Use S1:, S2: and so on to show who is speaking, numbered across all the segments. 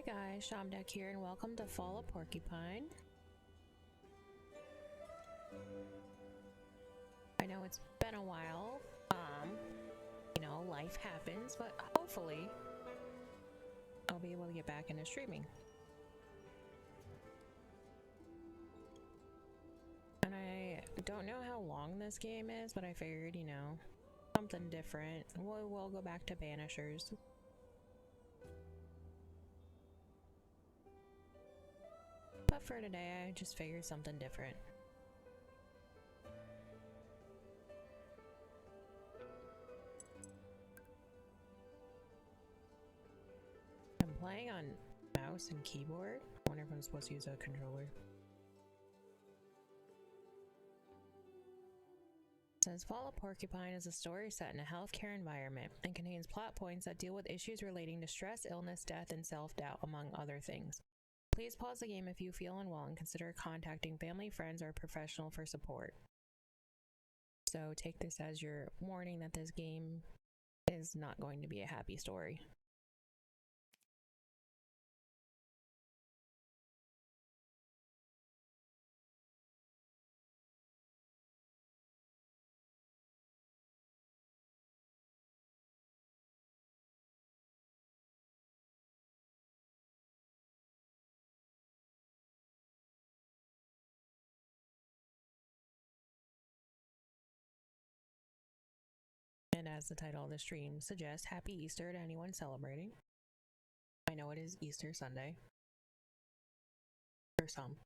S1: Hi guys, Shamdeck here and welcome to Fall of Porcupine. I know it's been a while, life happens, but hopefully I'll be able to get back into streaming. And I don't know how long this game is, but I figured, something different. We'll go back to Banishers. But for today, I just figured something different. I'm playing on mouse and keyboard. I wonder if I'm supposed to use a controller. It says Fall of Porcupine is a story set in a healthcare environment and contains plot points that deal with issues relating to stress, illness, death, and self-doubt, among other things. Please pause the game if you feel unwell and consider contacting family, friends, or a professional for support. So take this as your warning that this game is not going to be a happy story. And as the title of the stream suggests, Happy Easter to anyone celebrating. I know it is Easter Sunday. For some.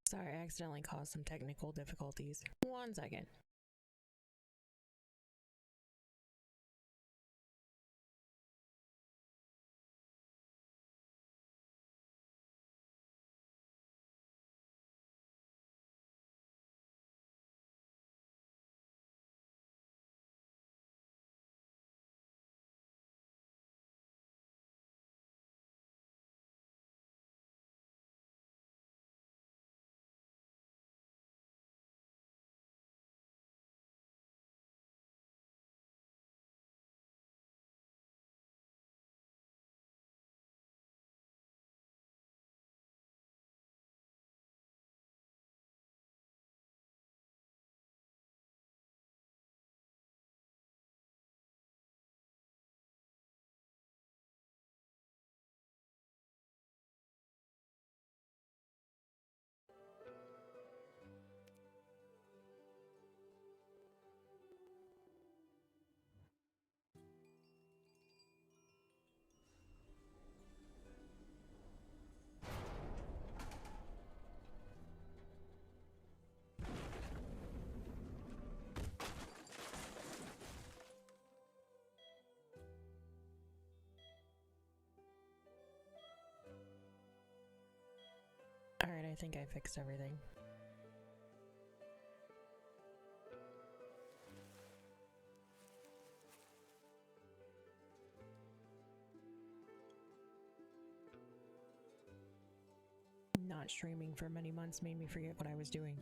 S1: Sorry, I accidentally caused some technical difficulties. 1 second. Alright, I think I fixed everything. Not streaming for many months made me forget what I was doing.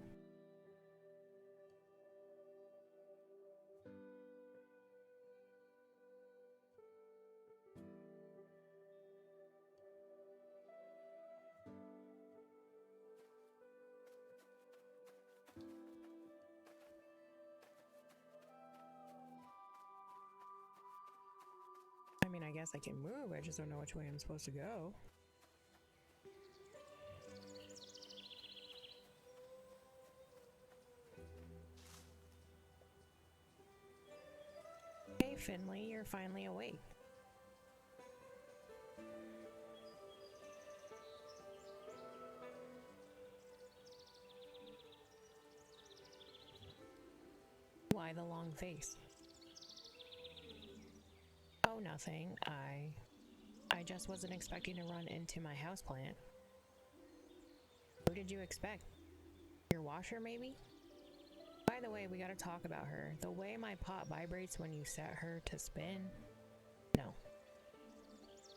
S1: I mean, I guess I can move, I just don't know which way I'm supposed to go. Hey Finley, you're finally awake. Why the long face? Oh, nothing. I just wasn't expecting to run into my houseplant. Who did you expect? Your washer, maybe? By the way, we gotta talk about her. The way my pot vibrates when you set her to spin? No.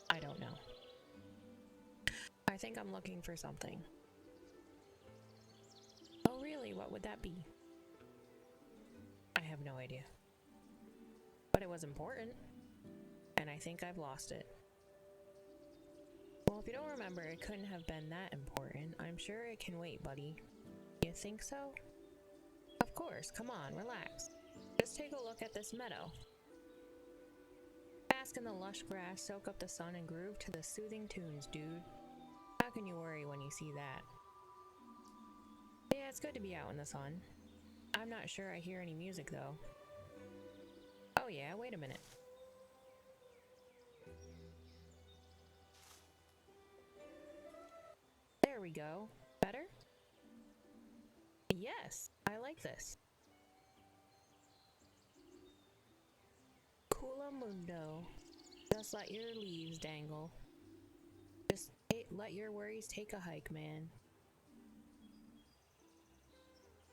S1: I don't know. I think I'm looking for something. Oh, really? What would that be? I have no idea. But it was important. And I think I've lost it. Well, if you don't remember, it couldn't have been that important. I'm sure it can wait, buddy. You think so? Of course, come on, relax. Just take a look at this meadow. Bask in the lush grass, soak up the sun, and groove to the soothing tunes, dude. How can you worry when you see that? Yeah, it's good to be out in the sun. I'm not sure I hear any music, though. Oh yeah, wait a minute. There we go. Better? Yes, I like this. Coola mundo. Just let your leaves dangle. Let your worries take a hike, man.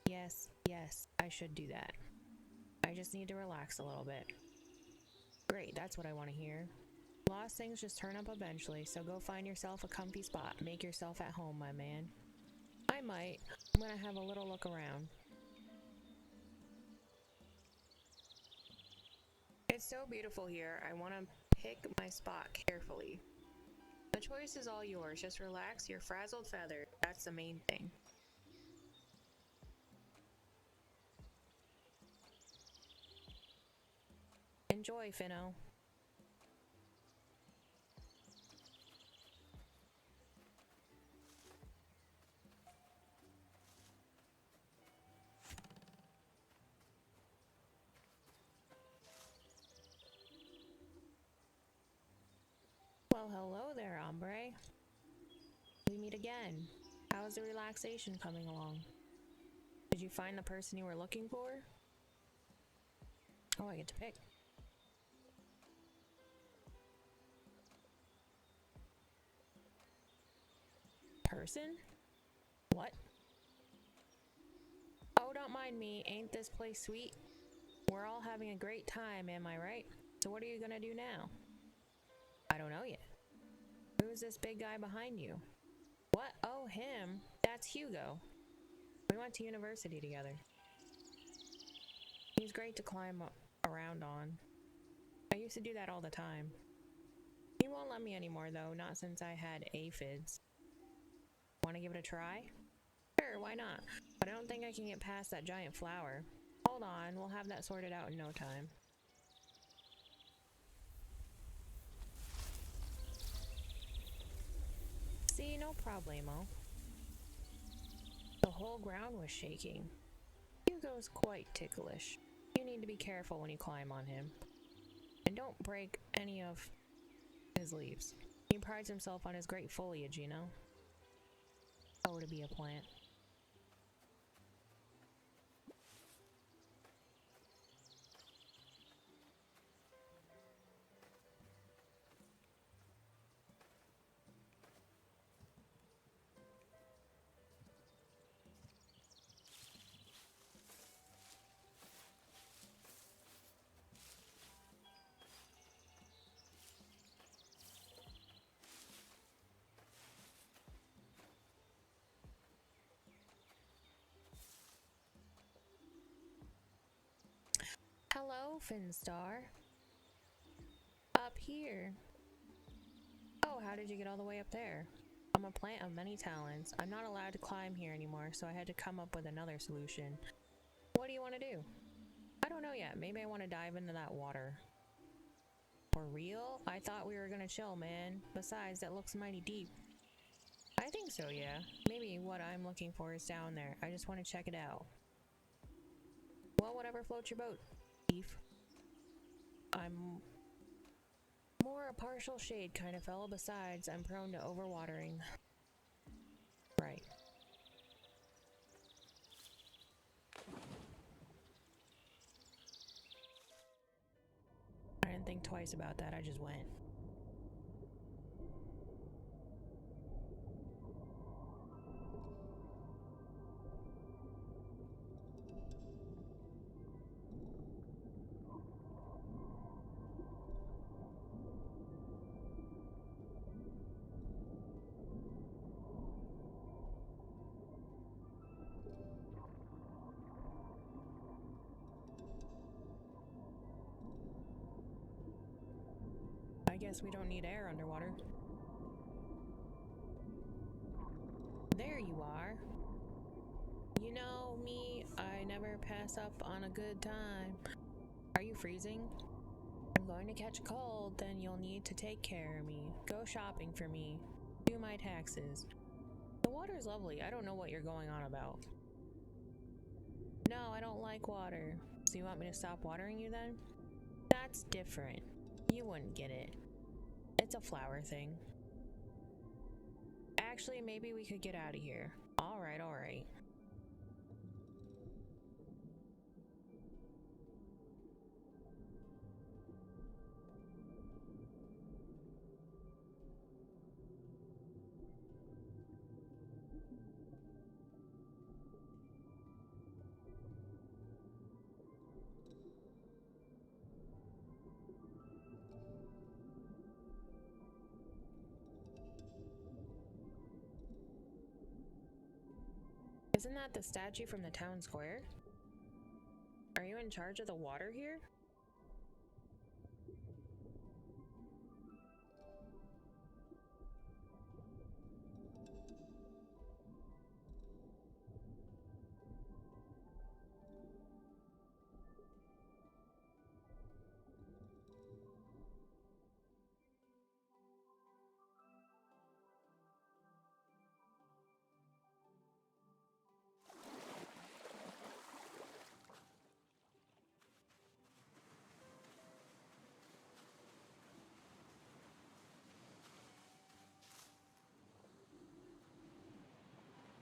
S1: Yes, I should do that. I just need to relax a little bit. Great, that's what I want to hear. Lost things just turn up eventually, so go find yourself a comfy spot. Make yourself at home, my man. I might. I'm gonna have a little look around. It's so beautiful here. I want to pick my spot carefully. The choice is all yours. Just relax your frazzled feather. That's the main thing. Enjoy, Finno. Well, hello there, hombre. We meet again. How's the relaxation coming along? Did you find the person you were looking for? Oh, I get to pick. Person? What? Oh, don't mind me. Ain't this place sweet? We're all having a great time, am I right? So what are you gonna do now? I don't know yet. Who's this big guy behind you? What? Oh, him. That's Hugo. We went to university together. He's great to climb around on. I used to do that all the time. He won't let me anymore though, not since I had aphids. Want to give it a try? Sure, why not? But I don't think I can get past that giant flower. Hold on, we'll have that sorted out in no time. See, no problemo. The whole ground was shaking. Hugo's quite ticklish. You need to be careful when you climb on him. And don't break any of his leaves. He prides himself on his great foliage, you know? Oh, to be a plant. Hello, Finstar. Up here. Oh, how did you get all the way up there? I'm a plant of many talents. I'm not allowed to climb here anymore, so I had to come up with another solution. What do you want to do? I don't know yet. Maybe I want to dive into that water. For real? I thought we were gonna chill, man. Besides, that looks mighty deep. I think so, yeah. Maybe what I'm looking for is down there. I just want to check it out. Well, whatever floats your boat, Chief. I'm more a partial shade kind of fellow. Besides, I'm prone to overwatering. Right. I didn't think twice about that, I just went. I guess we don't need air underwater. There you are. You know me, I never pass up on a good time. Are you freezing? I'm going to catch a cold, then you'll need to take care of me. Go shopping for me. Do my taxes. The water's lovely. I don't know what you're going on about. No, I don't like water. So you want me to stop watering you then? That's different. You wouldn't get it. It's a flower thing. Actually, maybe we could get out of here. Alright, alright. Isn't that the statue from the town square? Are you in charge of the water here?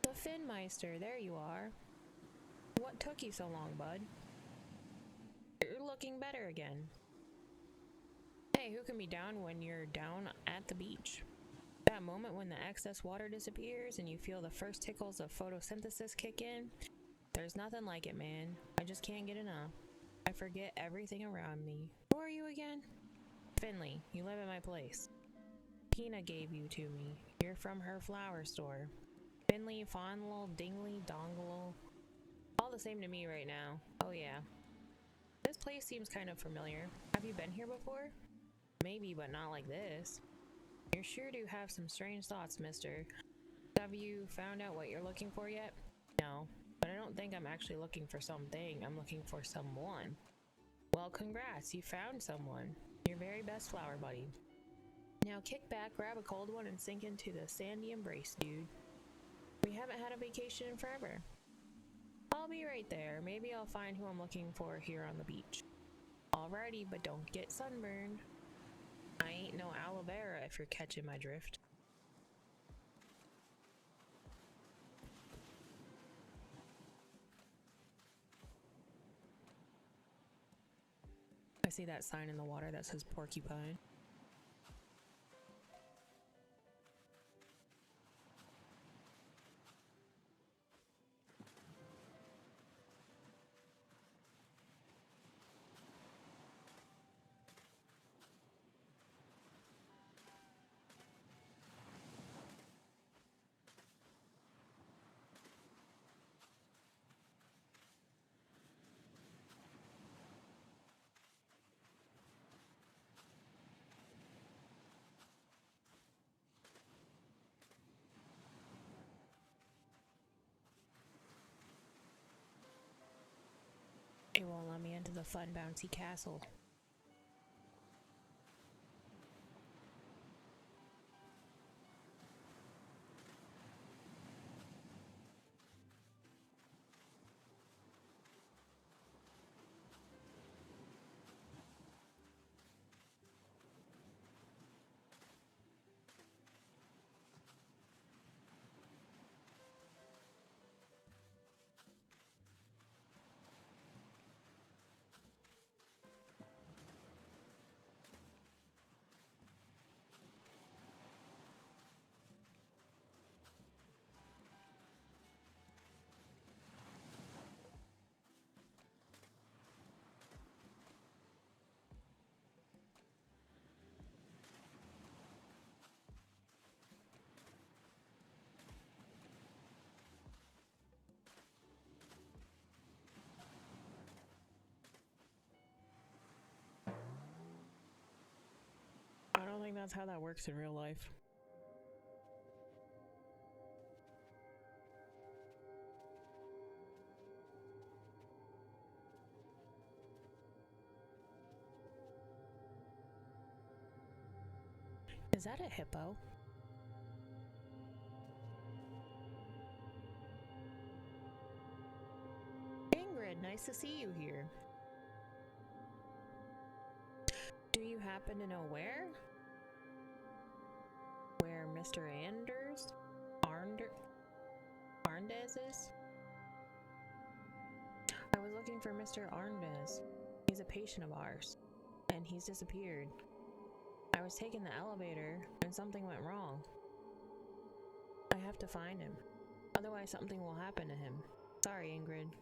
S1: The Finmeister, there you are. What took you so long, bud? You're looking better again. Hey, who can be down when you're down at the beach? That moment when the excess water disappears and you feel the first tickles of photosynthesis kick in? There's nothing like it, man. I just can't get enough. I forget everything around me. Who are you again? Finley, you live at my place. Pina gave you to me. You're from her flower store. Finley, Fondle, Dingley, Dongle. All the same to me right now. Oh yeah. This place seems kind of familiar. Have you been here before? Maybe, but not like this. You're sure to have some strange thoughts, mister. Have you found out what you're looking for yet? No, but I don't think I'm actually looking for something. I'm looking for someone. Well, congrats, you found someone. Your very best flower buddy. Now kick back, grab a cold one, and sink into the sandy embrace, dude. We haven't had a vacation in forever. I'll be right there. Maybe I'll find who I'm looking for here on the beach. Alrighty, but don't get sunburned. I ain't no aloe vera if you're catching my drift. I see that sign in the water that says Porcupine. It won't let me into the fun bouncy castle. that's how that works in real life. Is that a hippo? Ingrid, nice to see you here. Do you happen to know where? Where Mr. Arndez is? I was looking for Mr. Arndez. He's a patient of ours, and he's disappeared. I was taking the elevator, and something went wrong. I have to find him. Otherwise, something will happen to him. Sorry, Ingrid.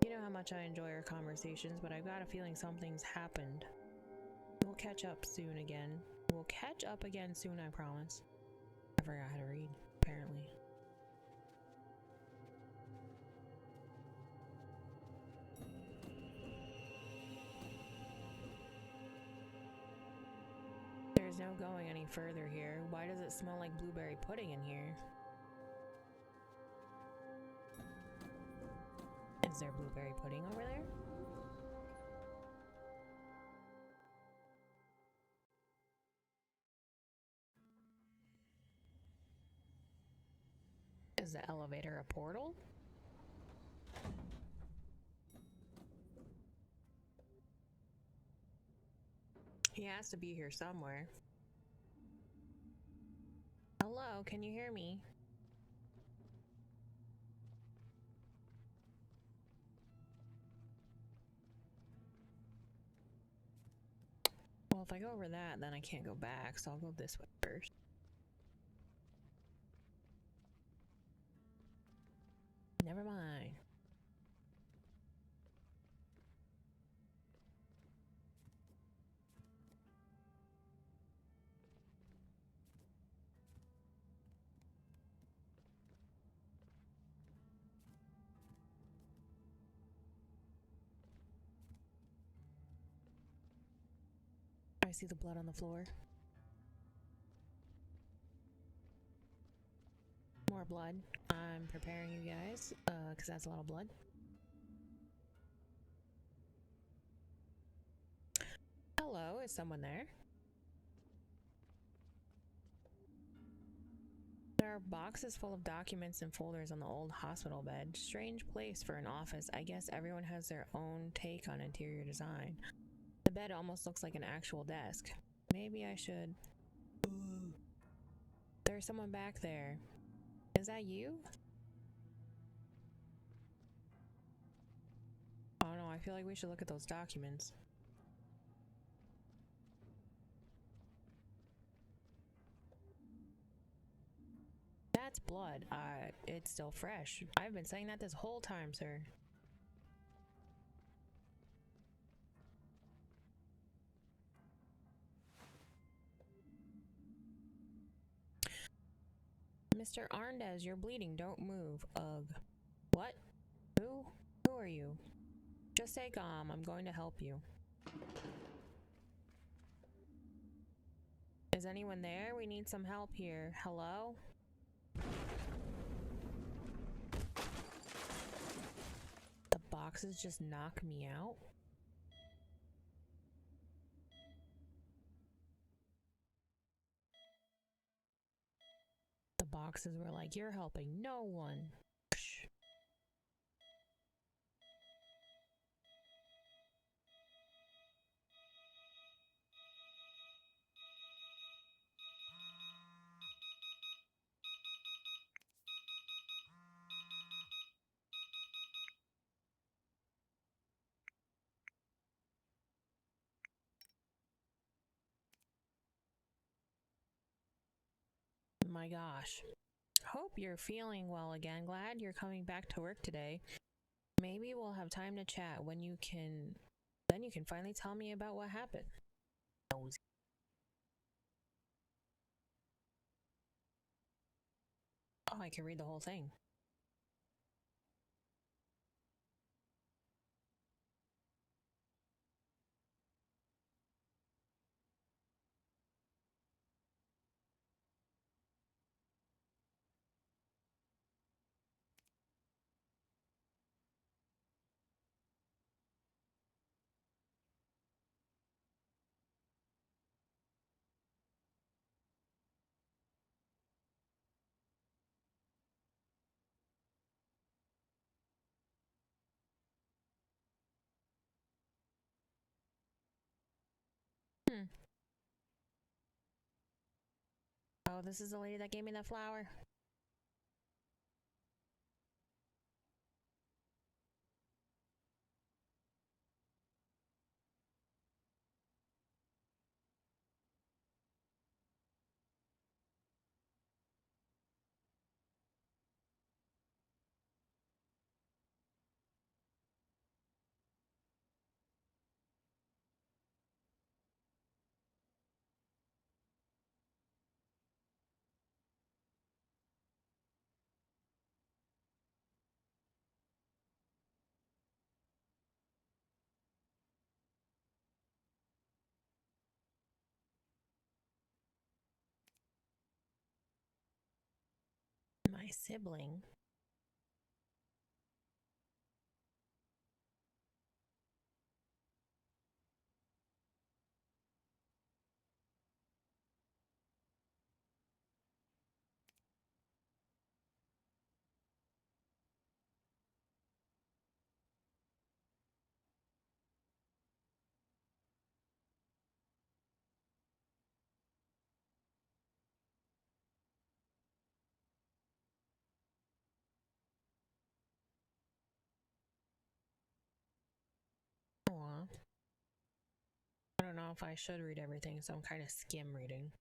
S1: You know how much I enjoy our conversations, but I've got a feeling something's happened. We'll catch up soon again. We'll catch up again soon, I promise. I forgot how to read, apparently. There's no going any further here. Why does it smell like blueberry pudding in here? Is there blueberry pudding over there? Is the elevator a portal? He has to be here somewhere. Hello, can you hear me? Well, if I go over that, then I can't go back, so I'll go this way first. Never mind. I see the blood on the floor. More blood. I'm preparing you guys, because that's a lot of blood. Hello, is someone there? There are boxes full of documents and folders on the old hospital bed. Strange place for an office. I guess everyone has their own take on interior design. The bed almost looks like an actual desk. Maybe I should... There's someone back there. Is that you? Oh no, I feel like we should look at those documents. That's blood. It's still fresh. I've been saying that this whole time, sir. Mr. Arndez, you're bleeding. Don't move. Ugh. What? Who? Who are you? Just stay calm. I'm going to help you. Is anyone there? We need some help here. Hello? The boxes just knock me out? The boxes were like, you're helping no one. Psh. My gosh. Hope you're feeling well again. Glad you're coming back to work today. Maybe we'll have time to chat when you can... Then you can finally tell me about what happened. Oh, I can read the whole thing. Oh, this is the lady that gave me that flower? My sibling? Aw. I don't know if I should read everything, so I'm kind of skim reading.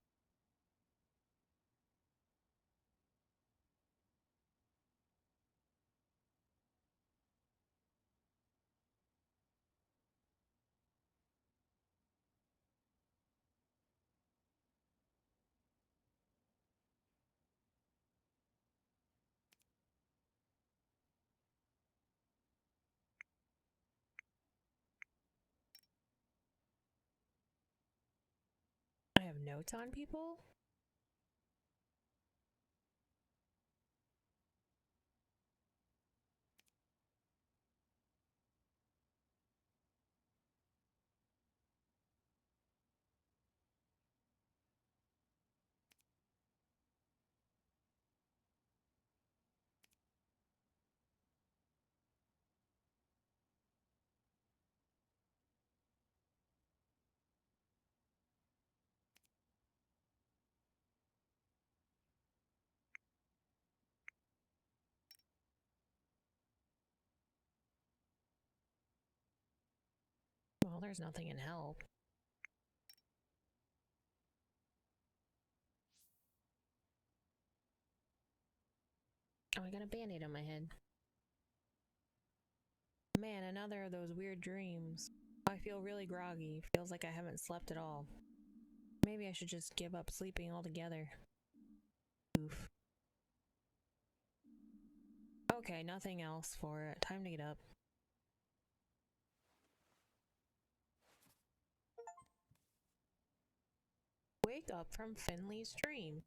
S1: I have notes on people? Well, there's nothing in help. Oh, I got a band-aid on my head. Man, another of those weird dreams. I feel really groggy. Feels like I haven't slept at all. Maybe I should just give up sleeping altogether. Oof. Okay, nothing else for it. Time to get up. Wake up from Finley's dream.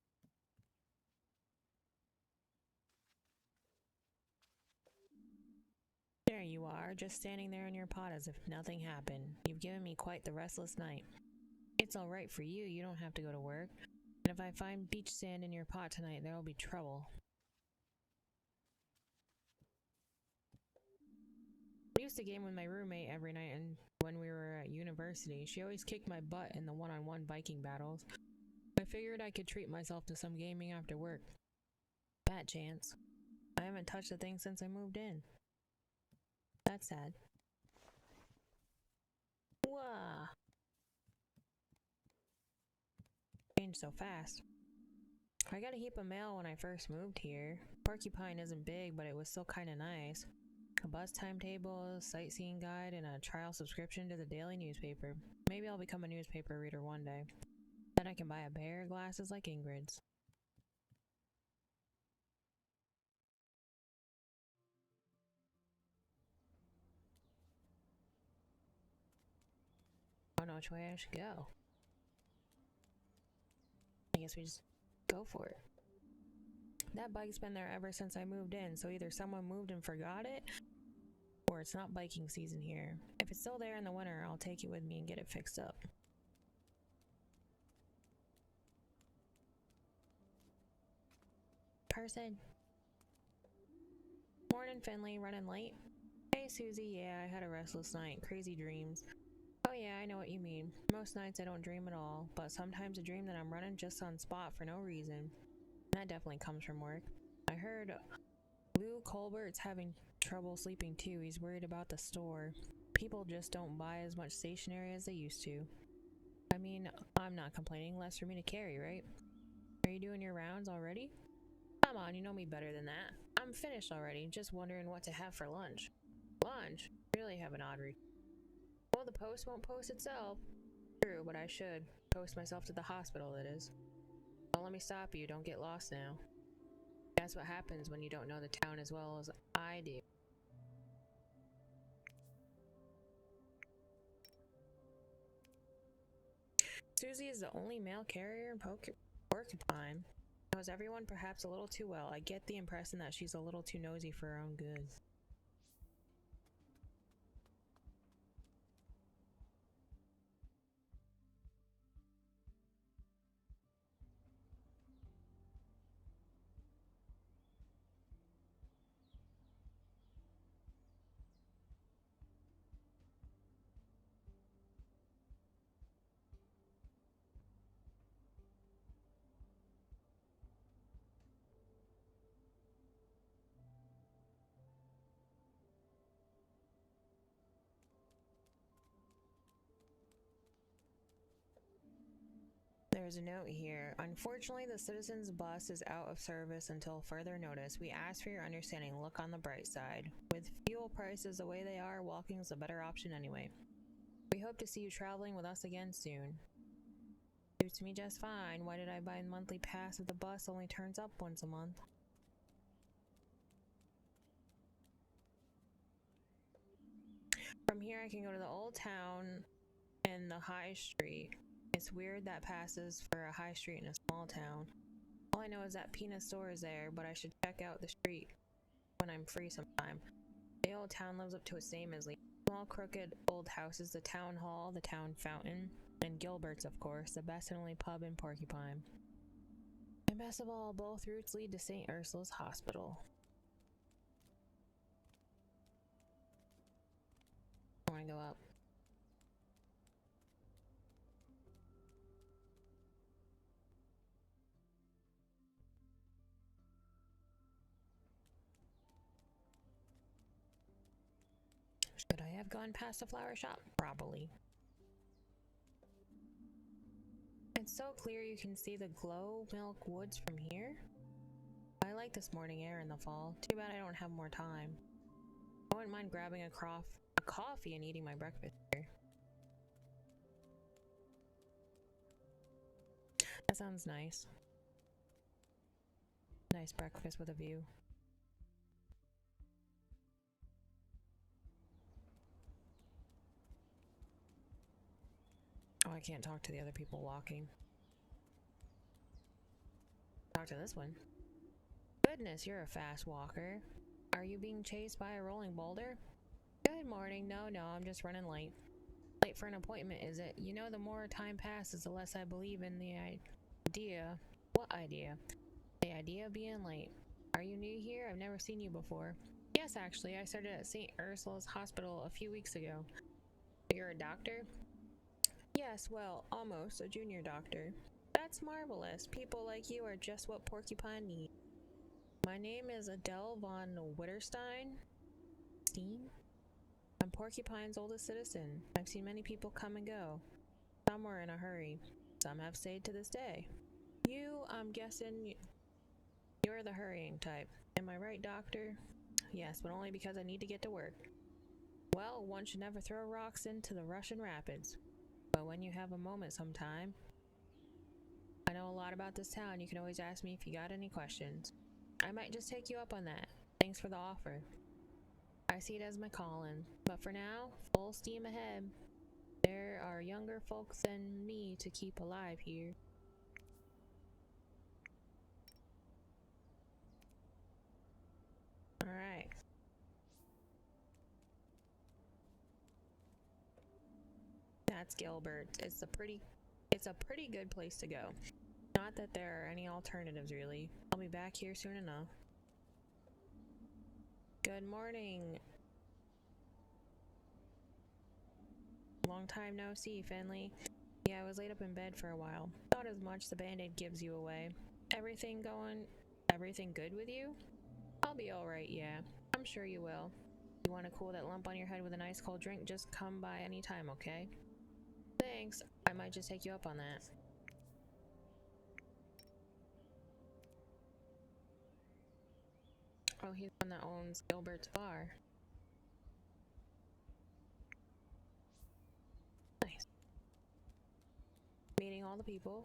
S1: There you are, just standing there in your pot as if nothing happened. You've given me quite the restless night. It's alright for you, you don't have to go to work. And if I find beach sand in your pot tonight, there'll be trouble. I used to game with my roommate every night, and when we were at university, she always kicked my butt in the one-on-one Viking battles. I figured I could treat myself to some gaming after work. Bad chance. I haven't touched a thing since I moved in. That's sad. Wah! Changed so fast. I got a heap of mail when I first moved here. Porcupine isn't big, but it was still kinda nice. A bus timetable, a sightseeing guide, and a trial subscription to the daily newspaper. Maybe I'll become a newspaper reader one day. Then I can buy a pair of glasses like Ingrid's. I don't know which way I should go. I guess we just go for it. That bike's been there ever since I moved in, so either someone moved and forgot it, or it's not biking season here. If it's still there in the winter, I'll take it with me and get it fixed up. Person. Morning, Finley. Running late? Hey, Susie. Yeah, I had a restless night. Crazy dreams. Oh yeah, I know what you mean. Most nights I don't dream at all, but sometimes I dream that I'm running just on spot for no reason. That definitely comes from work. I heard Lou Colbert's having trouble sleeping too. He's worried about the store. People just don't buy as much stationery as they used to. I mean, I'm not complaining, less for me to carry, right? Are you doing your rounds already? Come on, you know me better than that. I'm finished already, just wondering what to have for lunch. Lunch? Really have an odd routine. Well, the post won't post itself. True, but I should. Post myself to the hospital, that is. Don't let me stop you, don't get lost now. That's what happens when you don't know the town as well as I do. Susie is the only male carrier in Porcupine. Knows everyone perhaps a little too well. I get the impression that she's a little too nosy for her own good. There's a note here. Unfortunately, the citizens' bus is out of service until further notice. We ask for your understanding. Look on the bright side. With fuel prices the way they are, walking is a better option anyway. We hope to see you traveling with us again soon. Suits me just fine. Why did I buy a monthly pass if the bus only turns up once a month? From here I can go to the old town and the high street. It's weird that passes for a high street in a small town. All I know is that Peanut store is there, but I should check out the street when I'm free sometime. The old town lives up to its name as small crooked old houses, the town hall, the town fountain, and Gilbert's, of course, the best and only pub in Porcupine. And best of all, both routes lead to St. Ursula's Hospital. I want to go up. Should I have gone past the flower shop? Probably. It's so clear you can see the glow milk woods from here. I like this morning air in the fall. Too bad I don't have more time. I wouldn't mind grabbing a coffee and eating my breakfast here. That sounds nice. Nice breakfast with a view. Oh, I can't talk to the other people walking. Talk to this one. Goodness, you're a fast walker. Are you being chased by a rolling boulder? Good morning. No, I'm just running late. Late for an appointment, is it? You know, the more time passes, the less I believe in the idea. What idea? The idea of being late. Are you new here? I've never seen you before. Yes, actually, I started at St. Ursula's Hospital a few weeks ago. You're a doctor? Yes, well, almost a junior doctor. That's marvelous. People like you are just what Porcupine needs. My name is Adele von Witterstein. I'm Porcupine's oldest citizen. I've seen many people come and go. Some were in a hurry. Some have stayed to this day. I'm guessing you're the hurrying type. Am I right, doctor? Yes, but only because I need to get to work. Well, one should never throw rocks into the Russian rapids. But when you have a moment sometime, I know a lot about this town. You can always ask me if you got any questions. I might just take you up on that. Thanks for the offer. I see it as my calling. But for now, full steam ahead. There are younger folks than me to keep alive here. Alright. That's Gilbert. It's a pretty good place to go. Not that there are any alternatives, really. I'll be back here soon enough. Good morning. Long time no see, Finley. Yeah, I was laid up in bed for a while. Not as much, the band-aid gives you away. Everything good with you? I'll be alright, yeah. I'm sure you will. You want to cool that lump on your head with a nice cold drink? Just come by anytime, okay? Thanks. I might just take you up on that. Oh, he's the one that owns Gilbert's bar. Nice. Meeting all the people.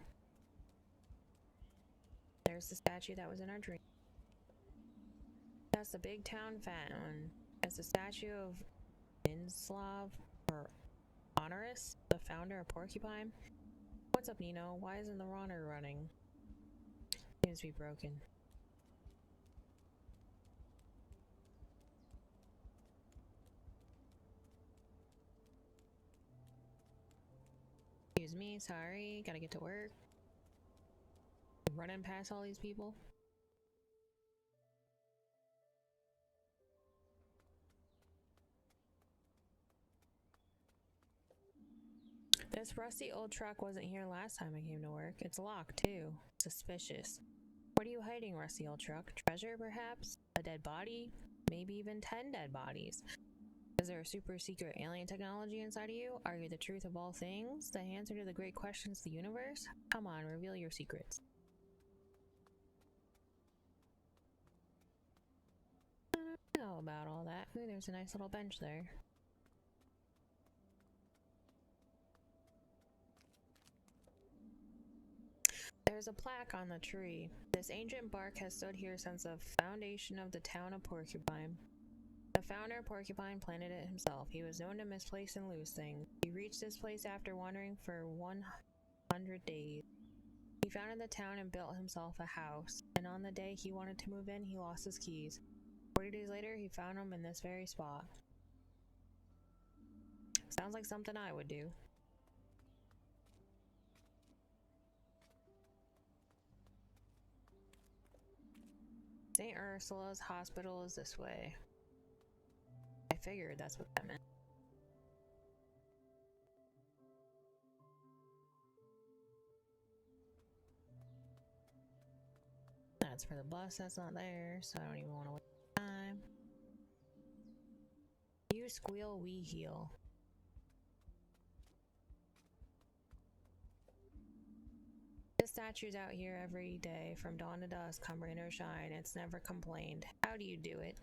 S1: There's the statue that was in our dream. That's the big town fat one. It's the statue of Inslav or Honoris, the founder of Porcupine. What's up, Nino? Why isn't the runner running? Seems to be broken. Excuse me, sorry, gotta get to work. Running past all these people. This rusty old truck wasn't here last time I came to work. It's locked too. Suspicious. What are you hiding, rusty old truck? Treasure, perhaps? A dead body? Maybe even 10 dead bodies. Is there a super secret alien technology inside of you? Are you the truth of all things? The answer to the great questions of the universe? Come on, reveal your secrets. I don't know about all that. Ooh, there's a nice little bench there. There's a plaque on the tree. This ancient bark has stood here since the foundation of the town of Porcupine. The founder of Porcupine planted it himself. He was known to misplace and lose things. He reached this place after wandering for 100 days. He founded the town and built himself a house, and on the day he wanted to move in, he lost his keys. 40 days later, he found them in this very spot. Sounds like something I would do. St. Ursula's hospital is this way. I figured that's what that meant. That's for the bus that's not there, so I don't even want to waste time. You squeal, we heal. The statue's out here every day, from dawn to dusk, come rain or shine. It's never complained. How do you do it?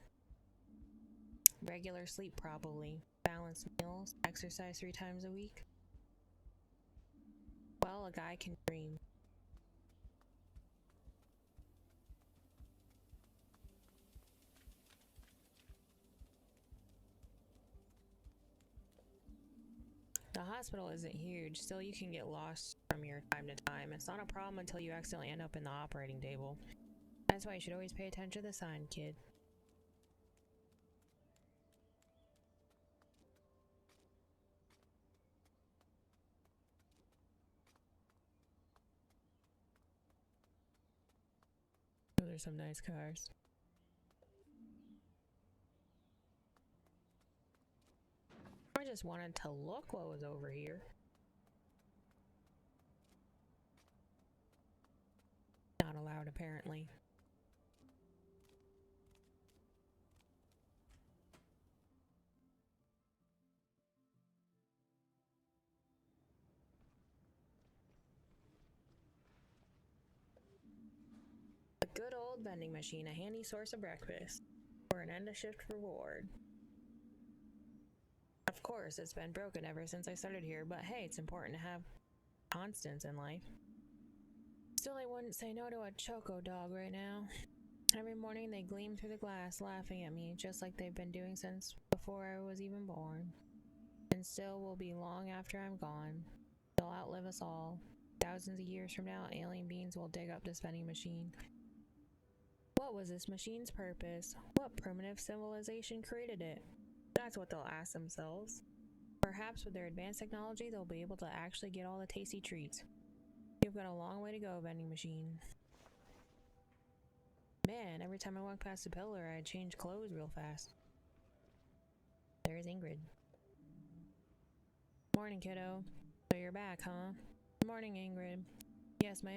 S1: Regular sleep, probably. Balanced meals, exercise 3 times a week. Well, a guy can dream. The hospital isn't huge, still you can get lost from your time to time. It's not a problem until you accidentally end up in the operating table. That's why you should always pay attention to the sign, kid. Oh, there's some nice cars. I just wanted to look what was over here. Not allowed, apparently. A good old vending machine, a handy source of breakfast, or an end-of-shift reward. Of course, it's been broken ever since I started here, but hey, it's important to have constants in life. Still, I wouldn't say no to a choco dog right now. Every morning they gleam through the glass, laughing at me, just like they've been doing since before I was even born. And still will be long after I'm gone. They'll outlive us all. Thousands of years from now, alien beings will dig up this vending machine. What was this machine's purpose? What primitive civilization created it? That's what they'll ask themselves. Perhaps with their advanced technology, they'll be able to actually get all the tasty treats. You've got a long way to go, vending machine. Man, every time I walk past the pillar, I change clothes real fast. There's Ingrid. Morning, kiddo. So you're back, huh? Morning, Ingrid. Yes, my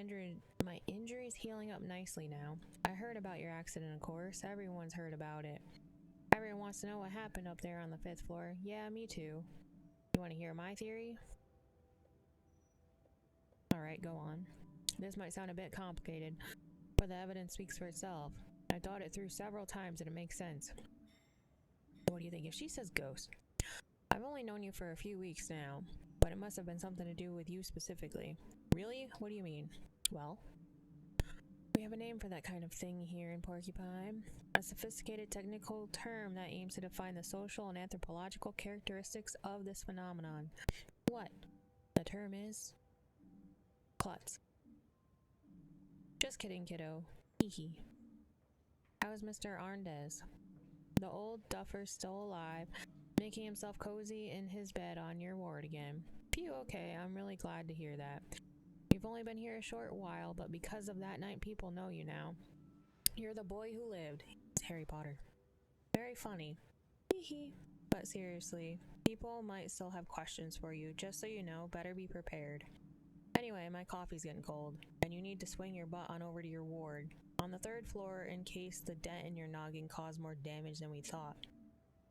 S1: injury's healing up nicely now. I heard about your accident, of course. Everyone's heard about it. Everyone wants to know what happened up there on the 5th floor. Yeah, me too. You want to hear my theory? Alright, go on. This might sound a bit complicated, but the evidence speaks for itself. I thought it through several times and it makes sense. What do you think if she says ghost? I've only known you for a few weeks now, but it must have been something to do with you specifically. Really? What do you mean? Well, we have a name for that kind of thing here in Porcupine. A sophisticated technical term that aims to define the social and anthropological characteristics of this phenomenon. What? The term is... klutz. Just kidding, kiddo. Hee. How's Mr. Arndez? The old duffer's still alive, making himself cozy in his bed on your ward again. Phew, okay, I'm really glad to hear that. You've only been here a short while, but because of that night, people know you now. You're the boy who lived. It's Harry Potter. Very funny. Hee. But seriously, people might still have questions for you, just so you know, better be prepared. Anyway, my coffee's getting cold, and you need to swing your butt on over to your ward. On the 3rd floor, in case the dent in your noggin caused more damage than we thought.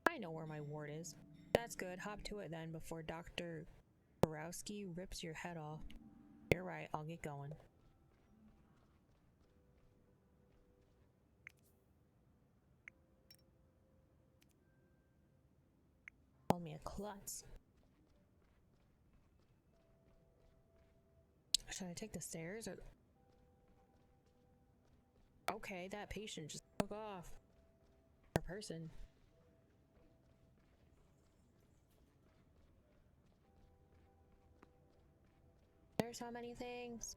S1: I know where my ward is. That's good, hop to it then before Dr. Borowski rips your head off. You're right, I'll get going. Called me a klutz. Should I take the stairs or... Okay, that patient just took off. Or person. There's so many things.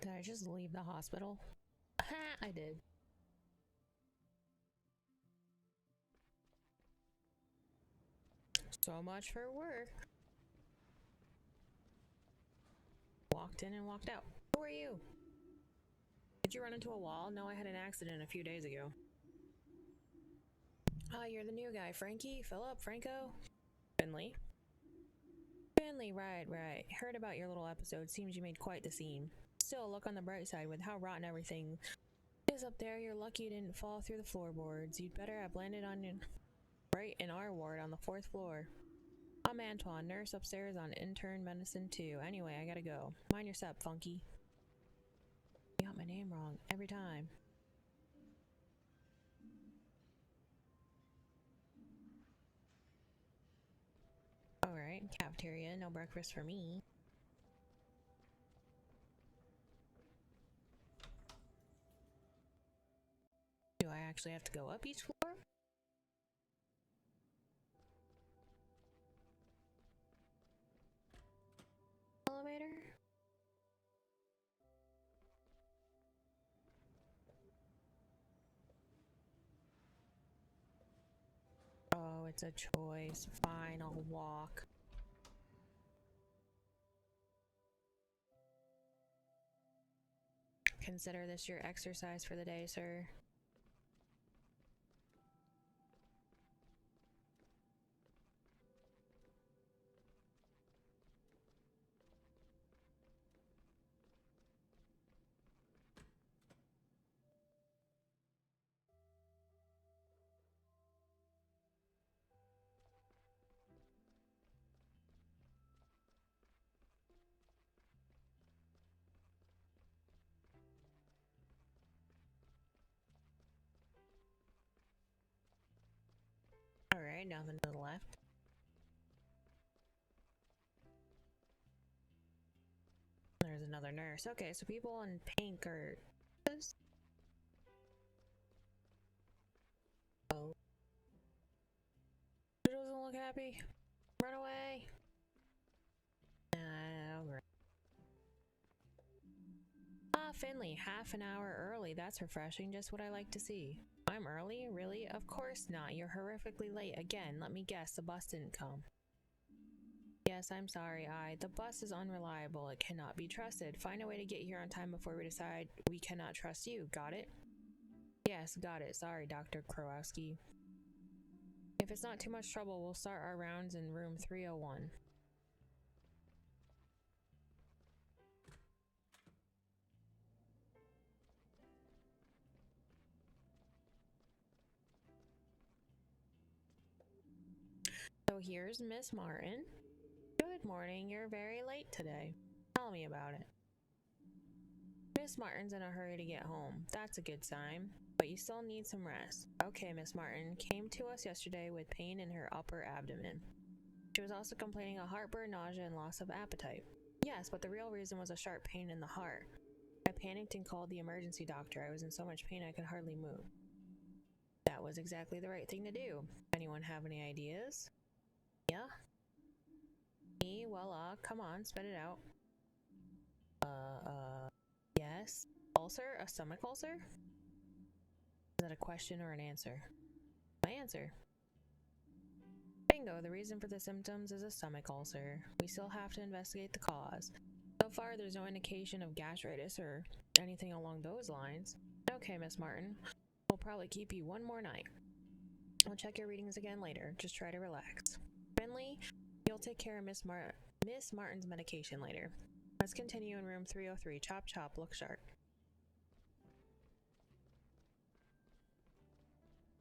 S1: Did I just leave the hospital? Ha! I did. So much for work. Walked in and walked out. Who are you? Did you run into a wall? No, I had an accident a few days ago. Ah, you're the new guy. Frankie? Philip? Franco? Finley? Finley, right. Heard about your little episode. Seems you made quite the scene. Still, look on the bright side with how rotten everything is up there. You're lucky you didn't fall through the floorboards. You'd better have landed on right in our ward on the 4th floor. I'm Antoine, nurse upstairs on intern medicine too. Anyway, I gotta go. Mind your step, Funky. You got my name wrong every time. Alright, cafeteria, no breakfast for me. Do I actually have to go up each floor? Elevator? Oh, it's a choice. Fine, I'll walk. Consider this your exercise for the day, sir. Alright, nothing to the left. There's another nurse. Okay, so people in pink are... Oh. She doesn't look happy. Run away. Alright. Ah, Finley, half an hour early. That's refreshing, just what I like to see. I'm early? Really? Of course not. You're horrifically late again. Let me guess, the bus didn't come. Yes, I'm sorry, the bus is unreliable. It cannot be trusted. Find a way to get here on time before we decide we cannot trust you. Got it? Yes, got it. Sorry, Dr. Krowowski. If If it's not too much trouble, we'll start our rounds in room 301. So here's Miss Martin. Good morning, you're very late today. Tell me about it. Miss Martin's in a hurry to get home. That's a good sign. But you still need some rest. Okay, Miss Martin came to us yesterday with pain in her upper abdomen. She was also complaining of heartburn, nausea, and loss of appetite. Yes, but the real reason was a sharp pain in the heart. I panicked and called the emergency doctor. I was in so much pain I could hardly move. That was exactly the right thing to do. Anyone have any ideas? Yeah? Me? Well, come on, spit it out. Yes? Ulcer? A stomach ulcer? Is that a question or an answer? My answer. Bingo, the reason for the symptoms is a stomach ulcer. We still have to investigate the cause. So far, there's no indication of gastritis or anything along those lines. Okay, Miss Martin. We'll probably keep you one more night. We'll check your readings again later. Just try to relax. Finley, you'll take care of Miss Martin's medication later. Let's continue in room 303. Chop chop, look sharp.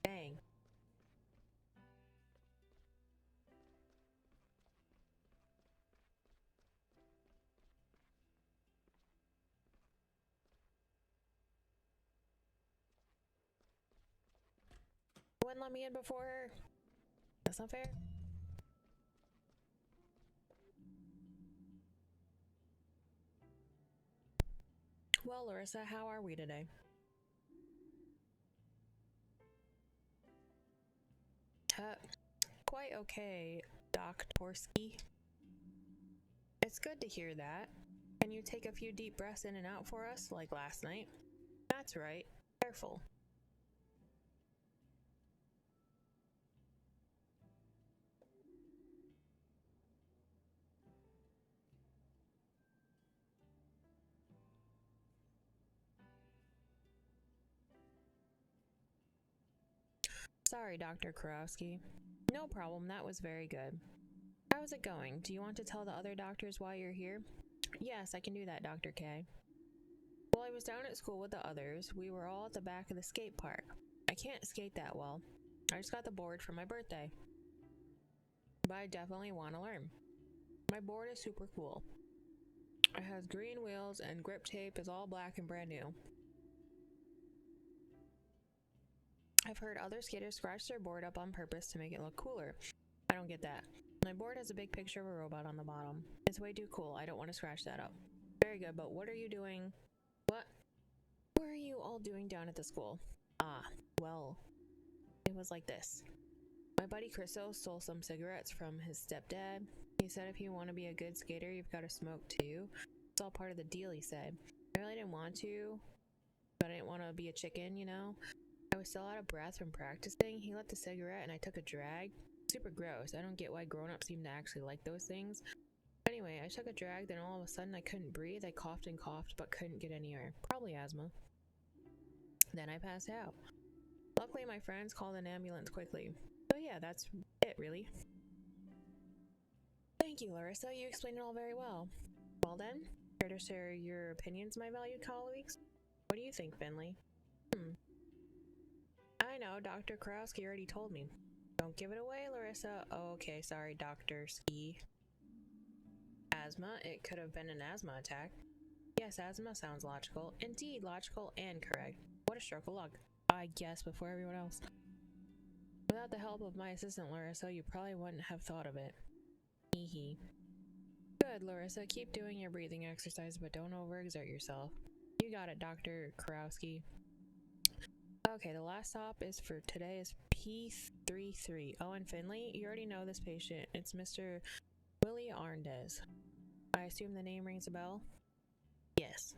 S1: Bang. Wouldn't let me in before her. That's not fair. Well, Larissa, how are we today? Quite okay, Doc Torsky. It's good to hear that. Can you take a few deep breaths in and out for us, like last night? That's right. Careful. Sorry, Dr. Kurowski. No problem, that was very good. How's it going? Do you want to tell the other doctors why you're here? Yes, I can do that, Dr. K. Well, I was down at school with the others. We were all at the back of the skate park. I can't skate that well. I just got the board for my birthday. But I definitely want to learn. My board is super cool. It has green wheels and grip tape is all black and brand new. I've heard other skaters scratch their board up on purpose to make it look cooler. I don't get that. My board has a big picture of a robot on the bottom. It's way too cool. I don't want to scratch that up. Very good, but what are you doing? What were you all doing down at the school? Well, it was like this. My buddy Christo stole some cigarettes from his stepdad. He said if you want to be a good skater, you've got to smoke too. It's all part of the deal, he said. I really didn't want to, but I didn't want to be a chicken, you know? I was still out of breath from practicing. He lit the cigarette and I took a drag. Super gross. I don't get why grown-ups seem to actually like those things. Anyway, I took a drag, then all of a sudden I couldn't breathe. I coughed and coughed, but couldn't get any air. Probably asthma. Then I passed out. Luckily, my friends called an ambulance quickly. So yeah, that's it, really. Thank you, Larissa. You explained it all very well. Well then, care to share your opinions, my valued colleagues? What do you think, Finley? I know, Dr. Kurowski already told me. Don't give it away, Larissa. Oh, okay, sorry, Dr. Ski. Asthma? It could have been an asthma attack. Yes, asthma sounds logical. Indeed, logical and correct. What a stroke of luck. I guess before everyone else. Without the help of my assistant, Larissa, you probably wouldn't have thought of it. Hee hee. Good, Larissa. Keep doing your breathing exercise, but don't overexert yourself. You got it, Dr. Kurowski. Okay, the last stop is for today is P33. Oh, and Finley, you already know this patient. It's Mr. Willie Arndez. I assume the name rings a bell? Yes.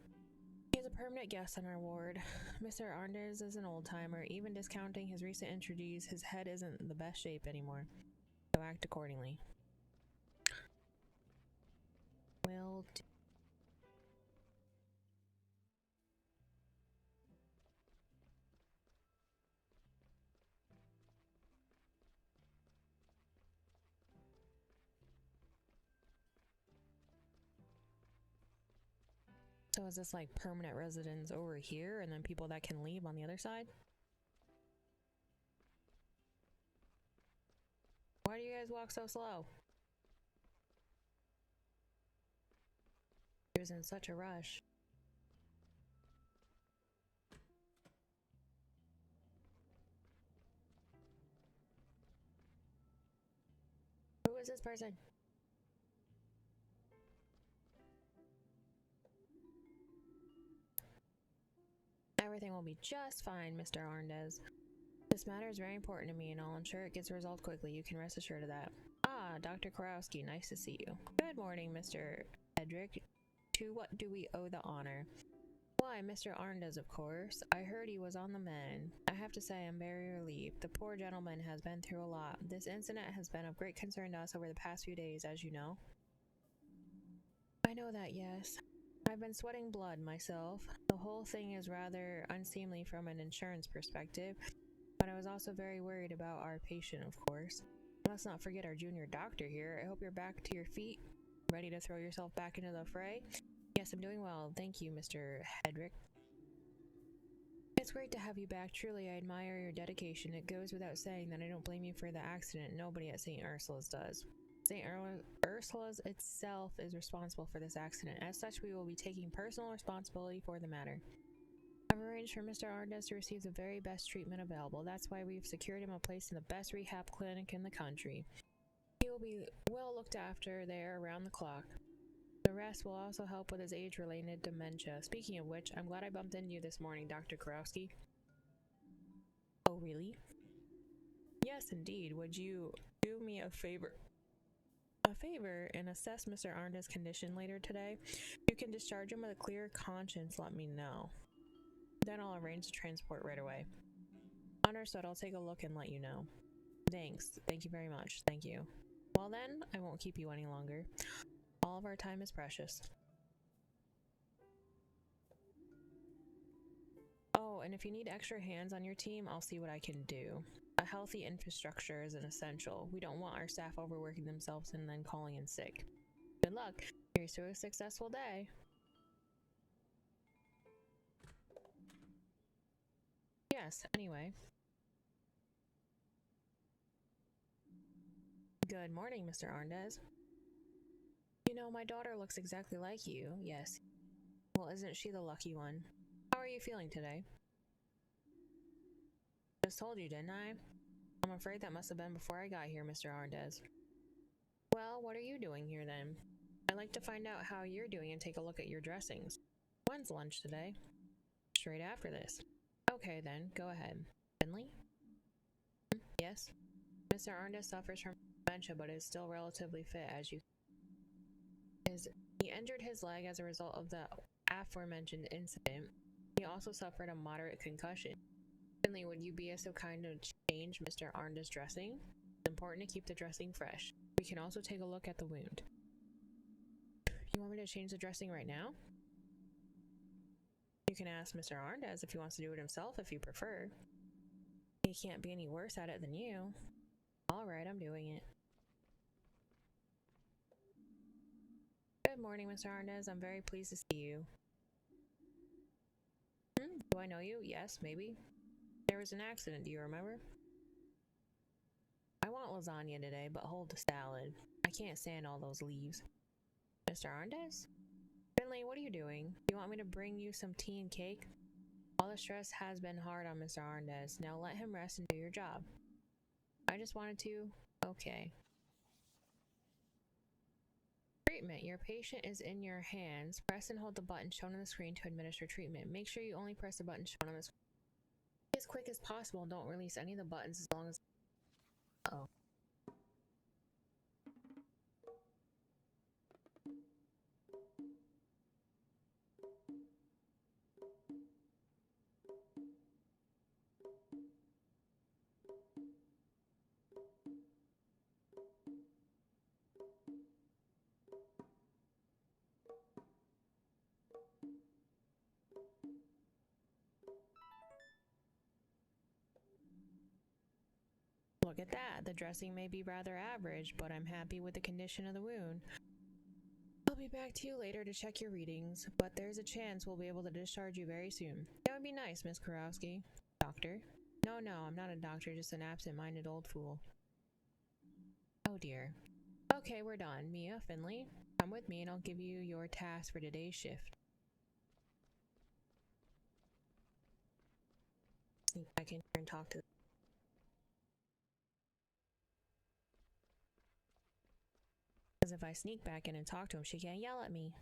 S1: He's a permanent guest on our ward. Mr. Arndez is an old-timer. Even discounting his recent injuries, his head isn't in the best shape anymore. So act accordingly. Will do. So is this like permanent residents over here and then people that can leave on the other side? Why do you guys walk so slow? He was in such a rush. Who is this person? Everything will be just fine, Mr. Arndez. This matter is very important to me, and I'll ensure it gets resolved quickly. You can rest assured of that. Ah, Dr. Kurowski, nice to see you. Good morning, Mr. Hedrick. To what do we owe the honor? Why, Mr. Arndez, of course. I heard he was on the mend. I have to say I'm very relieved. The poor gentleman has been through a lot. This incident has been of great concern to us over the past few days, as you know. I know that, yes. I've been sweating blood myself. The whole thing is rather unseemly from an insurance perspective, but I was also very worried about our patient, of course. Let's not forget our junior doctor here. I hope you're back to your feet, ready to throw yourself back into the fray. Yes, I'm doing well. Thank you, Mr. Hedrick. It's great to have you back. Truly, I admire your dedication. It goes without saying that I don't blame you for the accident. Nobody at St. Ursula's does. St. Ursula's itself is responsible for this accident. As such, we will be taking personal responsibility for the matter. I've arranged for Mr. Arndez to receive the very best treatment available. That's why we've secured him a place in the best rehab clinic in the country. He will be well looked after there around the clock. The rest will also help with his age-related dementia. Speaking of which, I'm glad I bumped into you this morning, Dr. Kurowski. Oh, really? Yes, indeed. Would you do me a favor? And assess Mr. Arndez's condition later today? You can discharge him with a clear conscience, let me know. Then I'll arrange the transport right away. Understood, I'll take a look and let you know. Thanks. Thank you very much. Thank you. Well then, I won't keep you any longer. All of our time is precious. Oh, and if you need extra hands on your team, I'll see what I can do. A healthy infrastructure is an essential. We don't want our staff overworking themselves and then calling in sick. Good luck. Here's to a successful day. Yes, anyway. Good morning, Mr. Arndez. You know, my daughter looks exactly like you. Yes. Well, isn't she the lucky one? How are you feeling today? Just told you, didn't I? I'm afraid that must have been before I got here, Mr. Arndez. Well, what are you doing here then? I'd like to find out how you're doing and take a look at your dressings. When's lunch today? Straight after this. Okay then, go ahead. Finley? Yes? Mr. Arndez suffers from dementia but is still relatively fit, as you He injured his leg as a result of the aforementioned incident. He also suffered a moderate concussion. Finley, would you be so kind to change Mr. Arndez's dressing? It's important to keep the dressing fresh. We can also take a look at the wound. You want me to change the dressing right now? You can ask Mr. Arndez if he wants to do it himself if you prefer. He can't be any worse at it than you. Alright, I'm doing it. Good morning, Mr. Arndez. I'm very pleased to see you. Do I know you? Yes, maybe. There was an accident, do you remember? I want lasagna today, but hold the salad. I can't stand all those leaves. Mr. Arndez? Finley, what are you doing? Do you want me to bring you some tea and cake? All the stress has been hard on Mr. Arndez. Now let him rest and do your job. I just wanted to... Okay. Treatment. Your patient is in your hands. Press and hold the button shown on the screen to administer treatment. Make sure you only press the button shown on the screen as quick as possible. Don't release any of the buttons as long as... Uh-oh. Look at that. The dressing may be rather average, but I'm happy with the condition of the wound. I'll be back to you later to check your readings, but there's a chance we'll be able to discharge you very soon. That would be nice, Miss Kurowski. Doctor? No, I'm not a doctor, just an absent-minded old fool. Oh dear. Okay, we're done. Mia, Finley, come with me and I'll give you your task for today's shift. Sneak back in here and talk to them. Because if I sneak back in and talk to him, she can't yell at me.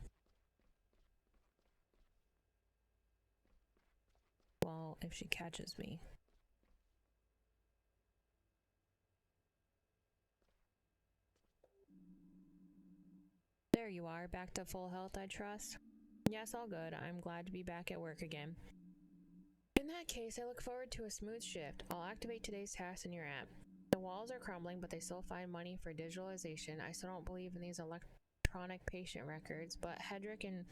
S1: Well, if she catches me. There you are, back to full health, I trust? Yes, all good. I'm glad to be back at work again. In that case, I look forward to a smooth shift. I'll activate today's task in your app. The walls are crumbling, but they still find money for digitalization. I still don't believe in these electronic patient records, but Hedrick and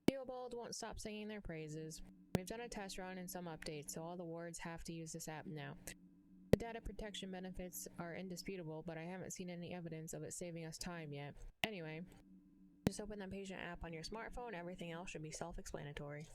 S1: Theobald won't stop singing their praises. We've done a test run and some updates, so all the wards have to use this app now. The data protection benefits are indisputable, but I haven't seen any evidence of it saving us time yet. Anyway, just open the patient app on your smartphone. Everything else should be self-explanatory.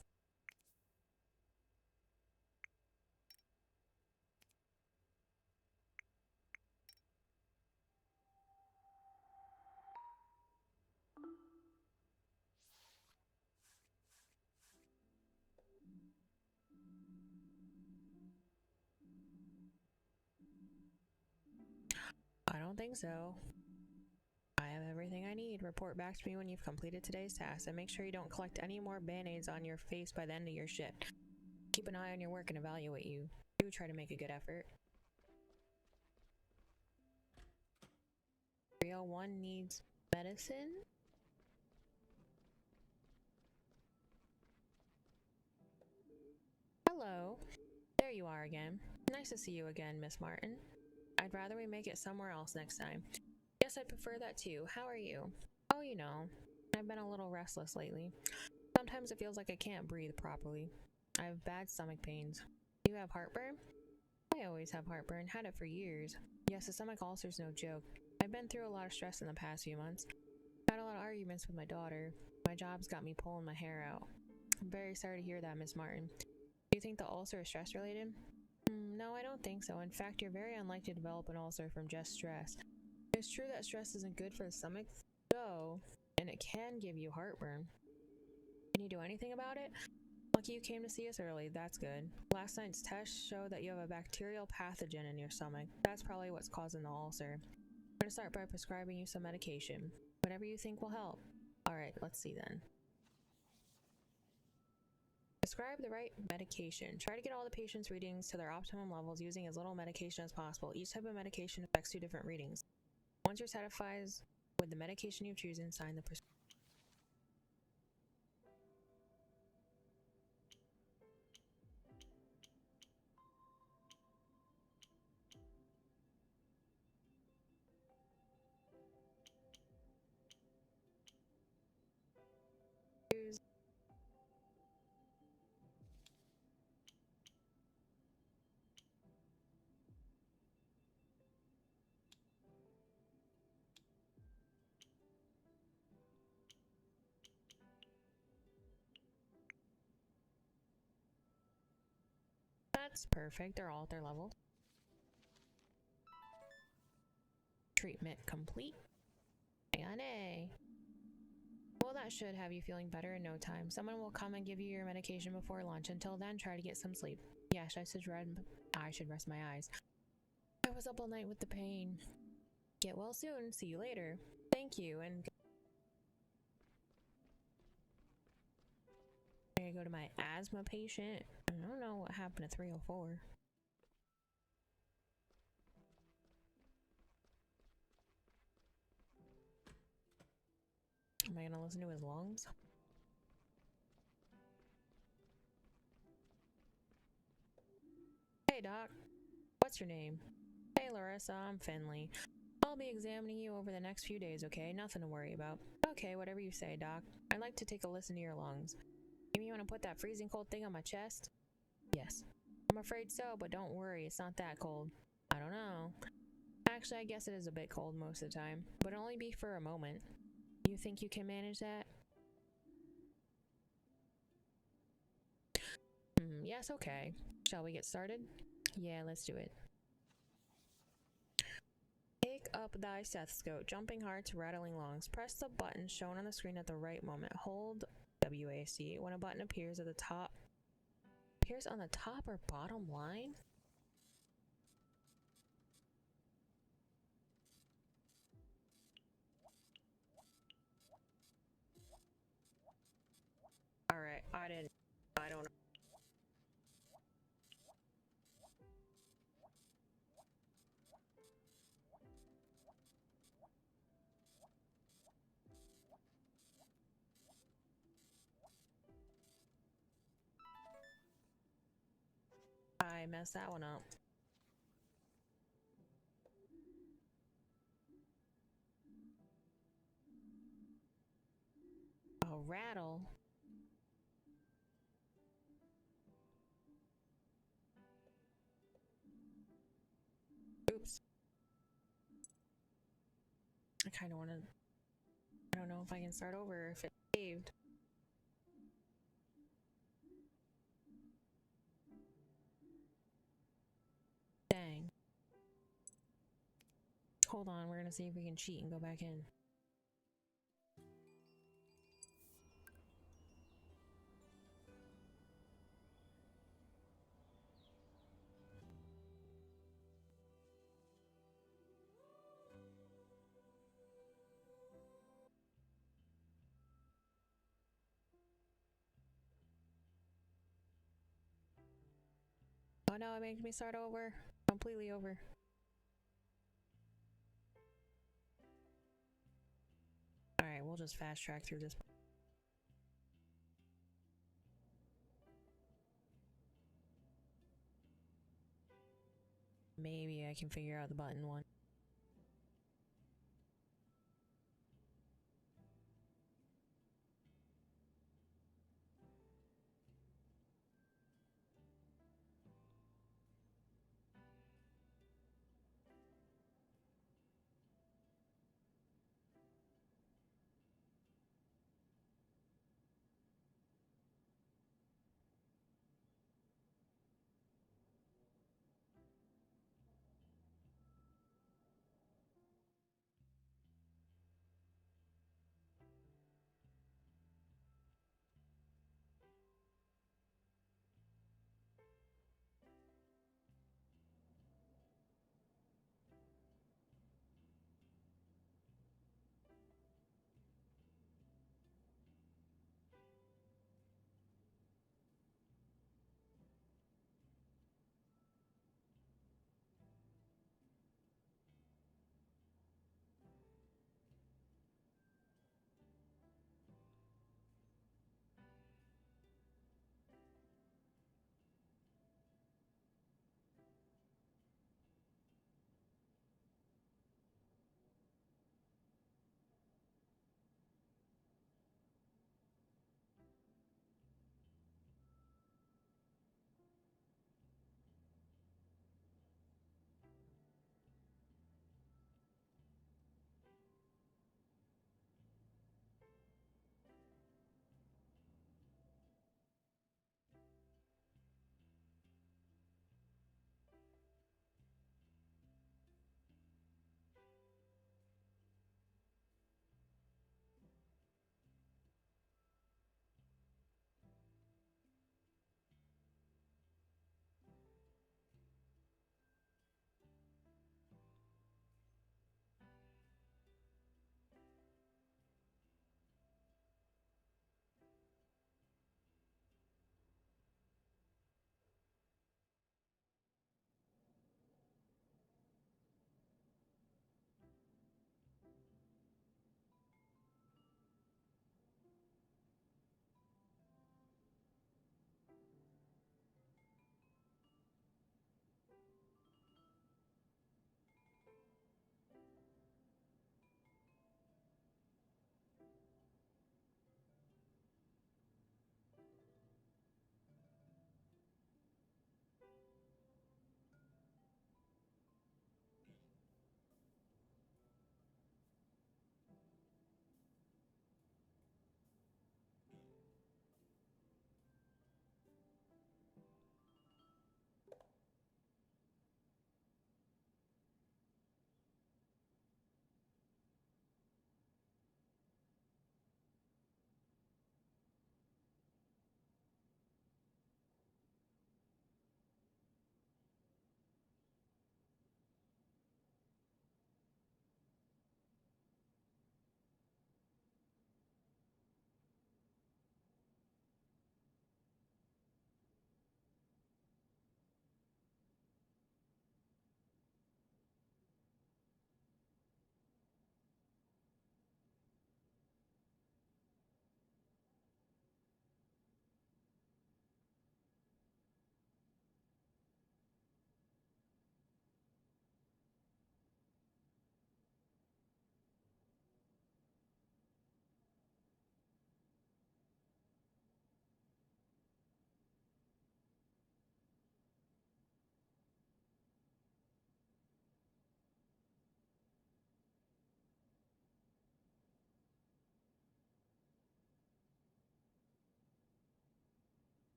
S1: I don't think so. I have everything I need. Report back to me when you've completed today's task, and make sure you don't collect any more band-aids on your face by the end of your shift. Keep an eye on your work and evaluate you. Do try to make a good effort. 301 needs medicine? Hello. There you are again. Nice to see you again, Miss Martin. I'd rather we make it somewhere else next time. Yes, I'd prefer that too. How are you? Oh, you know, I've been a little restless lately. Sometimes it feels like I can't breathe properly. I have bad stomach pains. Do you have heartburn? I always have heartburn, had it for years. Yes, a stomach ulcer's no joke. I've been through a lot of stress in the past few months. Had a lot of arguments with my daughter. My job's got me pulling my hair out. I'm very sorry to hear that, Miss Martin. Do you think the ulcer is stress related? No, I don't think so. In fact, you're very unlikely to develop an ulcer from just stress. It's true that stress isn't good for the stomach, though, and it can give you heartburn. Can you do anything about it? Lucky you came to see us early, that's good. Last night's tests show that you have a bacterial pathogen in your stomach. That's probably what's causing the ulcer. I'm going to start by prescribing you some medication. Whatever you think will help. Alright, let's see then. Prescribe the right medication. Try to get all the patient's readings to their optimum levels using as little medication as possible. Each type of medication affects 2 different readings. Once you're satisfied with the medication you've chosen, sign the prescription. That's perfect. They're all at their level. Treatment complete. And A. Well, that should have you feeling better in no time. Someone will come and give you your medication before lunch. Until then, try to get some sleep. Yes, I should rest my eyes. I was up all night with the pain. Get well soon. See you later. Thank you, and I go to my asthma patient. I don't know what happened to 304. Am I gonna listen to his lungs? Hey, Doc. What's your name? Hey, Larissa, I'm Finley. I'll be examining you over the next few days, okay? Nothing to worry about. Okay, whatever you say, Doc. I'd like to take a listen to your lungs. You mean you want to put that freezing cold thing on my chest? Yes. I'm afraid so, but don't worry, it's not that cold. I don't know. Actually, I guess it is a bit cold most of the time, but it'll only be for a moment. You think you can manage that? Yes, okay. Shall we get started? Yeah, let's do it. Pick up thy stethoscope, jumping hearts, rattling lungs. Press the button shown on the screen at the right moment. Hold WASD when a button appears at the top. Appears on the top or bottom line? Alright, I don't know. I messed that one up. A rattle? Oops. I kind of want to... I don't know if I can start over if it's saved. Dang. Hold on, we're gonna see if we can cheat and go back in. Oh no, it makes me start over. Completely over. Alright, we'll just fast track through this. Maybe I can figure out the button one.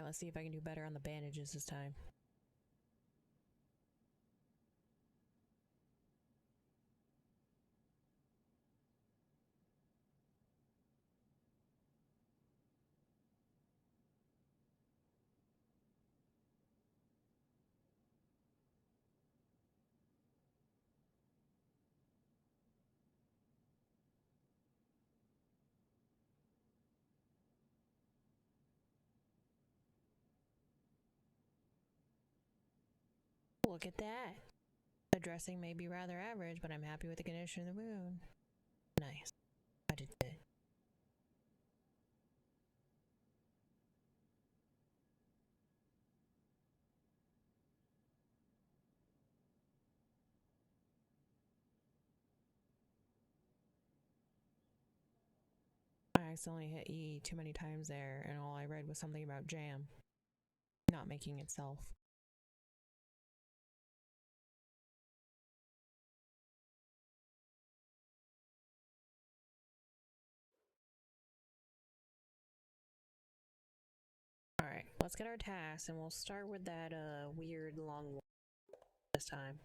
S1: let's see if I can do better on the bandages this time. Look at that. The dressing may be rather average, but I'm happy with the condition of the wound. Nice. I did good. I accidentally hit E too many times there, and all I read was something about jam not making itself. Alright, let's get our tasks, and we'll start with that weird long one this time.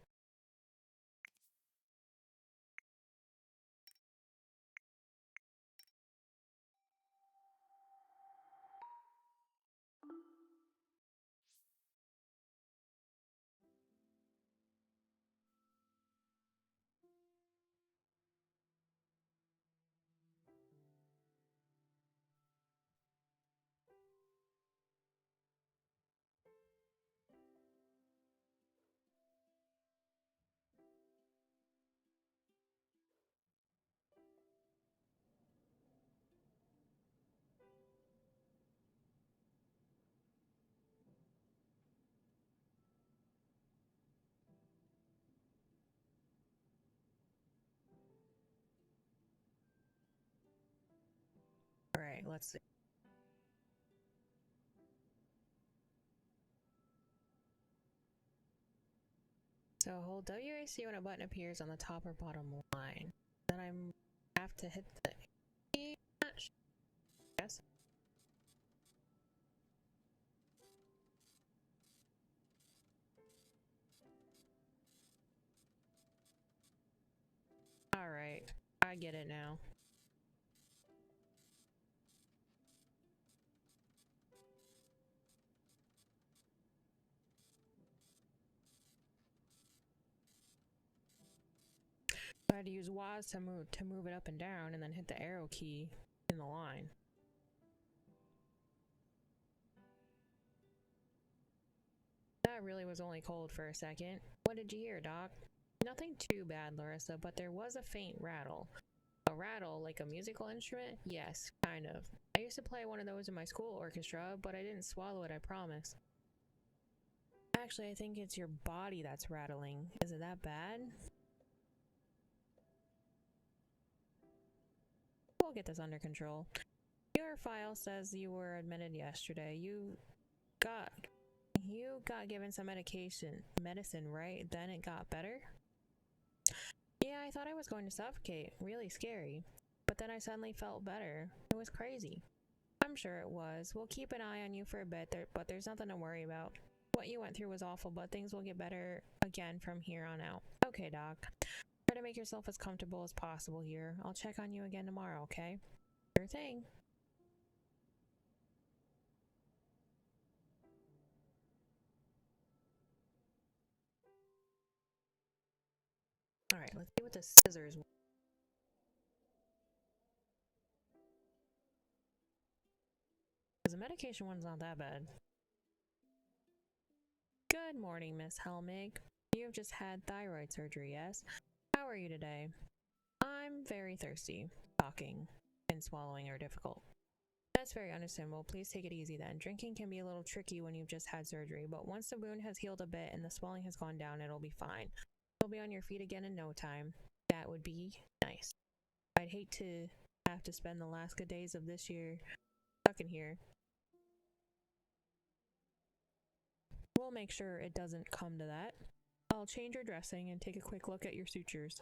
S1: Alright, let's see. So hold WAC when a button appears on the top or bottom line. Then I have to hit the E. Yes. Alright, I get it now. I had to use WAS to move it up and down, and then hit the arrow key in the line. That really was only cold for a second. What did you hear, Doc? Nothing too bad, Larissa, but there was a faint rattle. A rattle, like a musical instrument? Yes, kind of. I used to play one of those in my school orchestra, but I didn't swallow it, I promise. Actually, I think it's your body that's rattling. Is it that bad? We'll get this under control. Your file says you were admitted yesterday. You got given some medicine, right? Then it got better? Yeah, I thought I was going to suffocate. Really scary. But then I suddenly felt better. It was crazy. I'm sure it was. We'll keep an eye on you for a bit, but there's nothing to worry about. What you went through was awful, but things will get better again from here on out. Okay, Doc. Try to make yourself as comfortable as possible here. I'll check on you again tomorrow, okay? Sure thing. Alright, let's see what the scissors. Because the medication one's not that bad. Good morning, Miss Helmig. You've just had thyroid surgery, yes? How are you today? I'm very thirsty. Talking and swallowing are difficult. That's very understandable. Please take it easy then. Drinking can be a little tricky when you've just had surgery, but once the wound has healed a bit and the swelling has gone down, it'll be fine. You'll be on your feet again in no time. That would be nice. I'd hate to have to spend the last good days of this year stuck in here. We'll make sure it doesn't come to that. I'll change your dressing and take a quick look at your sutures.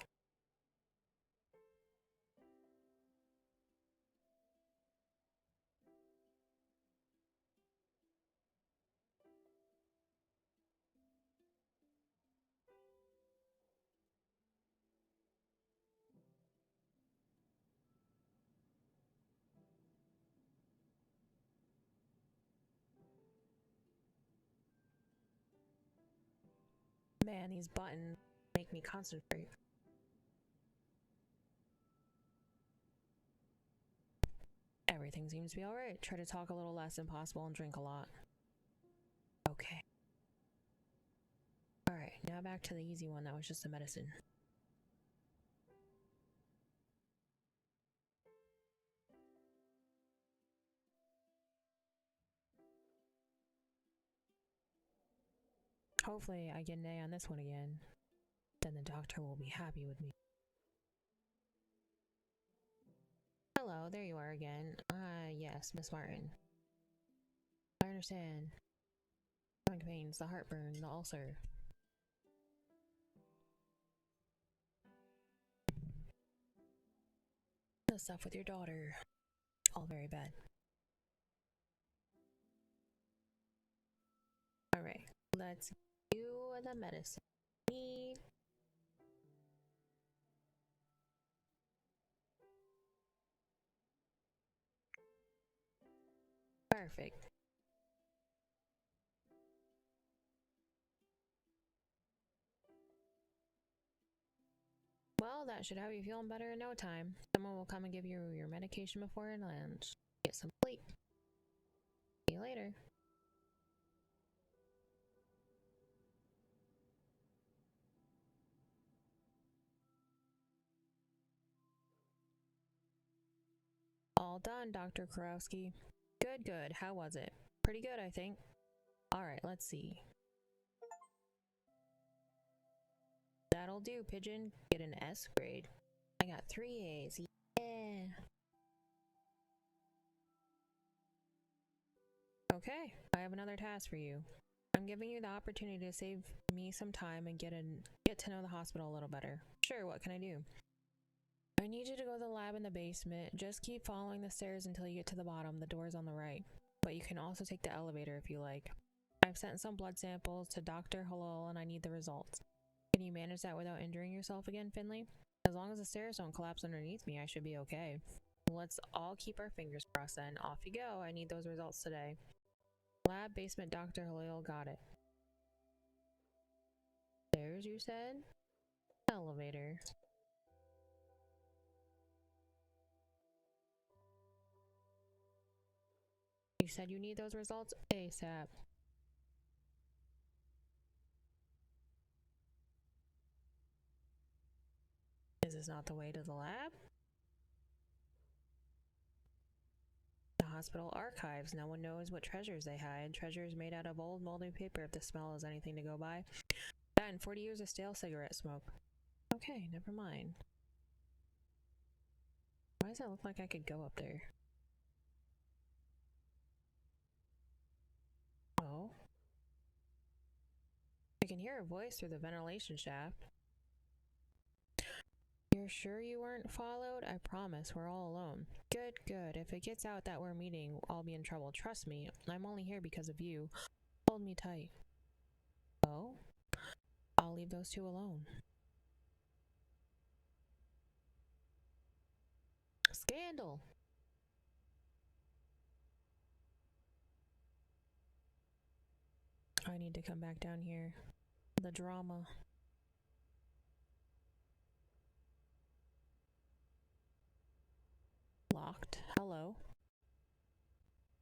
S1: Man, these buttons make me concentrate. Everything seems to be alright. Try to talk a little less than possible and drink a lot. Okay. Alright, now back to the easy one. That was just the medicine. Hopefully I get an A on this one again. Then the doctor will be happy with me. Hello, there you are again. Yes, Miss Martin. I understand. Stomach pains, the heartburn, the ulcer. The stuff with your daughter. All very bad. Alright, let's do the medicine. Perfect. Well, that should have you feeling better in no time. Someone will come and give you your medication before it lands. Get some sleep. See you later. All done, Dr. Kurowski. Good, good. How was it? Pretty good, I think. Alright, let's see. That'll do, Pigeon. Get an S grade. I got 3 A's. Yeah. Okay, I have another task for you. I'm giving you the opportunity to save me some time and get to know the hospital a little better. Sure, what can I do? I need you to go to the lab in the basement. Just keep following the stairs until you get to the bottom. The door's on the right. But you can also take the elevator if you like. I've sent some blood samples to Dr. Halal and I need the results. Can you manage that without injuring yourself again, Finley? As long as the stairs don't collapse underneath me, I should be okay. Let's all keep our fingers crossed then. Off you go. I need those results today. Lab, basement, Dr. Halal, got it. Stairs, you said? Elevator. You said you need those results ASAP. Is this not the way to the lab? The hospital archives. No one knows what treasures they hide. Treasures made out of old moldy paper if the smell is anything to go by. That and 40 years of stale cigarette smoke. Okay, never mind. Why does it look like I could go up there? Oh. I can hear a voice through the ventilation shaft. You're sure you weren't followed? I promise, we're all alone. Good, good. If it gets out that we're meeting, I'll be in trouble. Trust me, I'm only here because of you. Hold me tight. Oh? I'll leave those two alone. Scandal! I need to come back down here. The drama. Locked. Hello.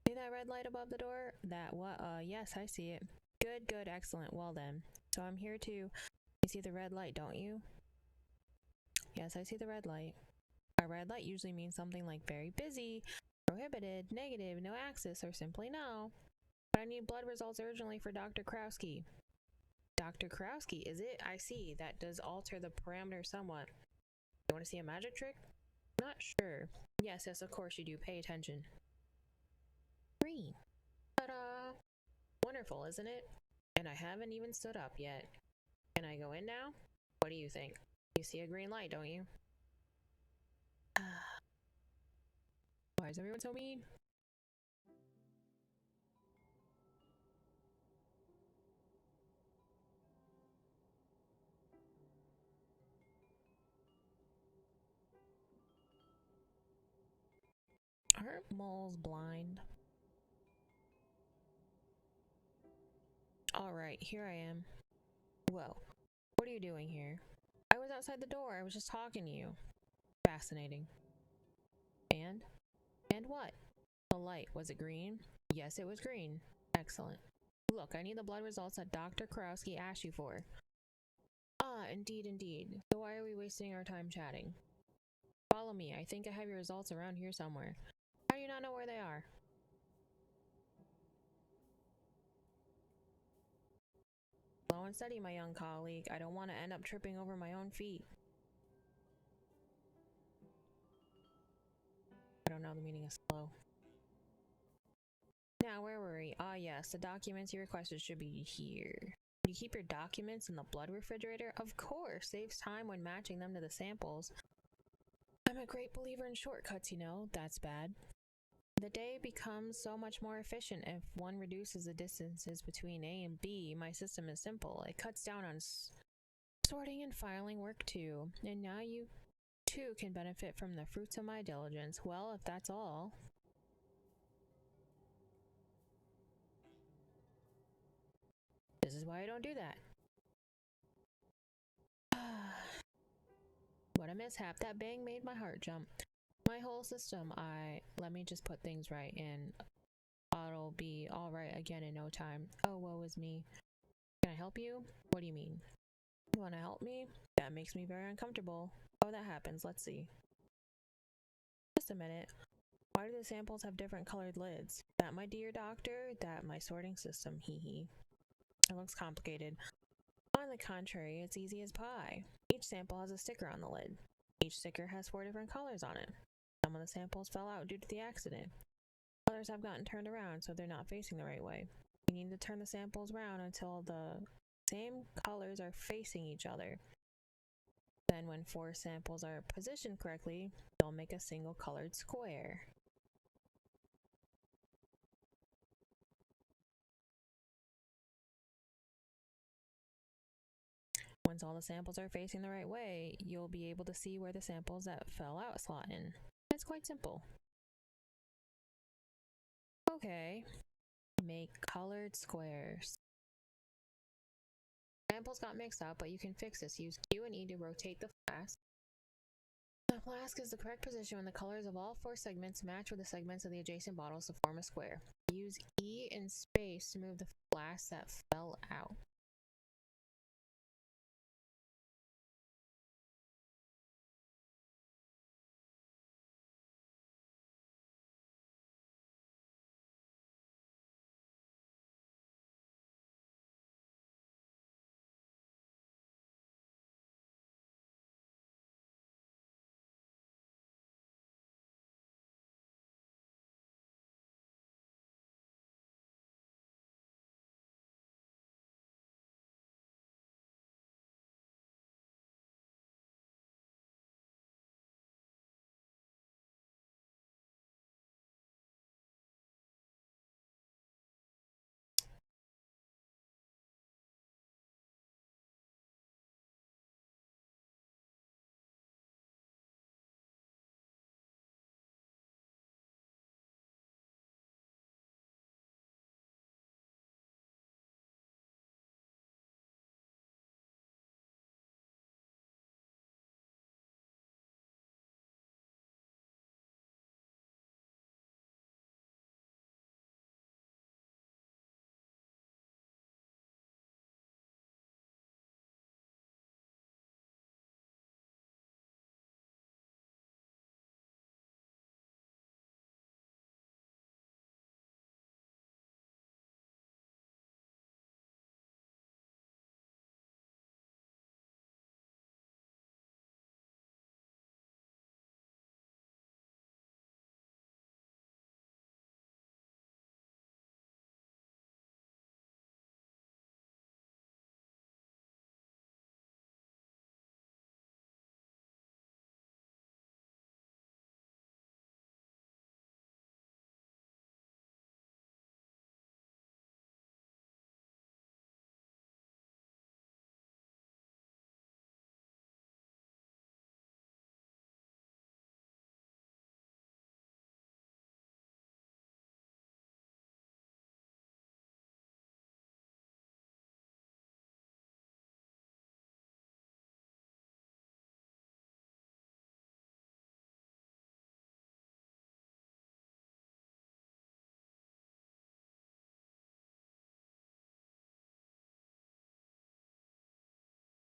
S1: See that red light above the door? That what? Yes, I see it. Good, good, excellent. Well then. So I'm here too. You see the red light, don't you? Yes, I see the red light. A red light usually means something like very busy, prohibited, negative, no access, or simply no. But I need blood results urgently for Dr. Krowski. Dr. Krowski, is it? I see. That does alter the parameter somewhat. You want to see a magic trick? Not sure. Yes, yes, of course you do. Pay attention. Green. Ta-da! Wonderful, isn't it? And I haven't even stood up yet. Can I go in now? What do you think? You see a green light, don't you? Why is everyone so mean? Aren't moles blind? Alright, here I am. Whoa, are you doing here? I was outside the door. I was just talking to you. Fascinating. And? And what? The light. Was it green? Yes, it was green. Excellent. Look, I need the blood results that Dr. Kurowski asked you for. Ah, indeed, indeed. So why are we wasting our time chatting? Follow me. I think I have your results around here somewhere. How do you not know where they are? Slow and steady, my young colleague. I don't want to end up tripping over my own feet. I don't know the meaning of slow. Now, where were we? Ah, yes, the documents you requested should be here. You keep your documents in the blood refrigerator? Of course, saves time when matching them to the samples. I'm a great believer in shortcuts, you know. That's bad. The day becomes so much more efficient if one reduces the distances between A and B. My system is simple. It cuts down on sorting and filing work too. And now you too can benefit from the fruits of my diligence. Well, if that's all. This is why I don't do that. What a mishap. That bang made my heart jump. My whole system. Let me just put things right and it'll be alright again in no time. Oh, woe is me. Can I help you? What do you mean? You want to help me? That makes me very uncomfortable. Oh, that happens. Let's see. Just a minute. Why do the samples have different colored lids? That, my dear doctor? That, my sorting system. Hee hee. It looks complicated. On the contrary, it's easy as pie. Each sample has a sticker on the lid. Each sticker has 4 different colors on it. Some of the samples fell out due to the accident. Others have gotten turned around so they're not facing the right way. You need to turn the samples around until the same colors are facing each other. Then when 4 samples are positioned correctly, they'll make a single colored square. Once all the samples are facing the right way, you'll be able to see where the samples that fell out slot in. It's quite simple. Okay. Make colored squares. Samples got mixed up, but you can fix this. Use Q and E to rotate the flask. The flask is the correct position when the colors of all 4 segments match with the segments of the adjacent bottles to form a square. Use E and space to move the flask that fell out.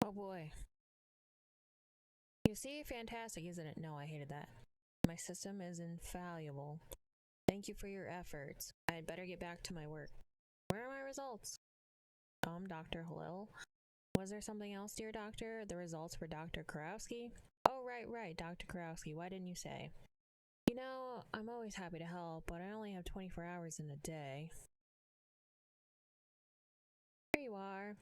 S1: Oh boy. You see, fantastic, isn't it? No, I hated that. My system is infallible. Thank you for your efforts. I'd better get back to my work. Where are my results? Dr. Halil? Was there something else, dear doctor? The results for Dr. Karowski? Oh, right, Dr. Karowski. Why didn't you say? You know, I'm always happy to help, but I only have 24 hours in a day. Here you are.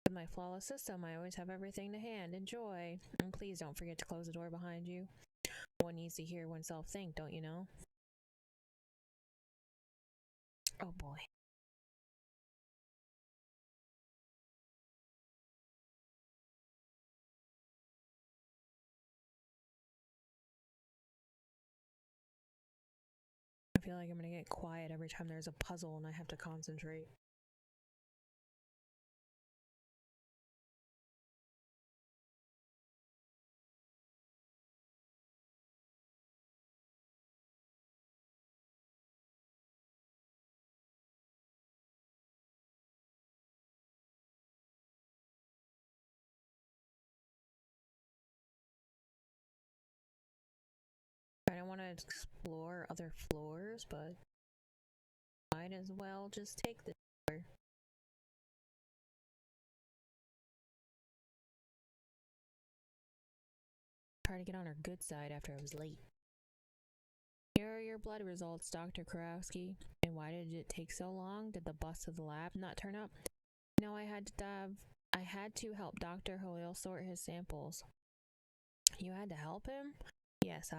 S1: With my flawless system, I always have everything to hand. Enjoy. And please don't forget to close the door behind you. One needs to hear oneself think, don't you know? Oh boy. I feel like I'm gonna get quiet every time there's a puzzle and I have to concentrate. I don't want to explore other floors, but might as well just take the floor. Try to get on her good side after I was late. Here are your blood results, Dr. Karowski. And why did it take so long? Did the bus to the lab not turn up? No, I had to help Dr. Halil sort his samples. You had to help him? Yes,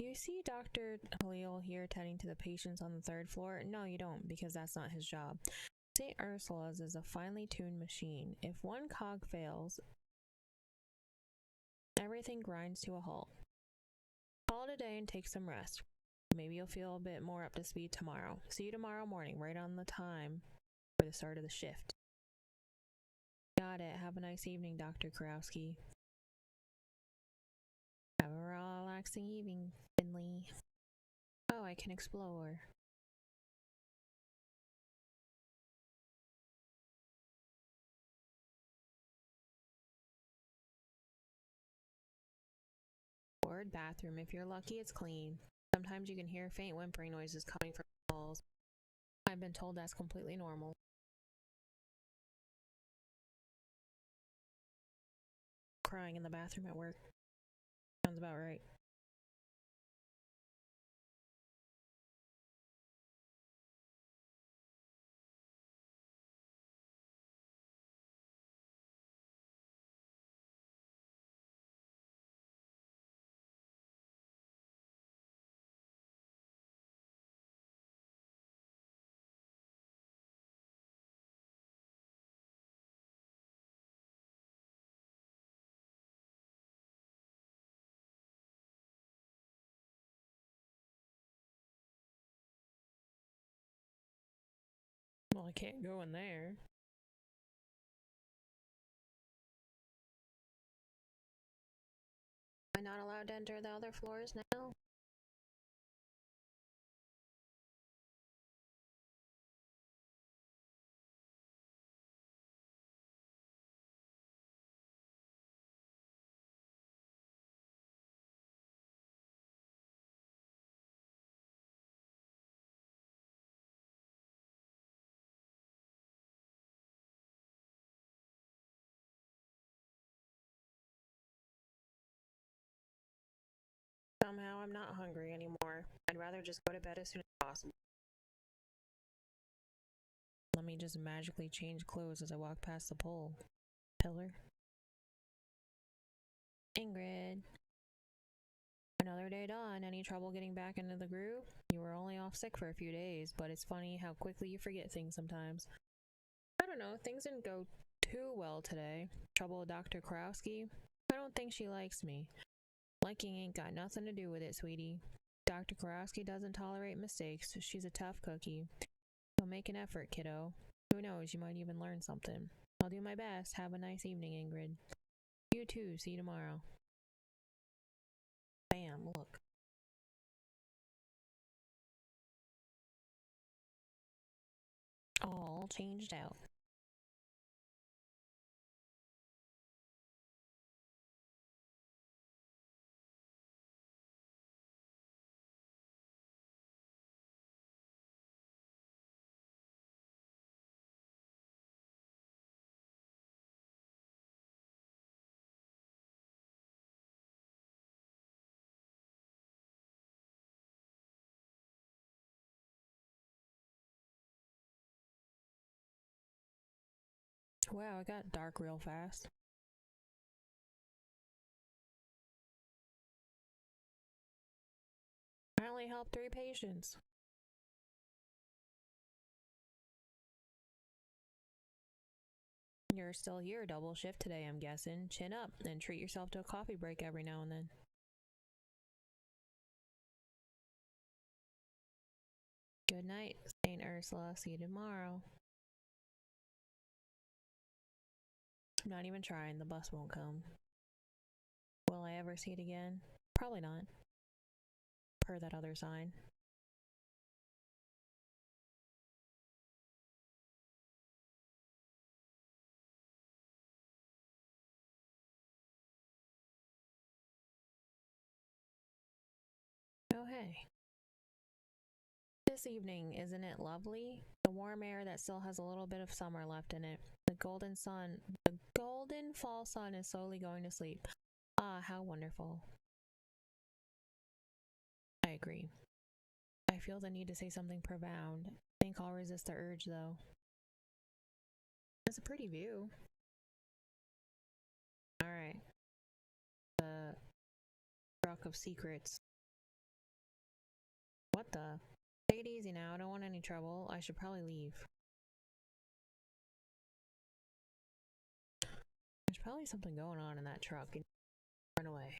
S1: You see Dr. Halil here tending to the patients on the third floor? No, you don't, because that's not his job. St. Ursula's is a finely tuned machine. If one cog fails, everything grinds to a halt. Call it a day and take some rest. Maybe you'll feel a bit more up to speed tomorrow. See you tomorrow morning, right on the time for the start of the shift. Got it. Have a nice evening, Dr. Karowski. Have a relaxing evening, Finley. Oh, I can explore. Ward bathroom. If you're lucky, it's clean. Sometimes you can hear faint whimpering noises coming from the walls. I've been told that's completely normal. Crying in the bathroom at work. Sounds about right. Well, I can't go in there. Am I not allowed to enter the other floors now? Somehow I'm not hungry anymore. I'd rather just go to bed as soon as possible. Let me just magically change clothes as I walk past the pole. Pillar. Ingrid. Another day done. Any trouble getting back into the groove? You were only off sick for a few days, but it's funny how quickly you forget things sometimes. I don't know, things didn't go too well today. Trouble with Dr. Karowski? I don't think she likes me. Liking ain't got nothing to do with it, sweetie. Dr. Karowski doesn't tolerate mistakes. She's a tough cookie. So make an effort, kiddo. Who knows, you might even learn something. I'll do my best. Have a nice evening, Ingrid. You too. See you tomorrow. Bam, look. All changed out. Wow, it got dark real fast. I only helped 3 patients. You're still here, double shift today, I'm guessing. Chin up and treat yourself to a coffee break every now and then. Good night, Saint Ursula. See you tomorrow. I'm not even trying, the bus won't come. Will I ever see it again? Probably not. Per that other sign. Oh hey. This evening, isn't it lovely? The warm air that still has a little bit of summer left in it. The golden fall sun is slowly going to sleep. Ah, how wonderful. I agree. I feel the need to say something profound. Think I'll resist the urge, though. It's a pretty view. Alright. The Rock of Secrets. What the? Take it easy now, I don't want any trouble. I should probably leave. There's probably something going on in that truck. Run away.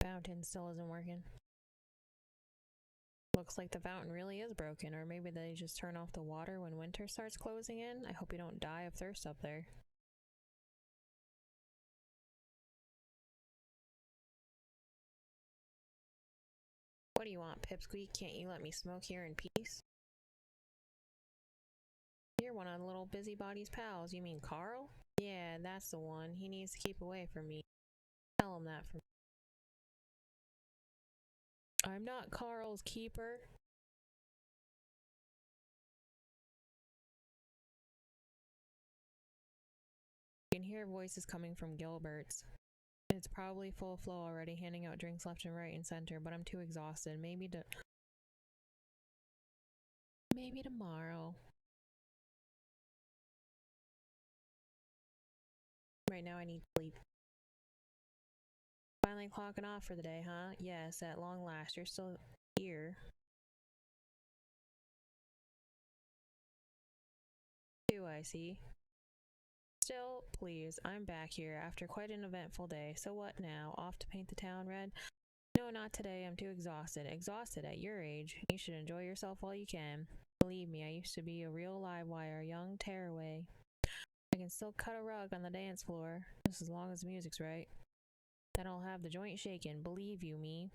S1: Fountain still isn't working. Looks like the fountain really is broken, or maybe they just turn off the water when winter starts closing in. I hope you don't die of thirst up there. What do you want, Pipsqueak? Can't you let me smoke here in peace? You're one of the little busybody's pals. You mean Carl? Yeah, that's the one. He needs to keep away from me. Tell him that for me. I'm not Carl's keeper. You can hear voices coming from Gilbert's. It's probably full flow already, handing out drinks left and right and center, but I'm too exhausted. Maybe tomorrow. Right now I need sleep. Finally clocking off for the day, huh? Yes, at long last. You're still here. Do I see? Still, please, I'm back here after quite an eventful day. So what now? Off to paint the town red? No, not today. I'm too exhausted. Exhausted at your age. You should enjoy yourself while you can. Believe me, I used to be a real live wire, young tearaway. I can still cut a rug on the dance floor, just as long as the music's right. Then I'll have the joint shaking, believe you me.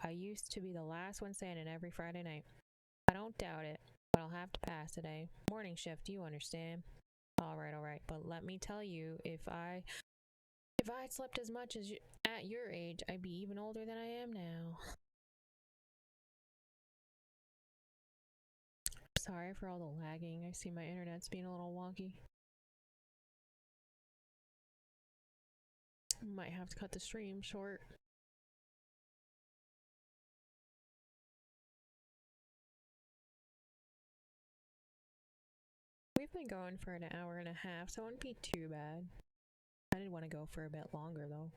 S1: I used to be the last one standing every Friday night. I don't doubt it, but I'll have to pass today. Morning shift, you understand? Alright, but let me tell you, if I'd slept as much as at your age, I'd be even older than I am now. Sorry for all the lagging. I see my internet's being a little wonky. Might have to cut the stream short. We've been going for an hour and a half, so it wouldn't be too bad. I did want to go for a bit longer, though.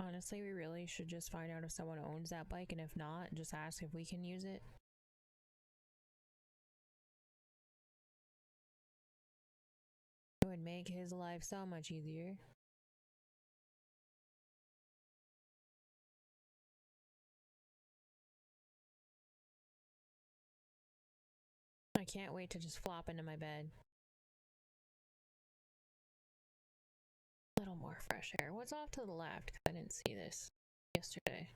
S1: Honestly, we really should just find out if someone owns that bike, and if not, just ask if we can use it. It would make his life so much easier. I can't wait to just flop into my bed. A little more fresh air. What's off to the left? I didn't see this yesterday.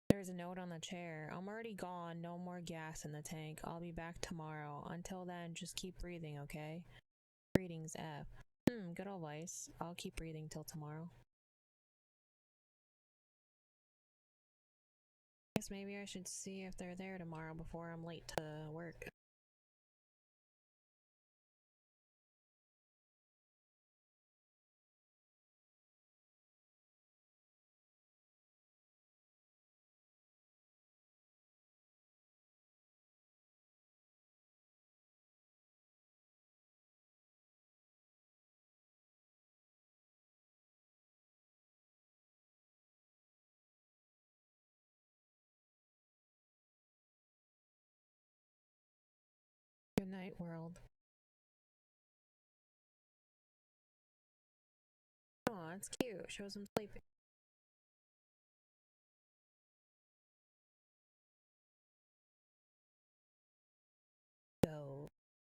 S1: There's a note on the chair. I'm already gone. No more gas in the tank. I'll be back tomorrow. Until then, just keep breathing, okay? Greetings, F. Good old Vice. I'll keep breathing till tomorrow. Guess maybe I should see if they're there tomorrow before I'm late to work. Good night, world. Aw, it's cute. Shows him sleeping. Go.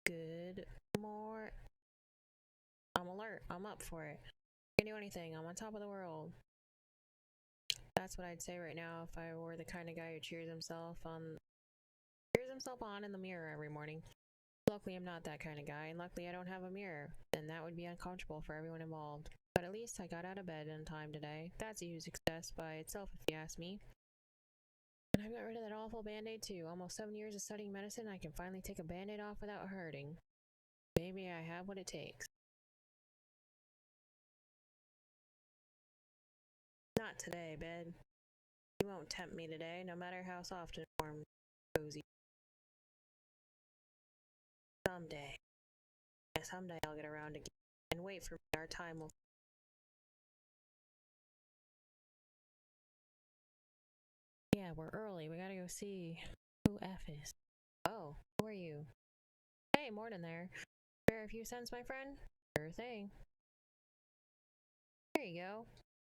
S1: Good. More. I'm alert. I'm up for it. I can do anything. I'm on top of the world. That's what I'd say right now if I were the kind of guy who cheers himself on in the mirror every morning. Luckily, I'm not that kind of guy, and luckily I don't have a mirror, and that would be uncomfortable for everyone involved. But at least I got out of bed in time today. That's a huge success by itself, if you ask me. And I got rid of that awful band-aid too. Almost 7 years of studying medicine, I can finally take a band-aid off without hurting. Maybe I have what it takes. Not today, bed. You won't tempt me today, no matter how soft and warm, cozy. Someday. Yeah, someday I'll get around again. And wait for me, our time will. Yeah, we're early. We gotta go see who F is. Oh, who are you? Hey, morning there. Spare a few cents, my friend? Sure thing. There you go.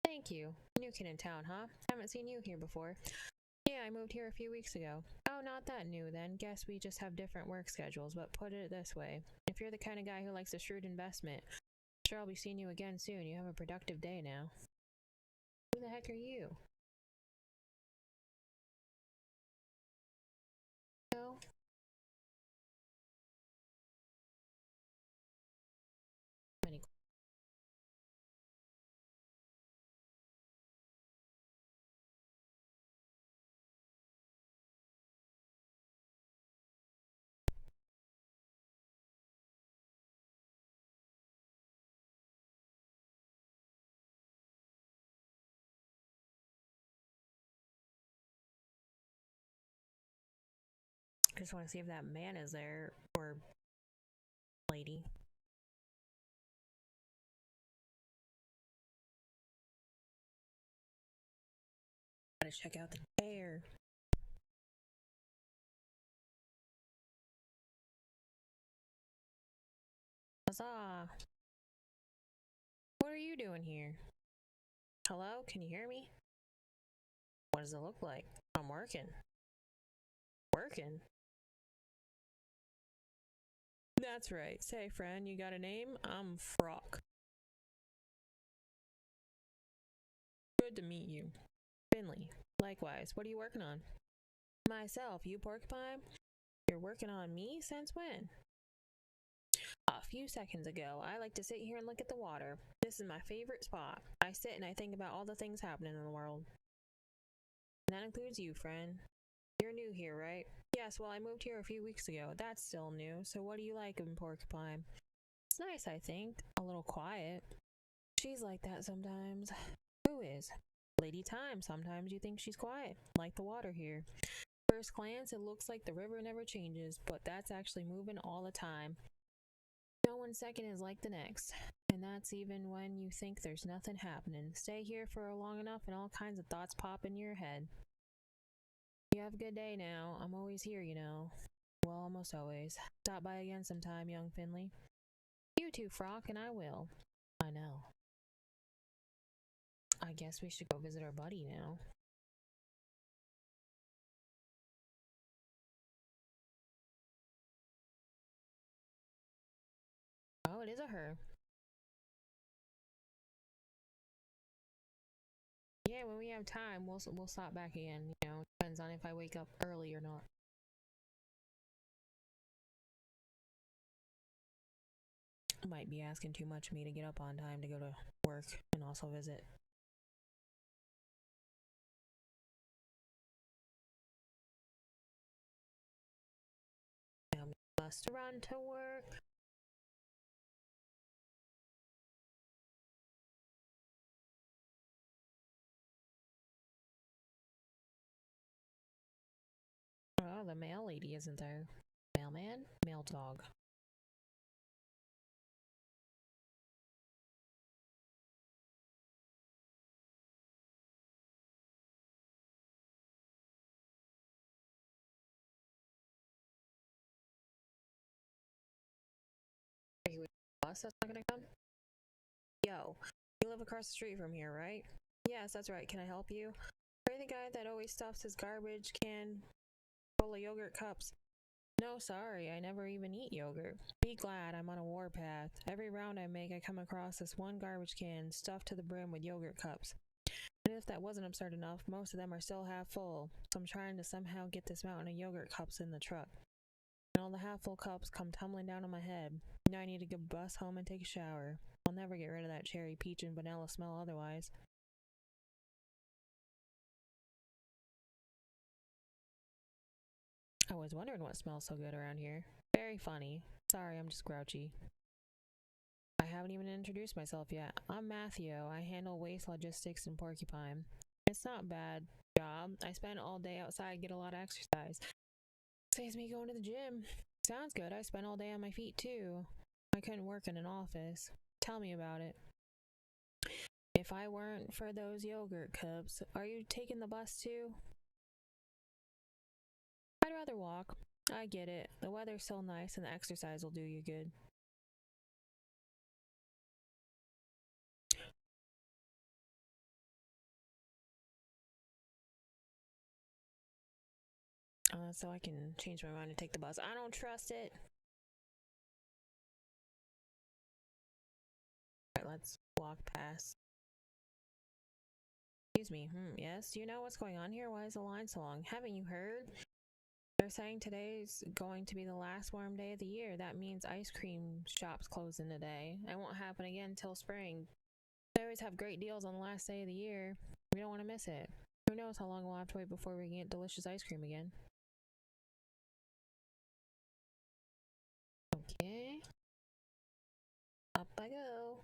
S1: Thank you. New kid in town, huh? Haven't seen you here before. Yeah, I moved here a few weeks ago. Oh, not that new then. Guess we just have different work schedules, but put it this way. If you're the kind of guy who likes a shrewd investment, I'm sure I'll be seeing you again soon. You have a productive day now. Who the heck are you? No? Many. I just want to see if that man is there, or lady. Gotta check out the chair. Huzzah! What are you doing here? Hello? Can you hear me? What does it look like? I'm working. Working? That's right. Say, friend, you got a name? I'm Frock. Good to meet you. Finley. Likewise. What are you working on? Myself. You Porcupine? You're working on me? Since when? A few seconds ago, I like to sit here and look at the water. This is my favorite spot. I sit and I think about all the things happening in the world. And that includes you, friend. You're new here, right? Yes, well, I moved here a few weeks ago. That's still new. So what do you like in Porcupine? It's nice, I think. A little quiet. She's like that sometimes. Who is? Lady Time. Sometimes you think she's quiet, like the water here. First glance, it looks like the river never changes, but that's actually moving all the time. No one second is like the next. And that's even when you think there's nothing happening. Stay here for long enough and all kinds of thoughts pop in your head. You have a good day now. I'm always here, you know. Well, almost always. Stop by again sometime, young Finley. You too, Frock, and I will. I know. I guess we should go visit our buddy now. Oh, it is a her. Yeah, when we have time, we'll stop back again. You know, depends on if I wake up early or not. Might be asking too much of me to get up on time to go to work and also visit. Bus to run to work. Oh, the mail lady isn't there. Mailman? Mail dog. Are you with the bus that's not gonna come? Yo, you live across the street from here, right? Yes, that's right. Can I help you? Are you the guy that always stuffs his garbage can full of yogurt cups? No, sorry, I never even eat yogurt. Be glad I'm on a warpath. Every round I make, I come across this one garbage can stuffed to the brim with yogurt cups. And if that wasn't absurd enough, most of them are still half full, so I'm trying to somehow get this mountain of yogurt cups in the truck. And all the half-full cups come tumbling down on my head. Now I need to go bus home and take a shower. I'll never get rid of that cherry, peach, and vanilla smell otherwise. I was wondering what smells so good around here. Very funny. Sorry, I'm just grouchy. I haven't even introduced myself yet. I'm Matthew. I handle waste logistics in Porcupine. It's not a bad job. I spend all day outside, get a lot of exercise. Saves me going to the gym. Sounds good. I spend all day on my feet too. I couldn't work in an office. Tell me about it. If I weren't for those yogurt cups, are you taking the bus too? I'd rather walk. I get it. The weather's so nice and the exercise will do you good. So I can change my mind and take the bus. I don't trust it. Alright, let's walk past. Excuse me. Yes? Do you know what's going on here? Why is the line so long? Haven't you heard? They're saying today's going to be the last warm day of the year. That means ice cream shops closing today. It won't happen again till spring. They always have great deals on the last day of the year. We don't want to miss it. Who knows how long we'll have to wait before we can get delicious ice cream again. Okay. Up I go.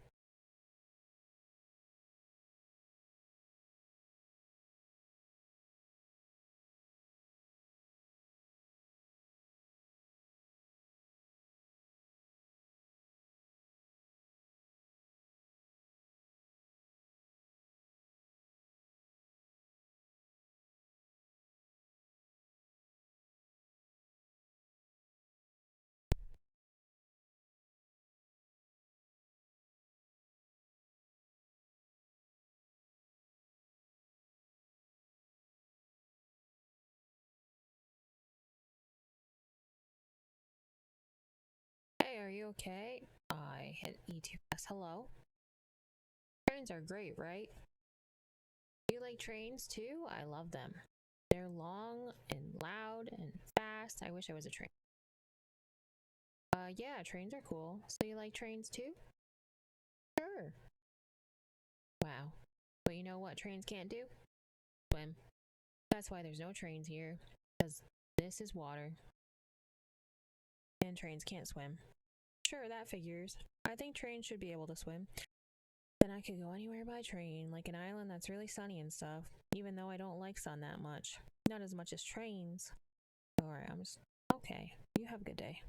S1: Hey, are you okay? I hit E too fast. Hello? Trains are great, right? You like trains too? I love them. They're long and loud and fast. I wish I was a train. Yeah, trains are cool. So you like trains too? Sure. Wow. But you know what trains can't do? Swim. That's why there's no trains here. Because this is water. And trains can't swim. Sure, that figures. I think trains should be able to swim. Then I could go anywhere by train, like an island that's really sunny and stuff, even though I don't like sun that much. Not as much as trains. Alright, I'm just... Okay, you have a good day.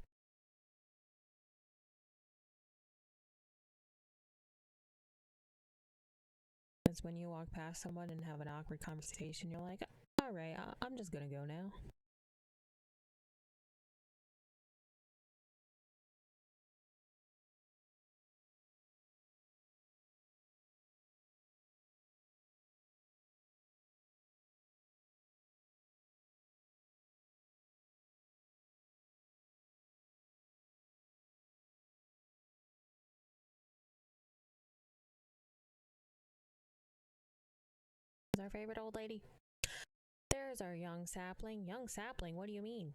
S1: It's when you walk past someone and have an awkward conversation, you're like, alright, I'm just gonna go now. Is our favorite old lady? There's our young sapling. Young sapling, what do you mean?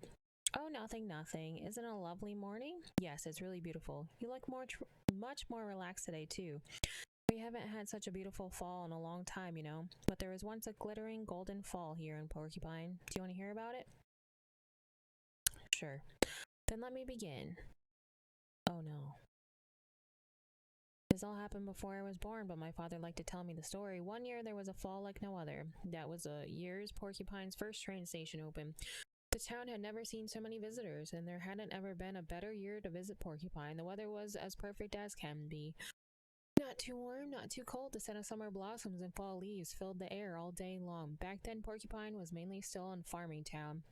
S1: Oh, nothing, nothing. Isn't it a lovely morning? Yes, it's really beautiful. You look much more relaxed today, too. We haven't had such a beautiful fall in a long time, you know. But there was once a glittering golden fall here in Porcupine. Do you want to hear about it? Sure. Then let me begin. Oh no. This all happened before I was born, but my father liked to tell me the story. One year there was a fall like no other. That was a year's Porcupine's first train station open. The town had never seen so many visitors, and there hadn't ever been a better year to visit Porcupine. The weather was as perfect as can be. Not too warm, not too cold. The scent of summer blossoms and fall leaves filled the air all day long. Back then, Porcupine was mainly still a farming town.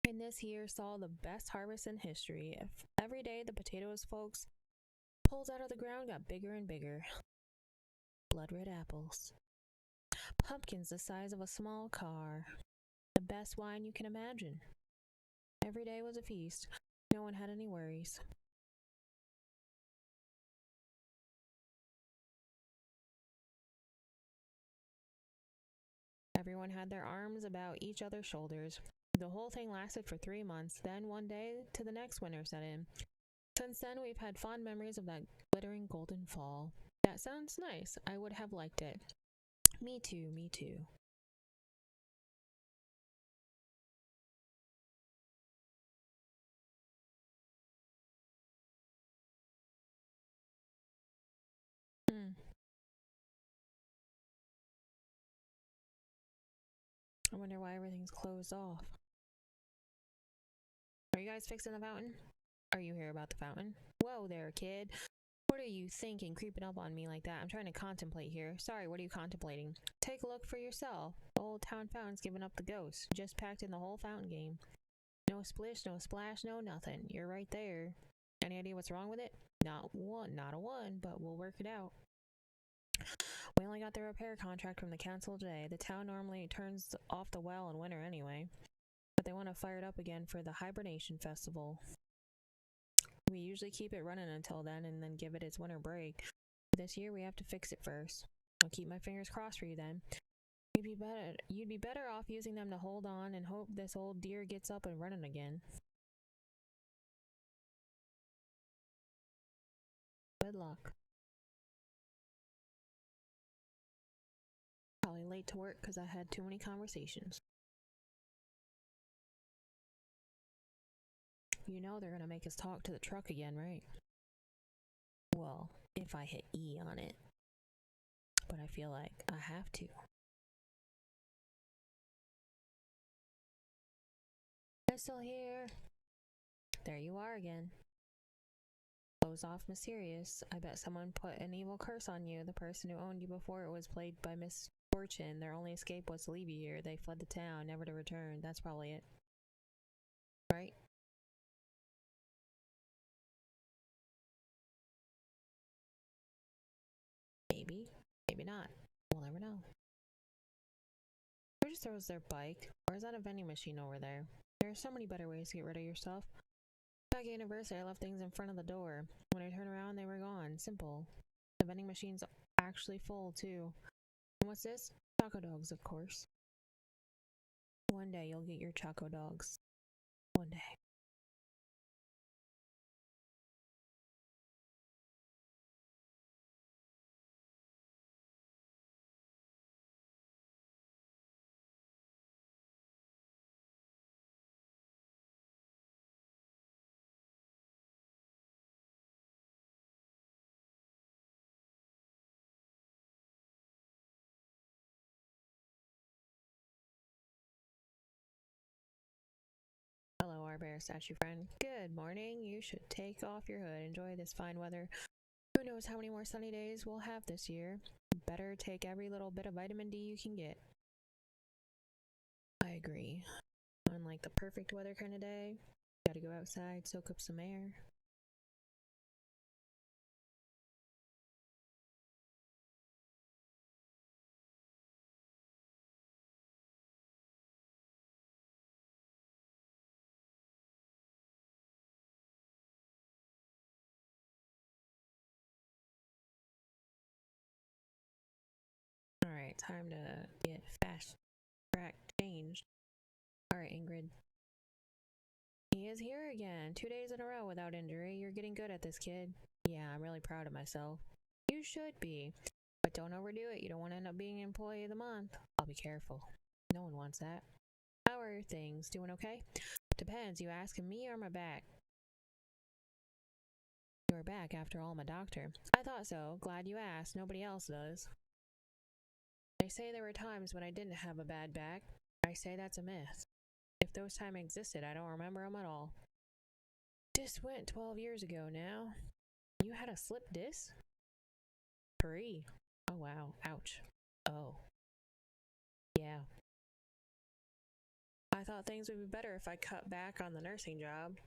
S1: And this year saw the best harvest in history. Every day, the potatoes folks pulled out of the ground got bigger and bigger. Blood red apples. Pumpkins the size of a small car. The best wine you can imagine. Every day was a feast. No one had any worries. Everyone had their arms about each other's shoulders. The whole thing lasted for 3 months. Then one day to the next winter set in. Since then, we've had fond memories of that glittering golden fall. That sounds nice. I would have liked it. Me too, me too. Hmm. I wonder why everything's closed off. Are you guys fixing the fountain? Are you here about the fountain? Whoa there, kid. What are you thinking, creeping up on me like that? I'm trying to contemplate here. Sorry, what are you contemplating? Take a look for yourself. The old town fountain's giving up the ghost. Just packed in the whole fountain game. No splish, no splash, no nothing. You're right there. Any idea what's wrong with it? Not a one, but we'll work it out. We only got the repair contract from the council today. The town normally turns off the well in winter anyway. But they want to fire it up again for the hibernation festival. We usually keep it running until then and then give it its winter break. But this year we have to fix it first. I'll keep my fingers crossed for you then. You'd be better off using them to hold on and hope this old deer gets up and running again. Good luck. Probably late to work because I had too many conversations. You know they're gonna make us talk to the truck again, right? Well, if I hit E on it. But I feel like I have to. I'm still here. There you are again. Closed off mysterious. I bet someone put an evil curse on you. The person who owned you before it was played by misfortune. Their only escape was to leave you here. They fled the town, never to return. That's probably it. Right? Maybe. Maybe not. We'll never know. Who just throws their bike? Or is that a vending machine over there? There are so many better ways to get rid of your stuff. Back at university, I left things in front of the door. When I turned around, they were gone. Simple. The vending machine's actually full, too. And what's this? Choco dogs, of course. One day you'll get your choco dogs. One day. polar bear statue friend. Good morning. You should take off your hood. Enjoy this fine weather. Who knows how many more sunny days we'll have this year? Better take every little bit of vitamin D you can get. I agree. On like the perfect weather kind of day, gotta go outside, soak up some air. Alright, time to get fast track changed. Alright, Ingrid. He is here again, 2 days in a row without injury. You're getting good at this, kid. Yeah, I'm really proud of myself. You should be. But don't overdo it. You don't want to end up being Employee of the Month. I'll be careful. No one wants that. How are things? Doing okay? Depends. You asking me or my back? Your back, after all, I'm a doctor. I thought so. Glad you asked. Nobody else does. They say there were times when I didn't have a bad back. I say that's a myth. If those times existed, I don't remember them at all. This went 12 years ago now. You had a slip disc? 3. Oh wow. Ouch. Oh. Yeah. I thought things would be better if I cut back on the nursing job.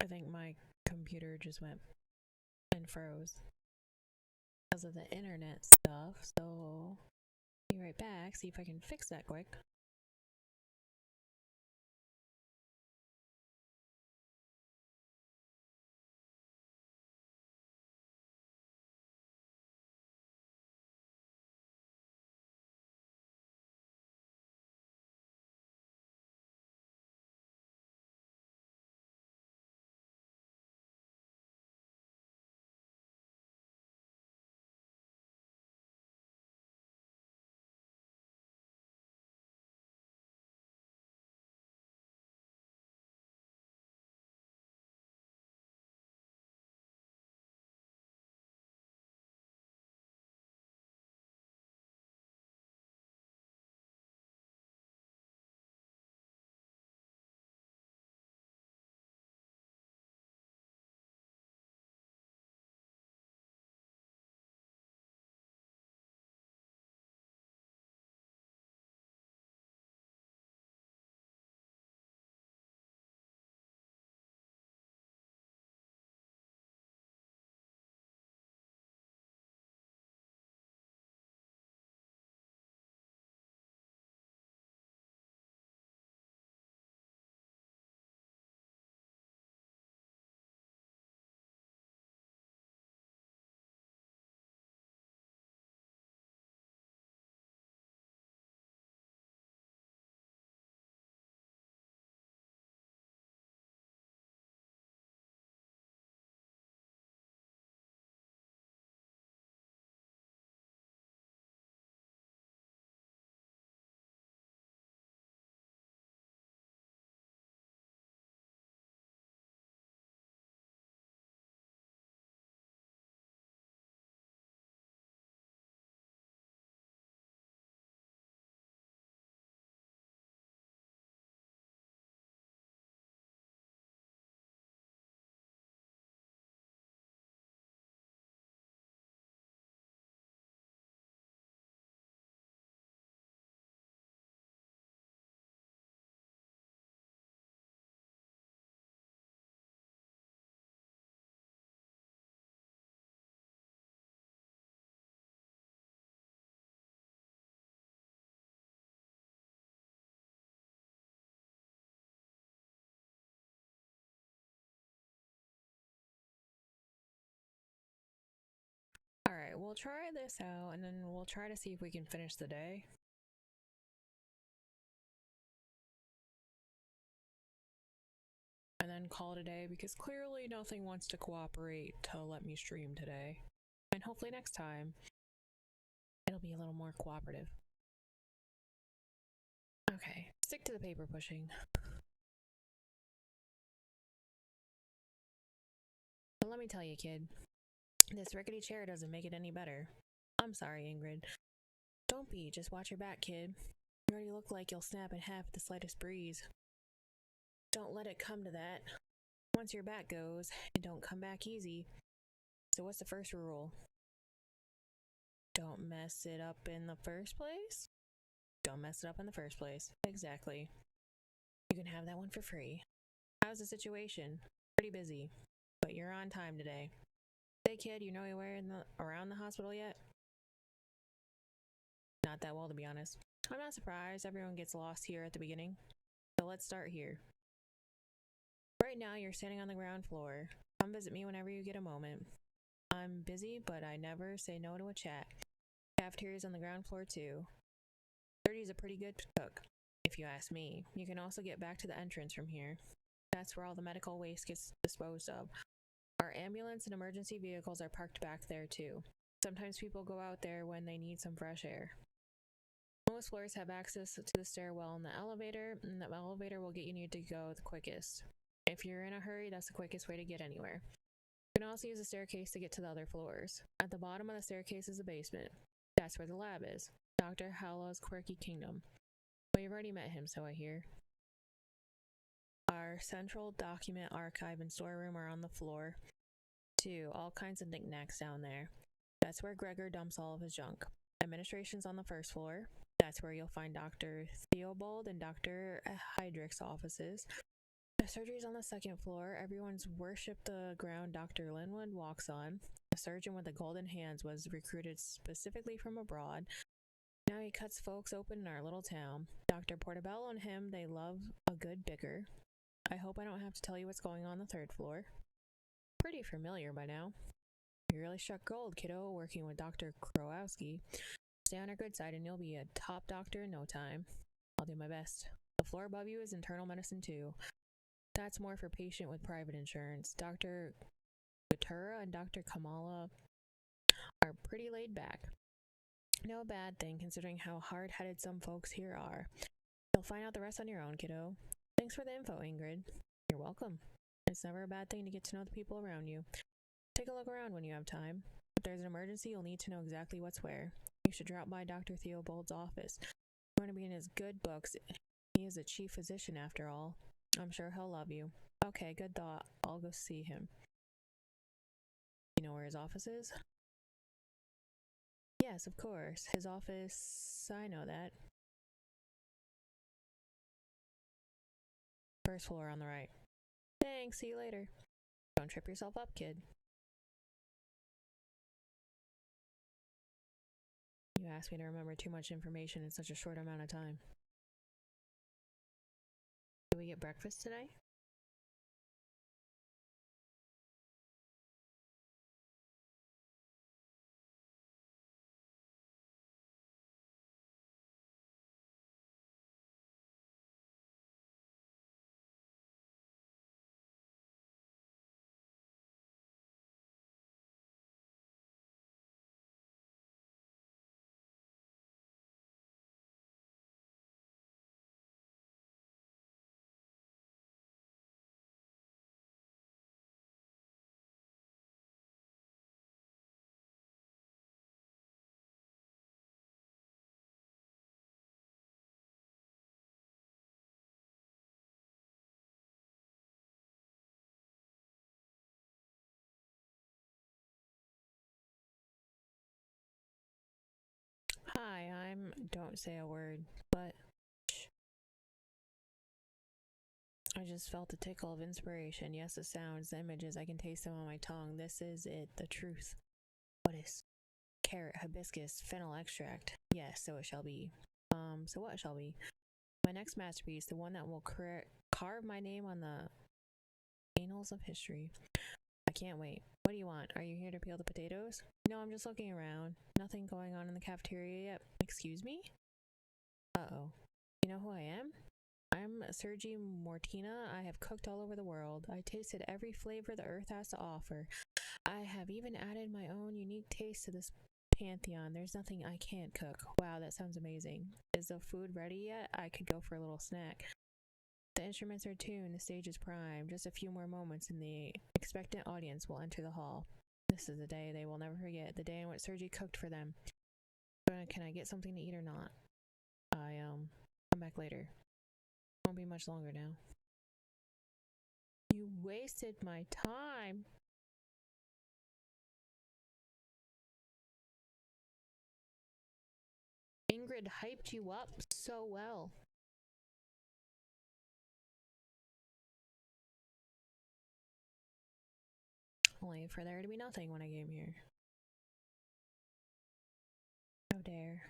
S1: I think my computer just went and froze because of the internet stuff, so be right back, see if I can fix that quick. we'll try this out, and then we'll try to see if we can finish the day. And then call it a day, because clearly nothing wants to cooperate to let me stream today. And hopefully next time, it'll be a little more cooperative. Okay, stick to the paper pushing. But let me tell you, kid, this rickety chair doesn't make it any better. I'm sorry, Ingrid. Don't be, just watch your back, kid. You already look like you'll snap in half at the slightest breeze. Don't let it come to that. Once your back goes, it don't come back easy. So what's the first rule? Don't mess it up in the first place? Don't mess it up in the first place. Exactly. You can have that one for free. How's the situation? Pretty busy, but you're on time today. Hey kid, you know anywhere around the hospital yet? Not that well, to be honest. I'm not surprised everyone gets lost here at the beginning. So let's start here. Right now you're standing on the ground floor. Come visit me whenever you get a moment. I'm busy, but I never say no to a chat. Cafeteria's on the ground floor too. 30's a pretty good cook, if you ask me. You can also get back to the entrance from here. That's where all the medical waste gets disposed of. Our ambulance and emergency vehicles are parked back there too. Sometimes people go out there when they need some fresh air. Most floors have access to the stairwell and the elevator will get you need to go the quickest. If you're in a hurry, that's the quickest way to get anywhere. You can also use the staircase to get to the other floors. At the bottom of the staircase is a basement. That's where the lab is. Dr. Hallow's quirky kingdom. Well, you've already met him, so I hear. Our central document archive and storeroom are on the floor, too. All kinds of knickknacks down there. That's where Gregor dumps all of his junk. Administration's on the first floor. That's where you'll find Dr. Theobald and Dr. Heydrich's offices. The surgery's on the second floor. Everyone's worshipped the ground Dr. Linwood walks on. The surgeon with the golden hands was recruited specifically from abroad. Now he cuts folks open in our little town. Dr. Portobello and him, they love a good bicker. I hope I don't have to tell you what's going on the third floor. Pretty familiar by now. You really struck gold, kiddo, working with Dr. Krowowski. Stay on our good side and you'll be a top doctor in no time. I'll do my best. The floor above you is internal medicine too. That's more for patient with private insurance. Dr. Gatura and Dr. Kamala are pretty laid back. No bad thing considering how hard-headed some folks here are. You'll find out the rest on your own, kiddo. Thanks for the info, Ingrid. You're welcome. It's never a bad thing to get to know the people around you. Take a look around when you have time. If there's an emergency, you'll need to know exactly what's where. You should drop by Dr. Theobald's office. You're going to be in his good books. He is a chief physician after all. I'm sure he'll love you. Okay, good thought. I'll go see him. You know where his office is? Yes, of course. His office, I know that. First floor on the right. Thanks, see you later. Don't trip yourself up, kid. You asked me to remember too much information in such a short amount of time. Did we get breakfast today? Hi, I'm don't say a word, but I just felt a tickle of inspiration. Yes, the sounds, the images, I can taste them on my tongue. This is it, the truth. What is? Carrot, hibiscus, fennel extract. Yes, so it shall be. So what shall be? My next masterpiece, the one that will carve my name on the annals of history. I can't wait. What do you want? Are you here to peel the potatoes? No, I'm just looking around. Nothing going on in the cafeteria yet. Excuse me? Uh-oh. You know who I am? I'm Sergi Mortina. I have cooked all over the world. I tasted every flavor the earth has to offer. I have even added my own unique taste to this pantheon. There's nothing I can't cook. Wow, that sounds amazing. Is the food ready yet? I could go for a little snack. The instruments are tuned, the stage is primed. Just a few more moments and the expectant audience will enter the hall. This is the day they will never forget, the day in which Sergi cooked for them. Can I get something to eat or not? Come back later. Won't be much longer now. You wasted my time. Ingrid hyped you up so well. Only for there to be nothing when I came here. How dare.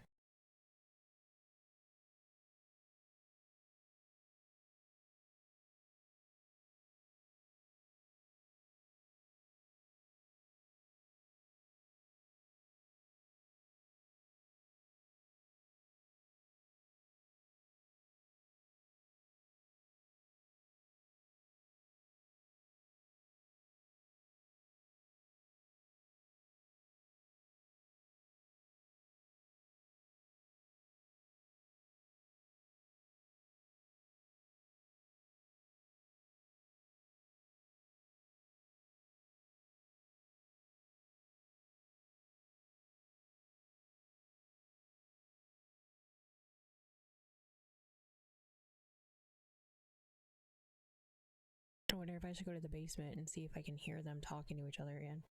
S1: I wonder if I should go to the basement and see if I can hear them talking to each other again.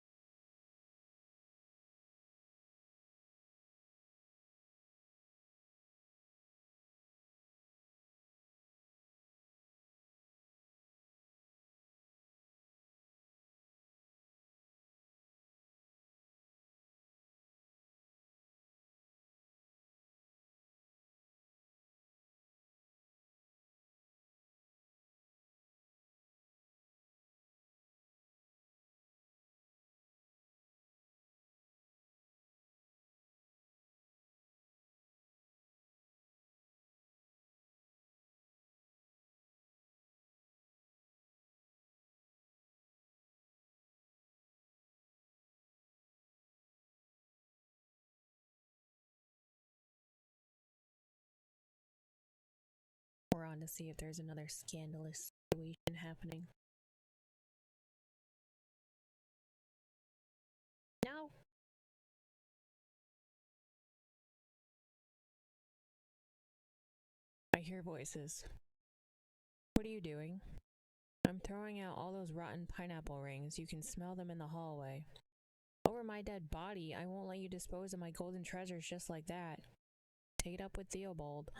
S1: We're on to see if there's another scandalous situation happening. No. I hear voices. What are you doing? I'm throwing out all those rotten pineapple rings. You can smell them in the hallway. Over my dead body, I won't let you dispose of my golden treasures just like that. Take it up with Theobald.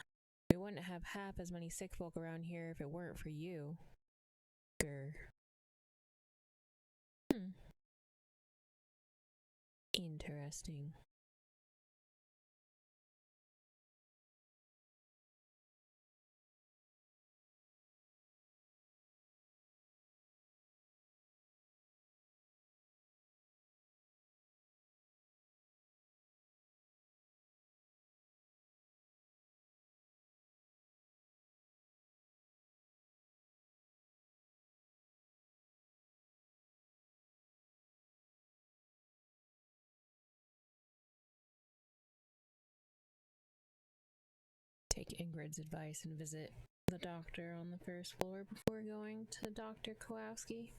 S1: We wouldn't have half as many sick folk around here if it weren't for you. Grr. Interesting. Take Ingrid's advice and visit the doctor on the first floor before going to Dr. Kowalski.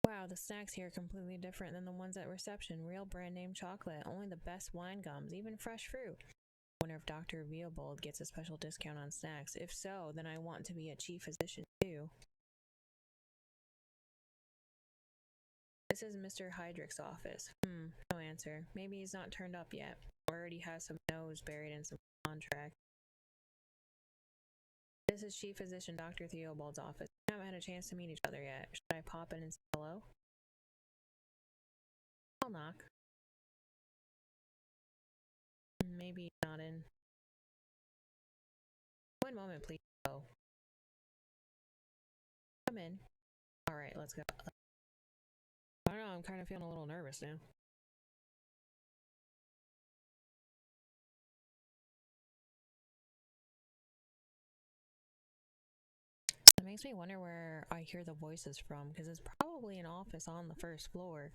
S1: Wow, the snacks here are completely different than the ones at reception. Real brand name chocolate, only the best wine gums, even fresh fruit. Wonder if Dr. Veobold gets a special discount on snacks. If so, then I want to be a chief physician too. This is Mr. Heydrich's office. No answer. Maybe he's not turned up yet, or already has some nose buried in some contract. This is Chief Physician Dr. Theobald's office. We haven't had a chance to meet each other yet. Should I pop in and say hello? I'll knock. Maybe maybe not in. One moment, please. Oh, come in. All right, let's go. I don't know, I'm kind of feeling a little nervous now. It makes me wonder where I hear the voices from, because it's probably an office on the first floor.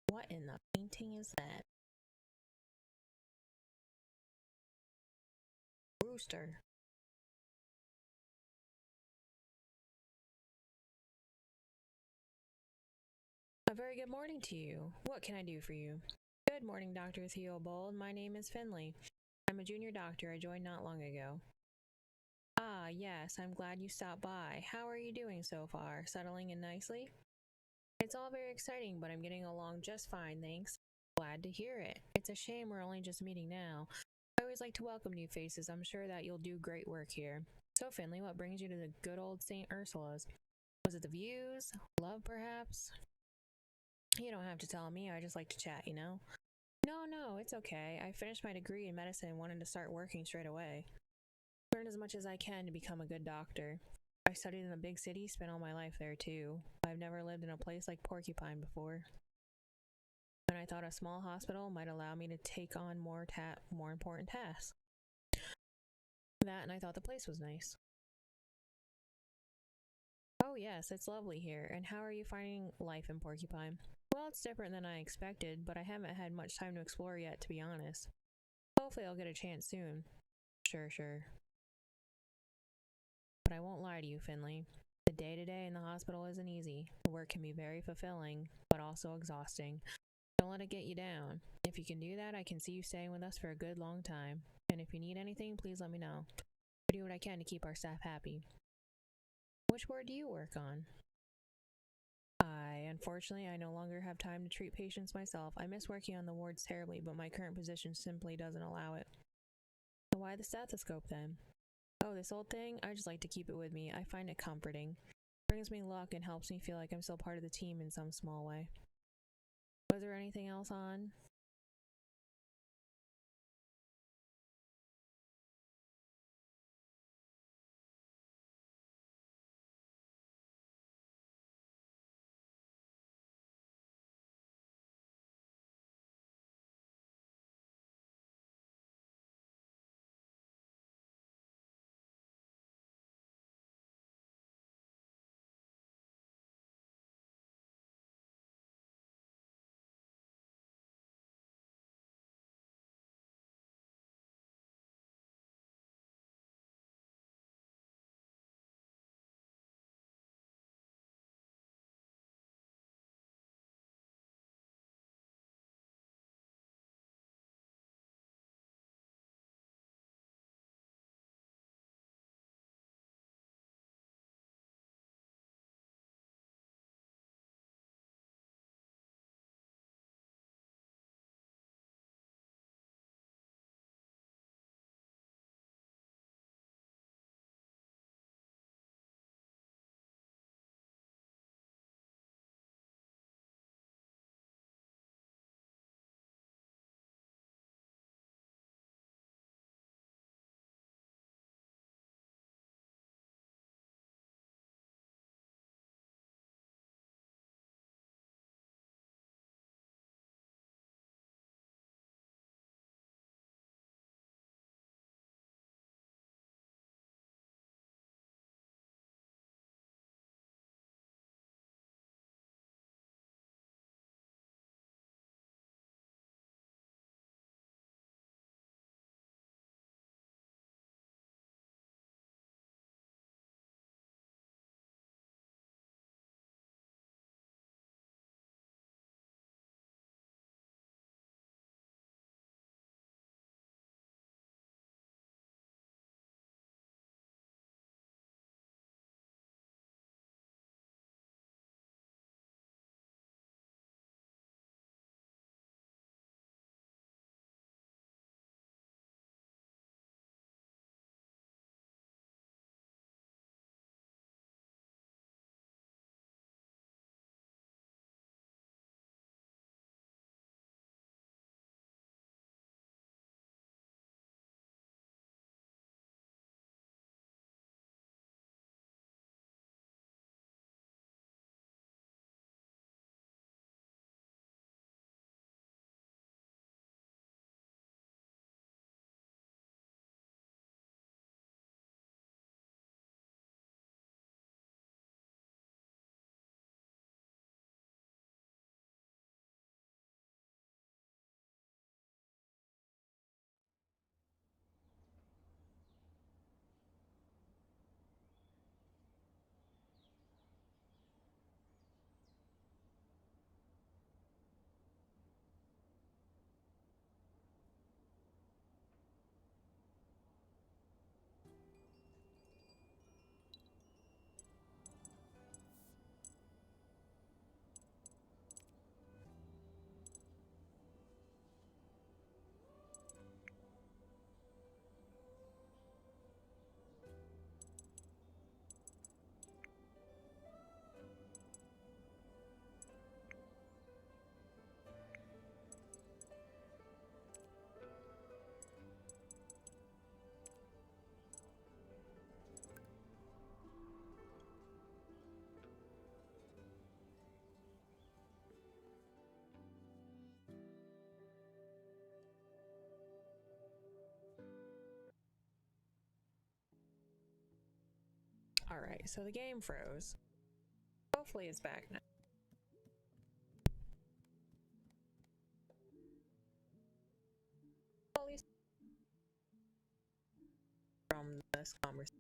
S1: What in the painting is that? Rooster. A very good morning to you. What can I do for you? Good morning, Dr. Theobald. My name is Finley. I'm a junior doctor. I joined not long ago. Ah, yes, I'm glad you stopped by. How are you doing so far? Settling in nicely? It's all very exciting, but I'm getting along just fine, thanks. Glad to hear it. It's a shame we're only just meeting now. I always like to welcome new faces. I'm sure that you'll do great work here. So, Finley, what brings you to the good old St. Ursula's? Was it the views? Love, perhaps? You don't have to tell me. I just like to chat, you know? No, it's okay. I finished my degree in medicine and wanted to start working straight away. Learn as much as I can to become a good doctor. I studied in a big city, spent all my life there too. I've never lived in a place like Porcupine before. And I thought a small hospital might allow me to take on more important tasks. That, and I thought the place was nice. Oh yes, it's lovely here. And how are you finding life in Porcupine? Well, it's different than I expected, but I haven't had much time to explore yet, to be honest. Hopefully I'll get a chance soon. Sure. But I won't lie to you, Finley. The day-to-day in the hospital isn't easy. The work can be very fulfilling, but also exhausting. Don't let it get you down. If you can do that, I can see you staying with us for a good long time. And if you need anything, please let me know. I do what I can to keep our staff happy. Which ward do you work on? Unfortunately, I no longer have time to treat patients myself. I miss working on the wards terribly, but my current position simply doesn't allow it. So why the stethoscope then? Oh, this old thing? I just like to keep it with me. I find it comforting. It brings me luck and helps me feel like I'm still part of the team in some small way. Was there anything else on? Alright, so the game froze. Hopefully it's back now. At least from this conversation.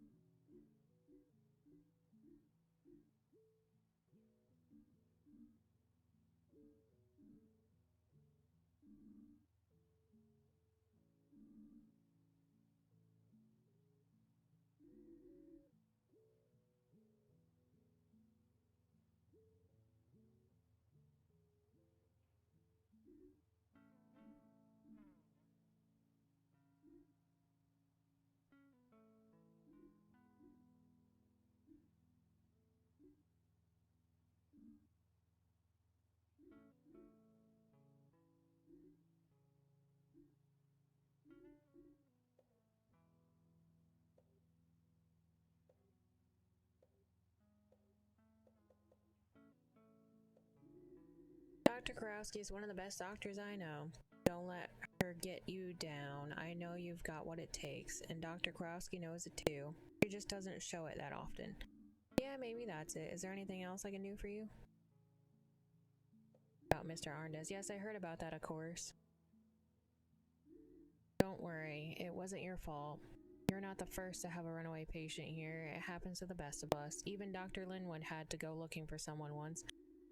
S1: Dr. Kurowski is one of the best doctors I know. Don't let her get you down. I know you've got what it takes, and Dr. Kurowski knows it too. She just doesn't show it that often. Yeah, maybe that's it. Is there anything else I can do for you? About Mr. Arndez. Yes, I heard about that, of course. Don't worry, it wasn't your fault. You're not the first to have a runaway patient here. It happens to the best of us. Even Dr. Linwood had to go looking for someone once,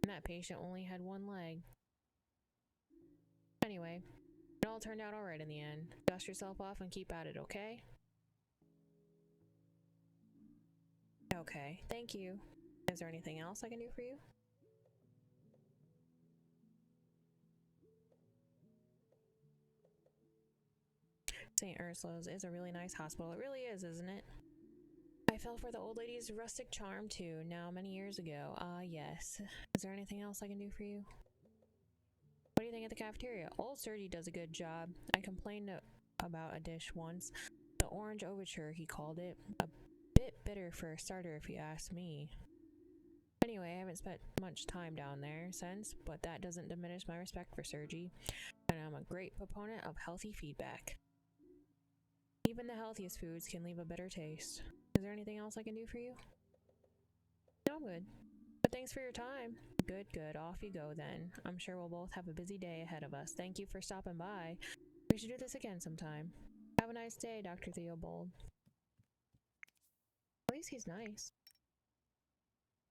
S1: and that patient only had one leg. Anyway, it all turned out alright in the end. Dust yourself off and keep at it, okay? Okay, thank you. Is there anything else I can do for you? St. Ursula's is a really nice hospital. It really is, isn't it? I fell for the old lady's rustic charm too, now many years ago. Ah, yes. Is there anything else I can do for you? What do you think of the cafeteria? Old Sergi does a good job. I complained about a dish once. The orange overture, he called it. A bit bitter for a starter, if you ask me. Anyway, I haven't spent much time down there since, but that doesn't diminish my respect for Sergi, and I'm a great proponent of healthy feedback. Even the healthiest foods can leave a bitter taste. Is there anything else I can do for you? No, I'm good. But thanks for your time. Good, good. Off you go then. I'm sure we'll both have a busy day ahead of us. Thank you for stopping by. We should do this again sometime. Have a nice day, Dr. Theobald. At least he's nice.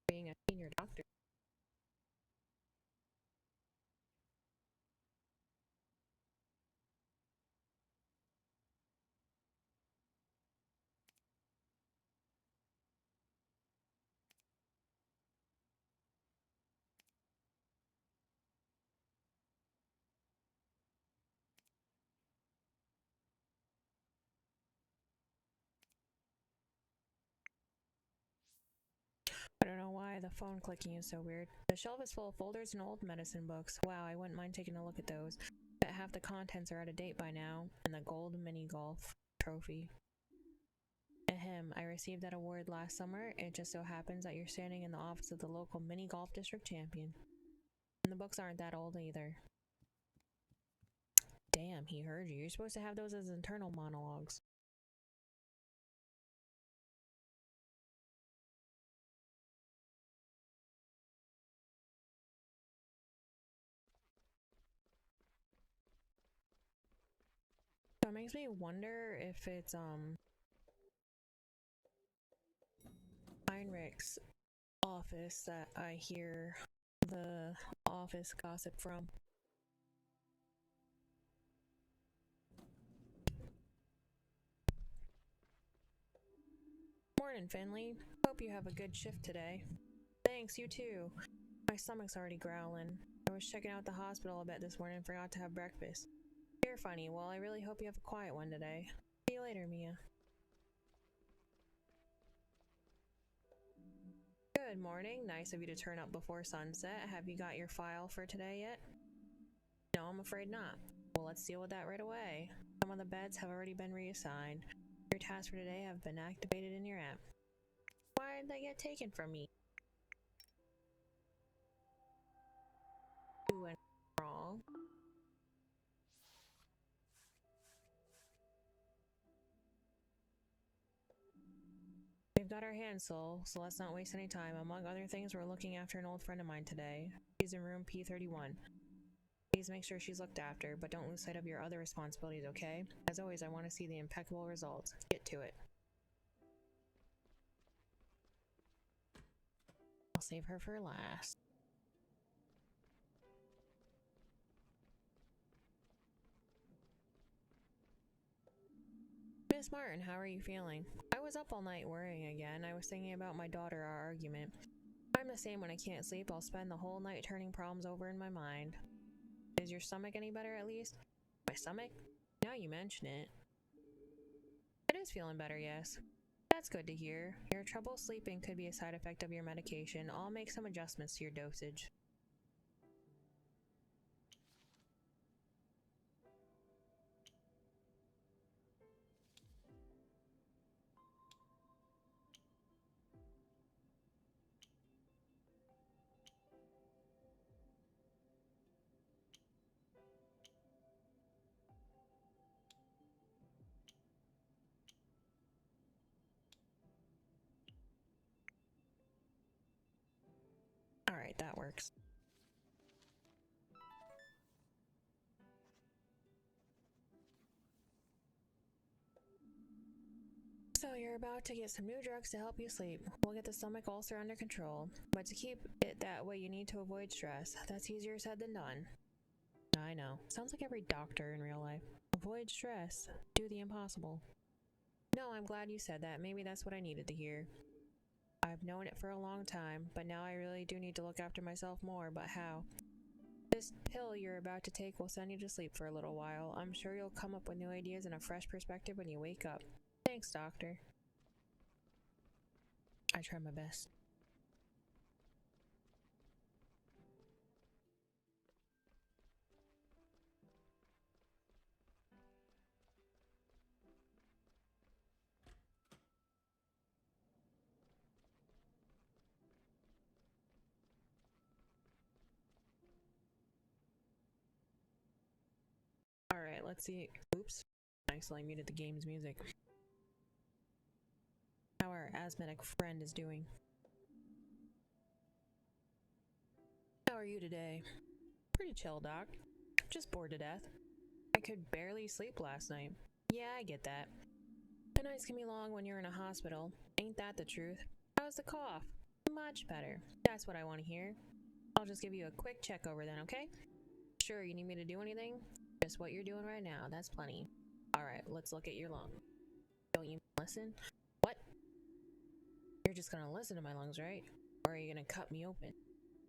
S1: Being a senior doctor. I don't know why the phone clicking is so weird. The shelf is full of folders and old medicine books. Wow, I wouldn't mind taking a look at those. Bet half the contents are out of date by now. And the gold mini golf trophy. Ahem, I received that award last summer. It just so happens that you're standing in the office of the local mini golf district champion. And the books aren't that old either. Damn, he heard you. You're supposed to have those as internal monologues. So it makes me wonder if it's Heinrich's office that I hear the office gossip from. Morning, Finley. Hope you have a good shift today. Thanks, you too. My stomach's already growling. I was checking out the hospital a bit this morning and forgot to have breakfast. You're funny. Well, I really hope you have a quiet one today. See you later, Mia. Good morning. Nice of you to turn up before sunset. Have you got your file for today yet? No, I'm afraid not. Well, let's deal with that right away. Some of the beds have already been reassigned. Your tasks for today have been activated in your app. Why did they get taken from me? Doing wrong. We've got got our hands full, so let's not waste any time. Among other things, we're looking after an old friend of mine today. She's in room P31. Please make sure she's looked after, but don't lose sight of your other responsibilities, okay? As always, I want to see the impeccable results. Get to it. I'll save her for last. Miss Martin, how are you feeling? I was up all night worrying again. I was thinking about my daughter, our argument. I'm the same when I can't sleep. I'll spend the whole night turning problems over in my mind. Is your stomach any better at least? My stomach? Now you mention it. It is feeling better, yes. That's good to hear. Your trouble sleeping could be a side effect of your medication. I'll make some adjustments to your dosage. Alright, that works. So you're about to get some new drugs to help you sleep. We'll get the stomach ulcer under control. But to keep it that way, you need to avoid stress. That's easier said than done. I know. Sounds like every doctor in real life. Avoid stress. Do the impossible. No, I'm glad you said that. Maybe that's what I needed to hear. I've known it for a long time, but now I really do need to look after myself more, but how? This pill you're about to take will send you to sleep for a little while. I'm sure you'll come up with new ideas and a fresh perspective when you wake up. Thanks, doctor. I try my best. Alright, let's see. Oops. I accidentally muted the game's music. How our asthmatic friend is doing. How are you today? Pretty chill, Doc. Just bored to death. I could barely sleep last night. Yeah, I get that. The nights can be long when you're in a hospital. Ain't that the truth? How's the cough? Much better. That's what I want to hear. I'll just give you a quick check over then, okay? Sure, you need me to do anything? Just what you're doing right now, that's plenty. Alright, let's look at your lung. Don't you listen? What? You're just gonna listen to my lungs, right? Or are you gonna cut me open?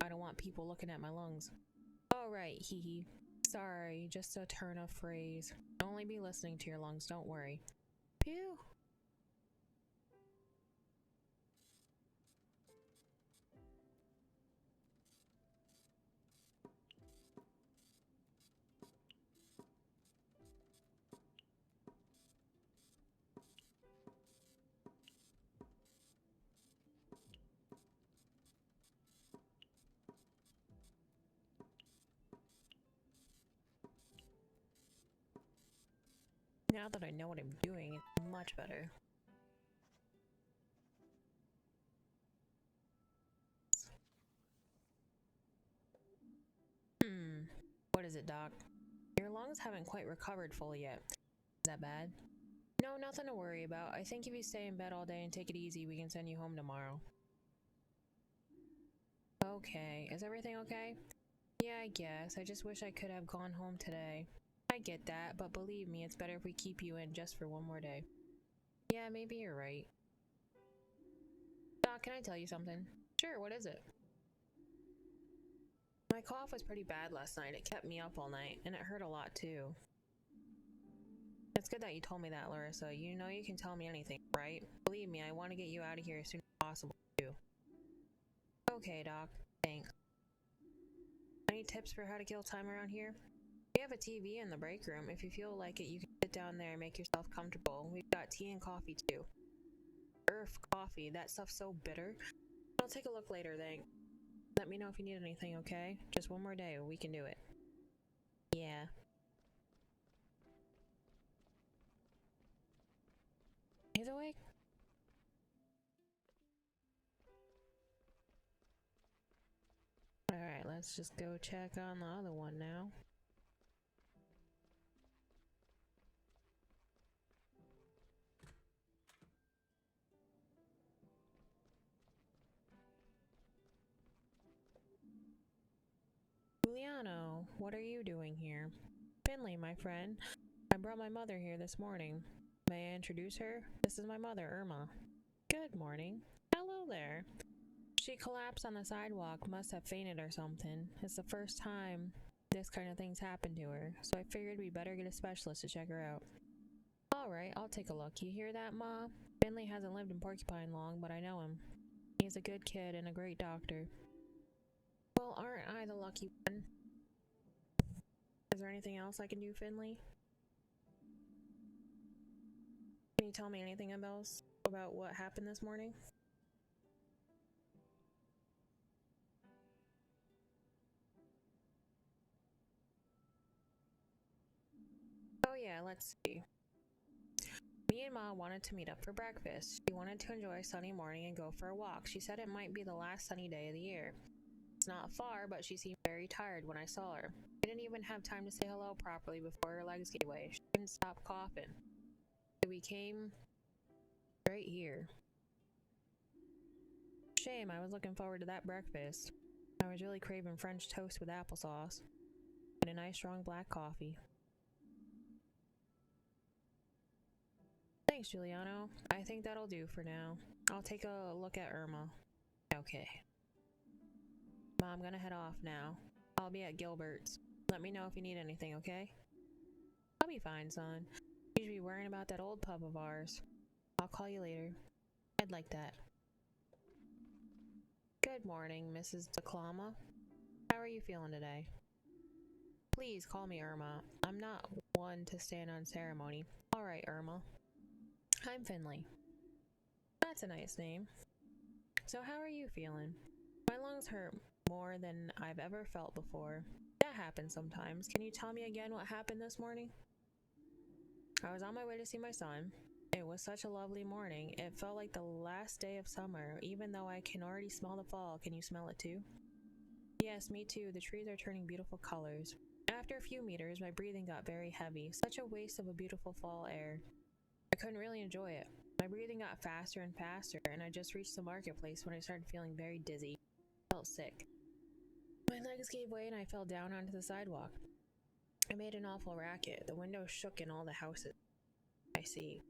S1: I don't want people looking at my lungs. Alright, hee hee. Sorry, just a turn of phrase. I'll only be listening to your lungs, don't worry. Pew! Now that I know what I'm doing, it's much better. What is it, Doc? Your lungs haven't quite recovered fully yet. Is that bad? No, nothing to worry about. I think if you stay in bed all day and take it easy, we can send you home tomorrow. Okay, is everything okay? Yeah, I guess. I just wish I could have gone home today. I get that, but believe me, it's better if we keep you in just for one more day. Yeah, maybe you're right. Doc, can I tell you something? Sure, what is it? My cough was pretty bad last night. It kept me up all night, and it hurt a lot too. It's good that you told me that, Larissa. You know you can tell me anything, right? Believe me, I want to get you out of here as soon as possible, too. Okay, Doc. Thanks. Any tips for how to kill time around here? We have a TV in the break room. If you feel like it, you can sit down there and make yourself comfortable. We've got tea and coffee, too. Coffee. That stuff's so bitter. I'll take a look later, then. Let me know if you need anything, okay? Just one more day, we can do it. Yeah. He's awake? Let's just go check on the other one now. Giuliano, what are you doing here? Finley, my friend. I brought my mother here this morning. May I introduce her? This is my mother, Irma. Good morning. Hello there. She collapsed on the sidewalk, must have fainted or something. It's the first time this kind of thing's happened to her, so I figured we better get a specialist to check her out. Alright, I'll take a look. You hear that, Ma? Finley hasn't lived in Porcupine long, but I know him. He's a good kid and a great doctor. Well, aren't I the lucky one? Is there anything else I can do, Finley? Can you tell me anything about what happened this morning? Oh yeah, let's see. Me and Ma wanted to meet up for breakfast. She wanted to enjoy a sunny morning and go for a walk. She said it might be the last sunny day of the year. It's not far, but she seemed very tired when I saw her. I didn't even have time to say hello properly before her legs gave way. She couldn't stop coughing. So we came right here. Shame, I was looking forward to that breakfast. I was really craving French toast with applesauce and a nice strong black coffee. Thanks, Giuliano. I think that'll do for now. I'll take a look at Irma. Okay. Mom, I'm gonna head off now. I'll be at Gilbert's. Let me know if you need anything, okay? I'll be fine, son. You should be worrying about that old pup of ours. I'll call you later. I'd like that. Good morning, Mrs. DeClama. How are you feeling today? Please call me Irma. I'm not one to stand on ceremony. Alright, Irma. I'm Finley. That's a nice name. So how are you feeling? My lungs hurt more than I've ever felt before. That happens sometimes. Can you tell me again what happened this morning? I was on my way to see my son. It was such a lovely morning. It felt like the last day of summer, even though I can already smell the fall. Can you smell it too? Yes, me too. The trees are turning beautiful colors. After a few meters, my breathing got very heavy. Such a waste of a beautiful fall air. I couldn't really enjoy it. My breathing got faster and faster, and I just reached the marketplace when I started feeling very dizzy. I felt sick. My legs gave way and I fell down onto the sidewalk. I made an awful racket. The windows shook in all the houses. I see.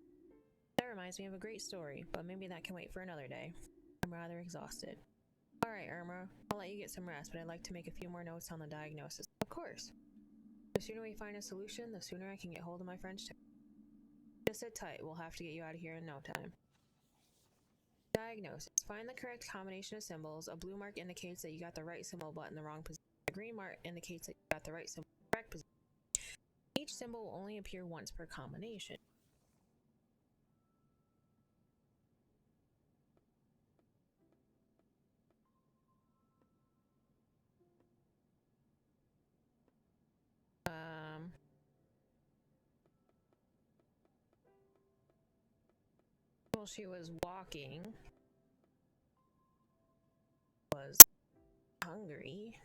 S1: That reminds me of a great story, but maybe that can wait for another day. I'm rather exhausted. Alright, Irma, I'll let you get some rest, but I'd like to make a few more notes on the diagnosis. Of course. The sooner we find a solution, the sooner I can get hold of my French toast. Just sit tight, we'll have to get you out of here in no time. Diagnosis. Find the correct combination of symbols. A blue mark indicates that you got the right symbol but in the wrong position. A green mark indicates that you got the right symbol in the correct position. Each symbol will only appear once per combination. Well, she was walking, was hungry.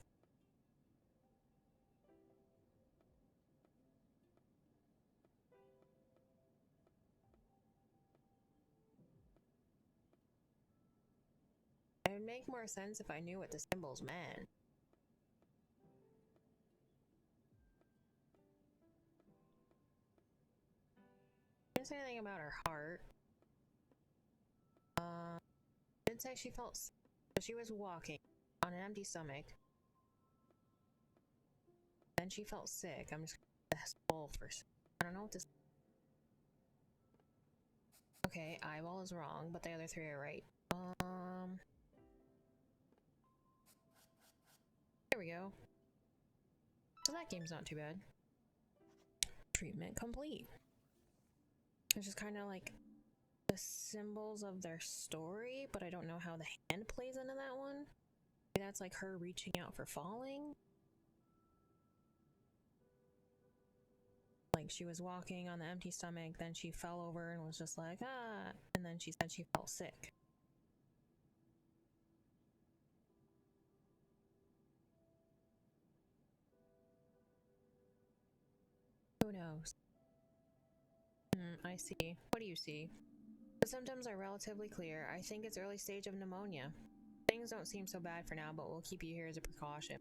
S1: It would make more sense if I knew what the symbols meant. Didn't say anything about her heart. Did say she felt sick, but she was walking on an empty stomach. Then she felt sick. I'm just gonna this bowl first. I don't know what this. Okay, eyeball is wrong, but the other three are right. There we go. So that game's not too bad. Treatment complete. It's just kind of like the symbols of their story, but I don't know how the hand plays into that one. Maybe that's like her reaching out for falling. Like she was walking on the empty stomach, then she fell over and was just like, ah, and then she said she felt sick. diagnosed. I see. What do you see? The symptoms are relatively clear. I think it's early stage of pneumonia. Things don't seem so bad for now, but we'll keep you here as a precaution.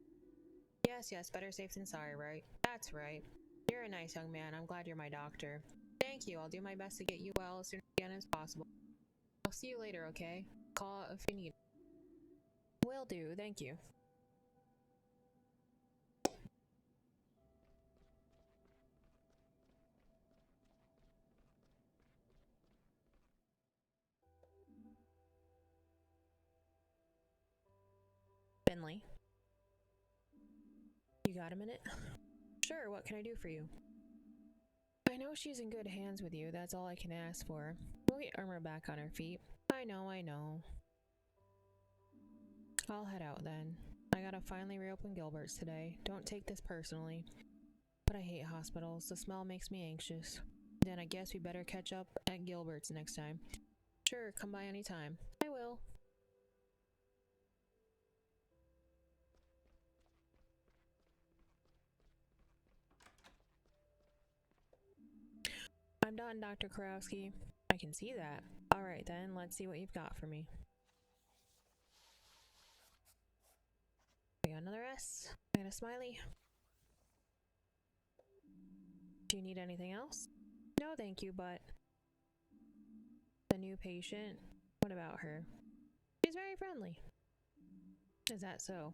S1: Yes, better safe than sorry, right? That's right. You're a nice young man. I'm glad you're my doctor. Thank you. I'll do my best to get you well as soon again as possible. I'll see you later, okay? Call if you need. Will do. Thank you. Finley. You got a minute? Sure, what can I do for you? I know she's in good hands with you, that's all I can ask for. We'll get Irma back on her feet. I know. I'll head out then. I gotta finally reopen Gilbert's today. Don't take this personally. But I hate hospitals. The smell makes me anxious. Then I guess we better catch up at Gilbert's next time. Sure, come by anytime. I will. I'm done, Dr. Kurowski. I can see that. Alright then, let's see what you've got for me. We got another S. I got a smiley. Do you need anything else? No, thank you, but... The new patient? What about her? She's very friendly. Is that so?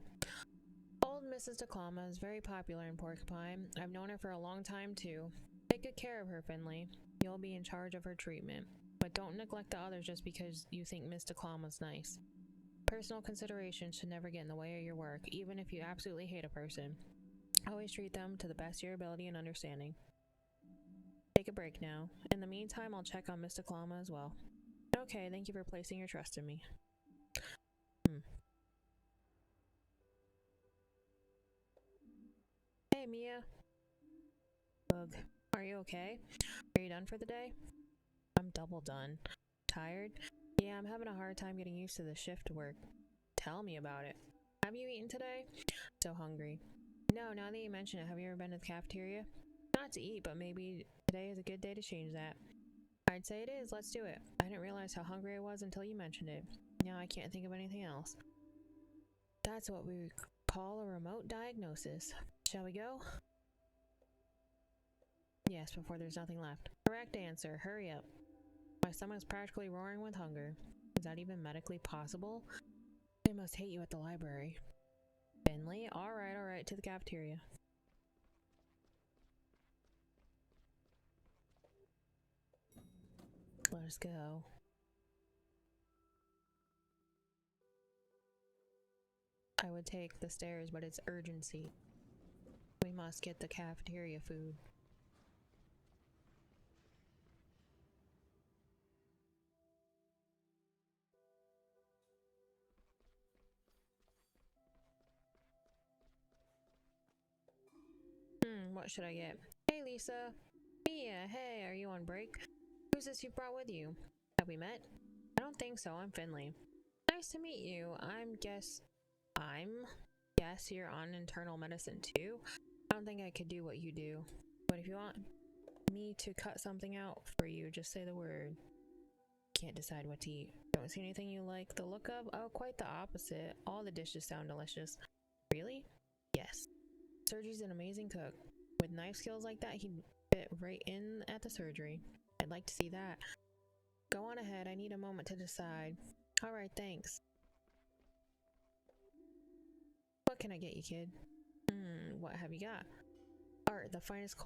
S1: Old Mrs. DeClama is very popular in Porcupine. I've known her for a long time, too. Take good care of her, Finley. You'll be in charge of her treatment. But don't neglect the others just because you think Miss DeClama's nice. Personal considerations should never get in the way of your work, even if you absolutely hate a person. Always treat them to the best of your ability and understanding. Take a break now. In the meantime, I'll check on Miss DeClama as well. Okay, thank you for placing your trust in me. Hey, Mia. Bug. Are you okay? Are you done for the day? I'm double done. Tired? Yeah, I'm having a hard time getting used to the shift work. Tell me about it. Have you eaten today? So hungry. No, now that you mention it, have you ever been to the cafeteria? Not to eat, but maybe today is a good day to change that. I'd say it is. Let's do it. I didn't realize how hungry I was until you mentioned it. Now I can't think of anything else. That's what we call a remote diagnosis. Shall we go? Yes, before there's nothing left. Correct answer. Hurry up. My stomach's practically roaring with hunger. Is that even medically possible? They must hate you at the library. Finley? Alright, to the cafeteria. Let us go. I would take the stairs, but it's urgency. We must get the cafeteria food. What should I get? Hey, Lisa. Mia, hey, are you on break? Who's this you brought with you? Have we met? I don't think so. I'm Finley. Nice to meet you. Guess you're on internal medicine too? I don't think I could do what you do. But if you want me to cut something out for you, just say the word. Can't decide what to eat. Don't see anything you like the look of? Oh, quite the opposite. All the dishes sound delicious. Really? Yes. Sergi's an amazing cook. With knife skills like that, he'd fit right in at the surgery. I'd like to see that. Go on ahead. I need a moment to decide. Alright, thanks. What can I get you, kid? What have you got? Art, the finest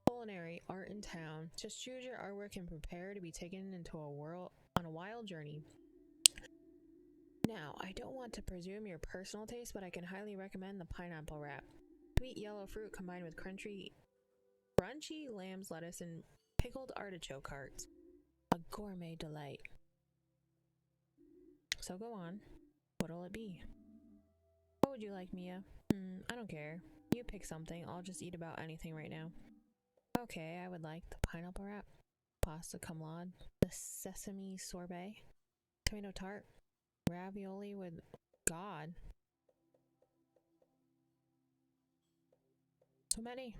S1: culinary art in town. Just choose your artwork and prepare to be taken into on a wild journey. Now, I don't want to presume your personal taste, but I can highly recommend the pineapple wrap. Sweet yellow fruit combined with crunchy lamb's lettuce and pickled artichoke hearts. A gourmet delight. So go on. What'll it be? What would you like, Mia? I don't care. You pick something. I'll just eat about anything right now. Okay, I would like the pineapple wrap, pasta cumlade, the sesame sorbet, tomato tart, ravioli with God. So many.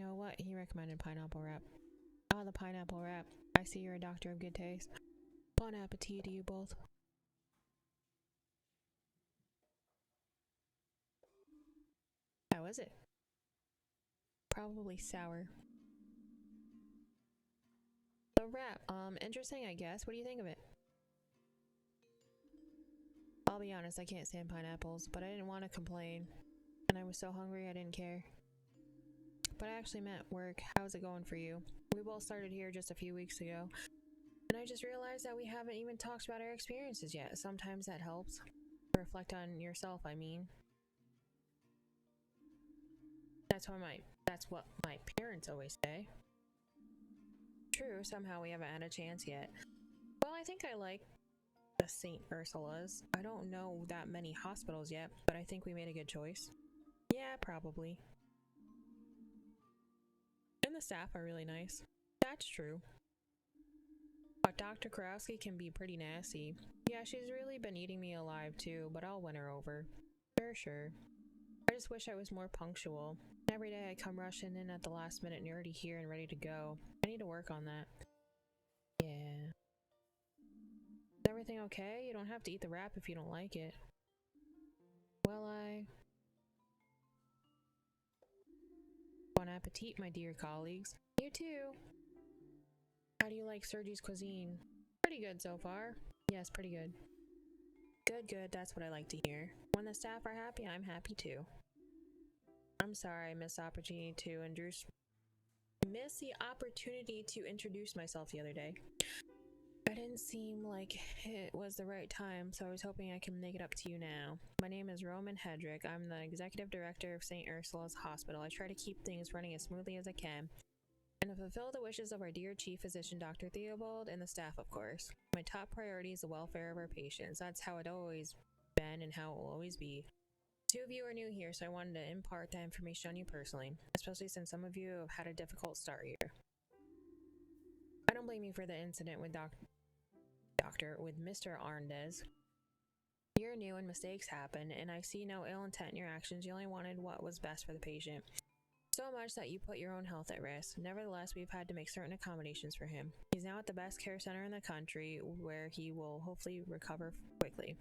S1: You know what? He recommended pineapple wrap. Oh, the pineapple wrap. I see you're a doctor of good taste. Bon appetit to you both. How is it? Probably sour. The wrap, interesting, I guess. What do you think of it? I'll be honest, I can't stand pineapples, but I didn't want to complain. And I was so hungry I didn't care. But I actually meant work. How's it going for you? We both started here just a few weeks ago. And I just realized that we haven't even talked about our experiences yet. Sometimes that helps. Reflect on yourself, I mean. That's what my parents always say. True, somehow we haven't had a chance yet. Well, I think I like the St. Ursula's. I don't know that many hospitals yet, but I think we made a good choice. Yeah, probably. And the staff are really nice. That's true. But Dr. Kurowski can be pretty nasty. Yeah, she's really been eating me alive too, but I'll win her over. Sure. I just wish I was more punctual. Every day I come rushing in at the last minute and you're already here and ready to go. I need to work on that. Yeah. Is everything okay? You don't have to eat the wrap if you don't like it. Well, Bon appetit, my dear colleagues. You too. How do you like Sergi's cuisine? Pretty good so far. Yes, pretty good. Good, that's what I like to hear. When the staff are happy, I'm happy too. I'm sorry I missed the opportunity to introduce myself the other day. I didn't seem like it was the right time, so I was hoping I can make it up to you now. My name is Roman Hedrick. I'm the executive director of St. Ursula's Hospital. I try to keep things running as smoothly as I can, and to fulfill the wishes of our dear chief physician, Dr. Theobald, and the staff, of course. My top priority is the welfare of our patients. That's how it always been and how it will always be. Two of you are new here, so I wanted to impart that information on you personally, especially since some of you have had a difficult start here. I don't blame you for the incident with Mr. Arndez. You're new and mistakes happen, and I see no ill intent in your actions. You only wanted what was best for the patient. So much that you put your own health at risk. Nevertheless, we've had to make certain accommodations for him. He's now at the best care center in the country, where he will hopefully recover quickly.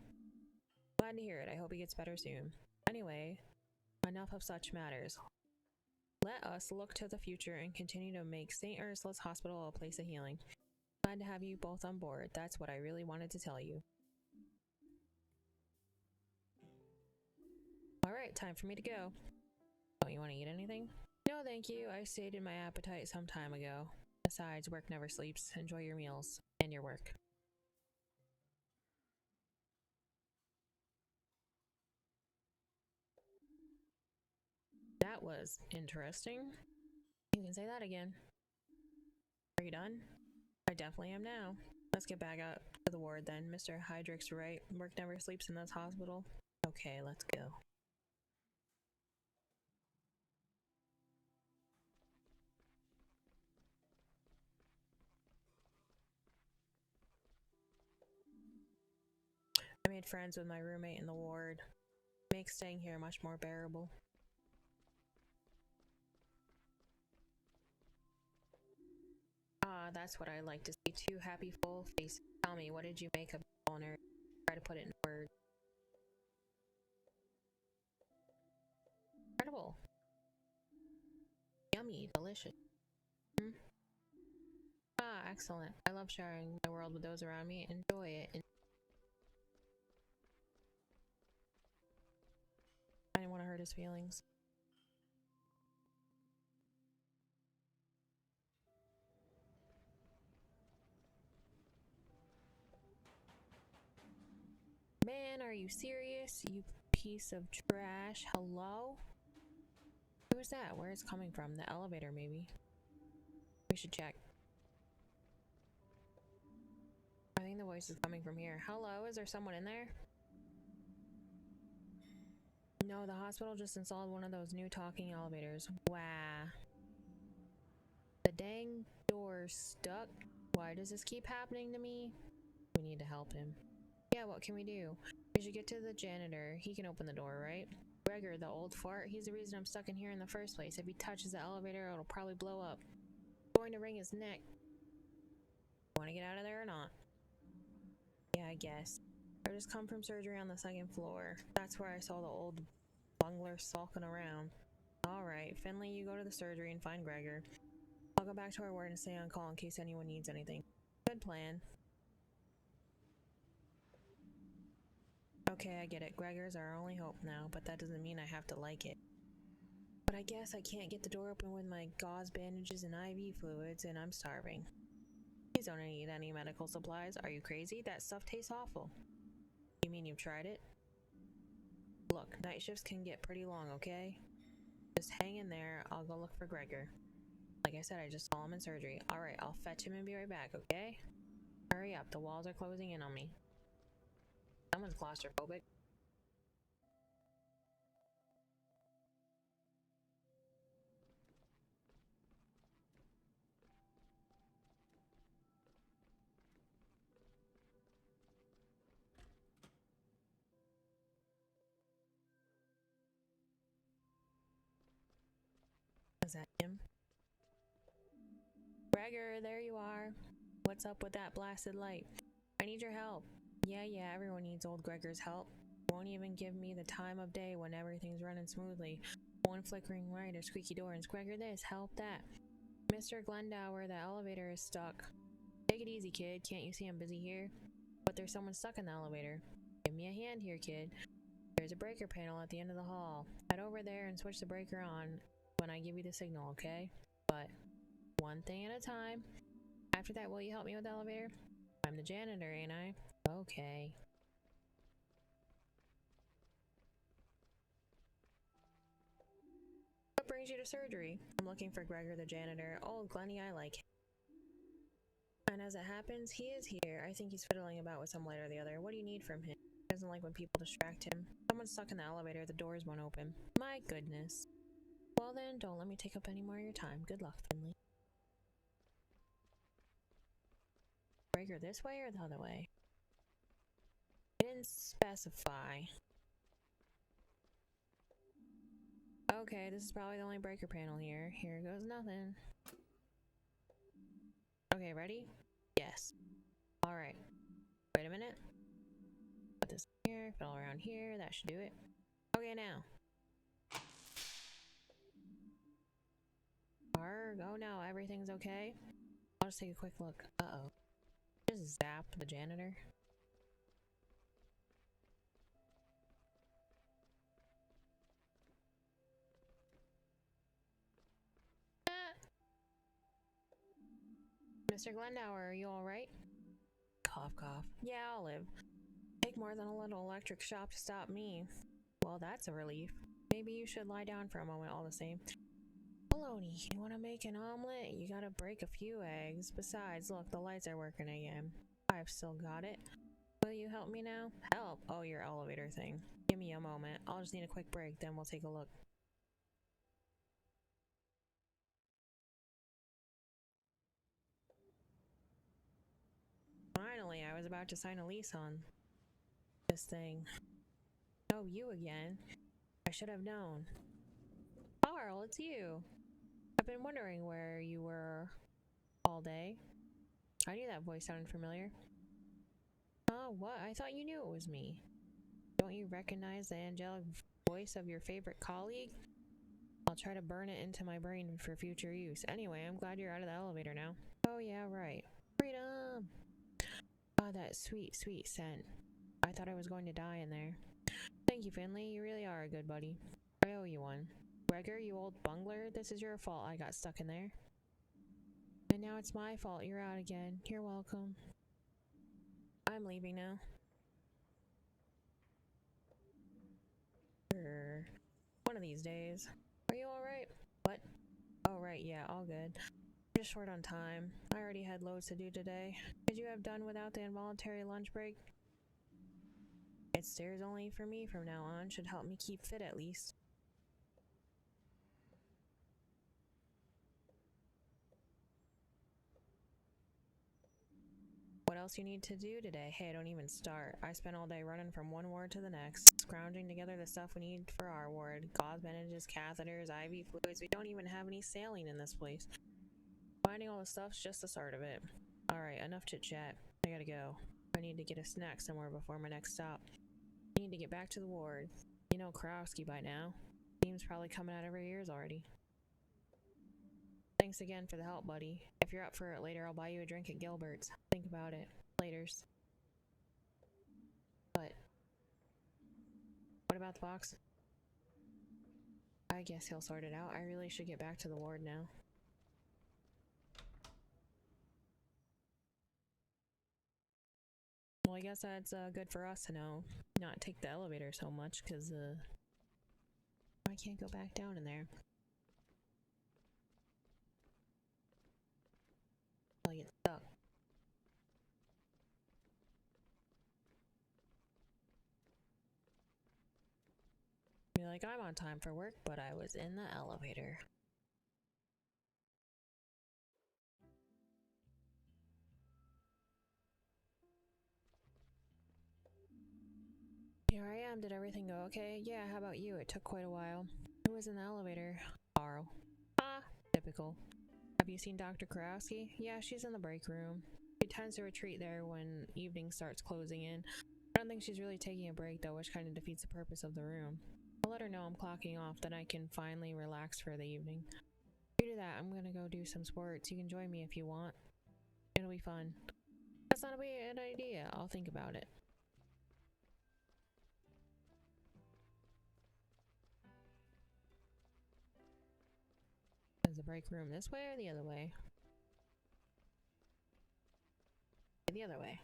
S1: Glad to hear it. I hope he gets better soon. Anyway, enough of such matters. Let us look to the future and continue to make St. Ursula's Hospital a place of healing. Glad to have you both on board. That's what I really wanted to tell you. Alright, time for me to go. Oh, you want to eat anything? No, thank you. I sated my appetite some time ago. Besides, work never sleeps. Enjoy your meals and your work. That was interesting. You can say that again. Are you done? I definitely am now. Let's get back out to the ward then. Mr. Hydrick's right. Work never sleeps in this hospital. Okay, let's go. I made friends with my roommate in the ward. Makes staying here much more bearable. Ah, that's what I like to see. Two happy, full faces. Tell me, what did you make of the owner? Try to put it in words. Incredible. Yummy, delicious. Hmm? Ah, excellent. I love sharing my world with those around me. Enjoy it. I didn't want to hurt his feelings. Man, are you serious? You piece of trash. Hello? Who's that? Where is it coming from? The elevator, maybe. We should check. I think the voice is coming from here. Hello? Is there someone in there? No, the hospital just installed one of those new talking elevators. Wow. The dang door's stuck. Why does this keep happening to me? We need to help him. Yeah, what can we do? We should get to the janitor. He can open the door, right? Gregor, the old fart, he's the reason I'm stuck in here in the first place. If he touches the elevator, it'll probably blow up. Going to wring his neck. Want to get out of there or not? Yeah, I guess. I just come from surgery on the second floor. That's where I saw the old bungler sulking around. Alright, Finley, you go to the surgery and find Gregor. I'll go back to our ward and stay on call in case anyone needs anything. Good plan. Okay, I get it. Gregor's our only hope now, but that doesn't mean I have to like it. But I guess I can't get the door open with my gauze bandages and IV fluids, and I'm starving. Please don't need any medical supplies. Are you crazy? That stuff tastes awful. You mean you've tried it? Look, night shifts can get pretty long, okay? Just hang in there. I'll go look for Gregor. Like I said, I just saw him in surgery. Alright, I'll fetch him and be right back, okay? Hurry up, the walls are closing in on me. Someone's claustrophobic. Is that him? Gregor, there you are. What's up with that blasted light? I need your help. Yeah, everyone needs old Gregor's help. Won't even give me the time of day when everything's running smoothly. One flickering light, a squeaky door, and Gregor this, help that. Mr. Glendower, the elevator is stuck. Take it easy, kid. Can't you see I'm busy here? But there's someone stuck in the elevator. Give me a hand here, kid. There's a breaker panel at the end of the hall. Head over there and switch the breaker on when I give you the signal, okay? But one thing at a time. After that, will you help me with the elevator? I'm the janitor, ain't I? Okay. What brings you to surgery? I'm looking for Gregor the janitor. Oh, Glenny, I like him. And as it happens, he is here. I think he's fiddling about with some light or the other. What do you need from him? He doesn't like when people distract him. Someone's stuck in the elevator. The doors won't open. My goodness. Well then, don't let me take up any more of your time. Good luck, Finley. Gregor this way or the other way? He didn't specify. Okay, this is probably the only breaker panel here. Here goes nothing. Okay, ready? Yes. Alright. Wait a minute. Put this here, fiddle around here. That should do it. Okay, now. Oh no, everything's okay. I'll just take a quick look. Uh-oh. Just zap the janitor. Mr. Glendower, are you alright? Cough, cough. Yeah, I'll live. Take more than a little electric shock to stop me. Well, that's a relief. Maybe you should lie down for a moment all the same. Baloney, you want to make an omelet? You gotta break a few eggs. Besides, look, the lights are working again. I've still got it. Will you help me now? Help? Oh, your elevator thing. Give me a moment. I'll just need a quick break, then we'll take a look. Finally, I was about to sign a lease on this thing. Oh, you again. I should have known. Carl, it's you. I've been wondering where you were all day. I knew that voice sounded familiar. Oh, what? I thought you knew it was me. Don't you recognize the angelic voice of your favorite colleague? I'll try to burn it into my brain for future use. Anyway, I'm glad you're out of the elevator now. Oh yeah, right. Freedom! Ah, that sweet, sweet scent. I thought I was going to die in there. Thank you, Finley. You really are a good buddy. I owe you one. Gregor, you old bungler, this is your fault I got stuck in there. And now it's my fault you're out again. You're welcome. I'm leaving now. One of these days. Are you alright? What? Oh right, yeah, all good. Just short on time. I already had loads to do today. Could you have done without the involuntary lunch break? It's stairs only for me from now on. Should help me keep fit at least. What else you need to do today? Hey, don't even start. I spent all day running from one ward to the next, scrounging together the stuff we need for our ward. Gauze bandages, catheters, IV fluids. We don't even have any saline in this place. Finding all the stuff's just the start of it. Alright, enough chit chat. I gotta go. I need to get a snack somewhere before my next stop. I need to get back to the ward. You know Karowski by now. Team's probably coming out of her ears already. Thanks again for the help, buddy. If you're up for it later, I'll buy you a drink at Gilbert's. Think about it. Laters. But what about the box? I guess he'll sort it out. I really should get back to the ward now. Well, I guess that's good for us to know. Not take the elevator so much, because I can't go back down in there. I'll get stuck. Be like, I'm on time for work, but I was in the elevator. Here I am. Did everything go okay? Yeah, how about you? It took quite a while. Who was in the elevator? Carl. Ah, typical. Have you seen Dr. Karowski? Yeah, she's in the break room. She tends to retreat there when evening starts closing in. I don't think she's really taking a break though, which kind of defeats the purpose of the room. I'll let her know I'm clocking off, then I can finally relax for the evening. You do that, I'm gonna go do some sports. You can join me if you want. It'll be fun. That's not a bad idea. I'll think about it. Is the break room this way or the other way? The other way.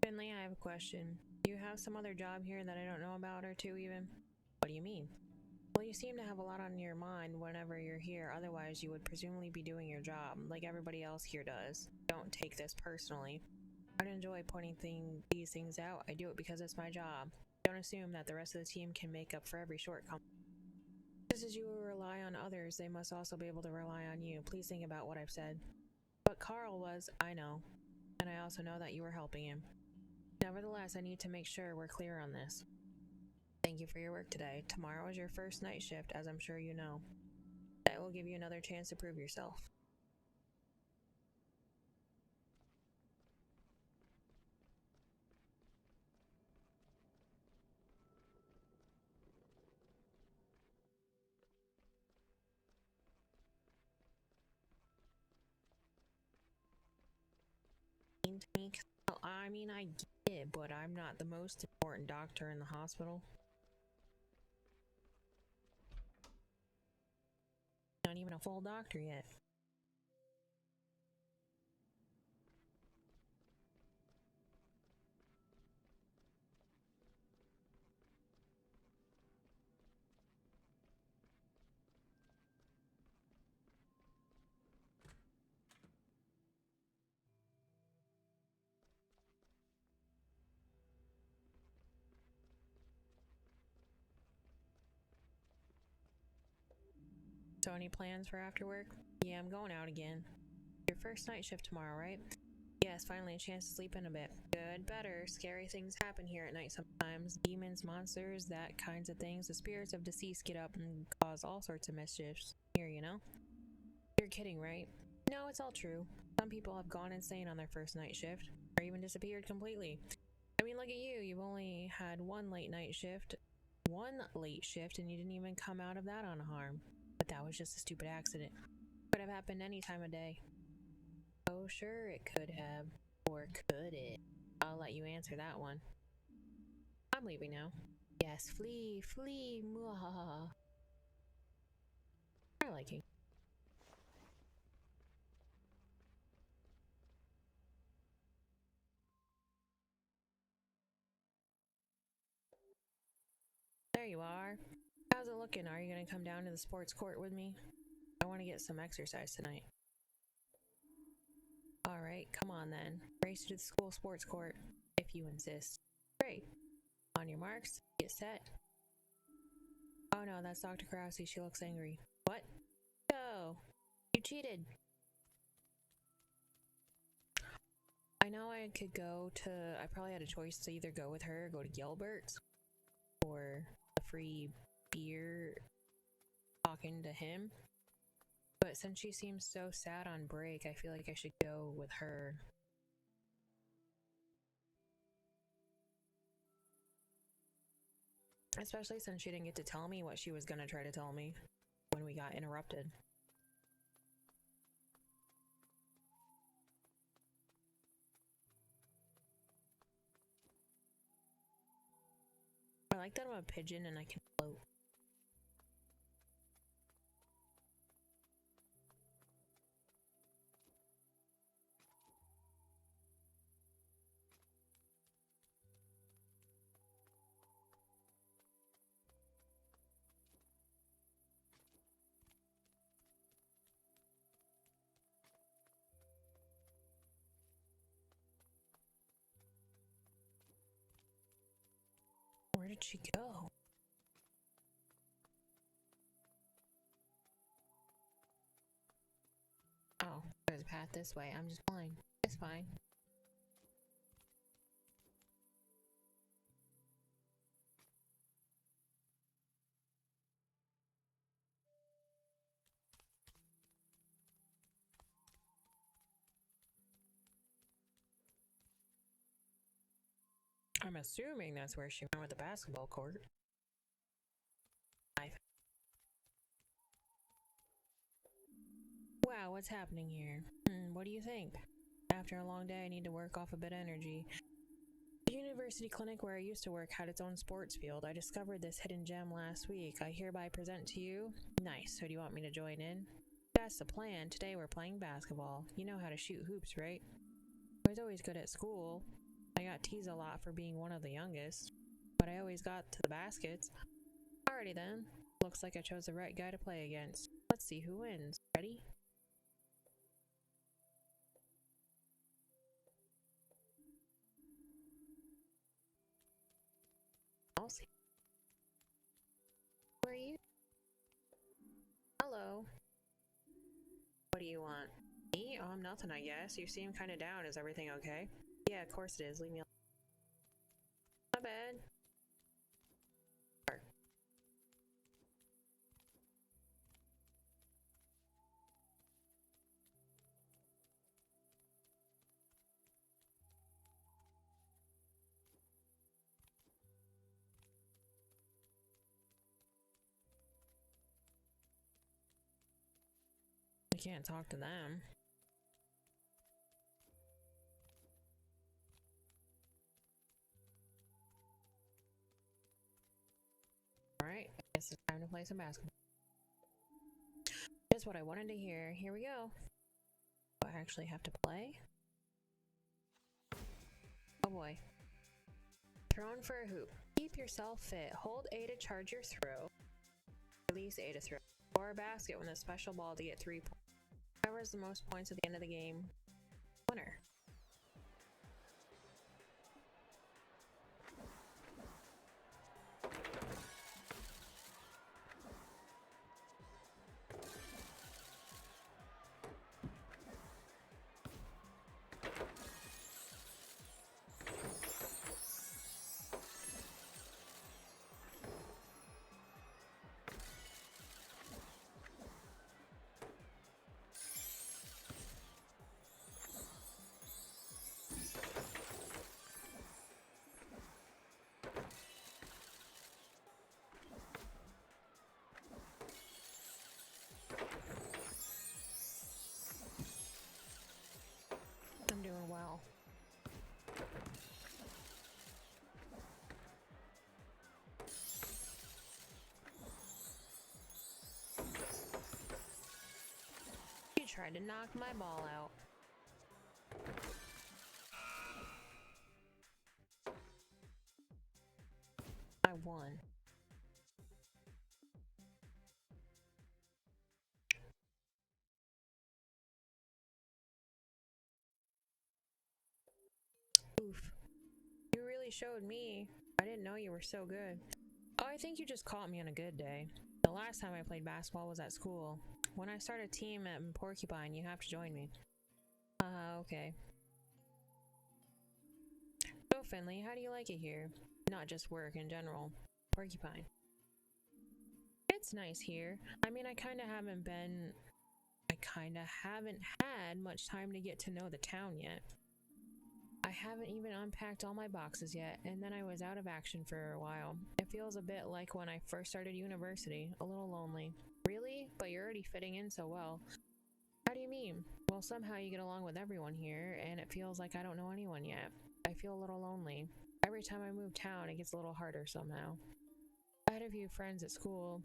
S1: Finley, I have a question. Do you have some other job here that I don't know about or two even? What do you mean? Well, you seem to have a lot on your mind whenever you're here, otherwise you would presumably be doing your job, like everybody else here does. Don't take this personally. I'd enjoy pointing these things out. I do it because it's my job. Don't assume that the rest of the team can make up for every shortcoming. Just as you rely on others, they must also be able to rely on you. Please think about what I've said. But Carl was, I know. And I also know that you were helping him. Nevertheless, I need to make sure we're clear on this. Thank you for your work today. Tomorrow is your first night shift, as I'm sure you know. That will give you another chance to prove yourself. I mean, I get it, but I'm not the most important doctor in the hospital. Not even a full doctor yet. So any plans for after work? Yeah, I'm going out again. Your first night shift tomorrow, right? Yes, finally a chance to sleep in a bit. Good, better. Scary things happen here at night sometimes. Demons, monsters, that kinds of things. The spirits of deceased get up and cause all sorts of mischiefs. Here, you know? You're kidding, right? No, it's all true. Some people have gone insane on their first night shift, or even disappeared completely. I mean, look at you. You've only had one late shift, and you didn't even come out of that unharmed. But that was just a stupid accident. Could have happened any time of day. Oh, sure it could have. Or could it? I'll let you answer that one. I'm leaving now. Yes, flee, flee, muahaha. I like it. are. How's it looking? Are you gonna come down to the sports court with me? I want to get some exercise tonight. Alright, come on then. Race to the school sports court, if you insist. Great. On your marks, get set. Oh no, that's Dr. Krause. She looks angry. What? Go! You cheated! I know I could go to... I probably had a choice to either go with her or go to Gilbert's. For a free beer talking to him. But since she seems so sad on break, I feel like I should go with her. Especially since she didn't get to tell me what she was gonna try to tell me when we got interrupted. I like that I'm a pigeon and I can float. Where did she go? Oh, there's a path this way. I'm just blind. It's fine. I'm assuming that's where she went with the basketball court. Wow, what's happening here? What do you think? After a long day, I need to work off a bit of energy. The university clinic where I used to work had its own sports field. I discovered this hidden gem last week. I hereby present to you. Nice, so do you want me to join in? That's the plan. Today we're playing basketball. You know how to shoot hoops, right? I was always good at school. I got teased a lot for being one of the youngest, but I always got to the baskets. Alrighty then. Looks like I chose the right guy to play against. Let's see who wins. Ready? I'll see. Who are you? Hello. What do you want? Me? Oh, I'm nothing, I guess. You seem kind of down. Is everything okay? Yeah, of course it is. Leave me alone. Not bad. I can't talk to them. Alright, I guess it's time to play some basketball. Just what I wanted to hear. Here we go. Do I actually have to play? Oh boy. Thrown for a hoop. Keep yourself fit. Hold A to charge your throw. Release A to throw. Or a basket when a special ball to get 3 points. Whoever has the most points at the end of the game, winner. I'm doing well. You tried to knock my ball out. I won. Oof. You really showed me. I didn't know you were so good. Oh, I think you just caught me on a good day. The last time I played basketball was at school. When I start a team at Porcupine, you have to join me. Okay. So, Finley, how do you like it here? Not just work in general. Porcupine. It's nice here. I mean, I kinda haven't had much time to get to know the town yet. I haven't even unpacked all my boxes yet, and then I was out of action for a while. It feels a bit like when I first started university, a little lonely. Really? But you're already fitting in so well. How do you mean? Well, somehow you get along with everyone here, and it feels like I don't know anyone yet. I feel a little lonely. Every time I move town, it gets a little harder somehow. I had a few friends at school.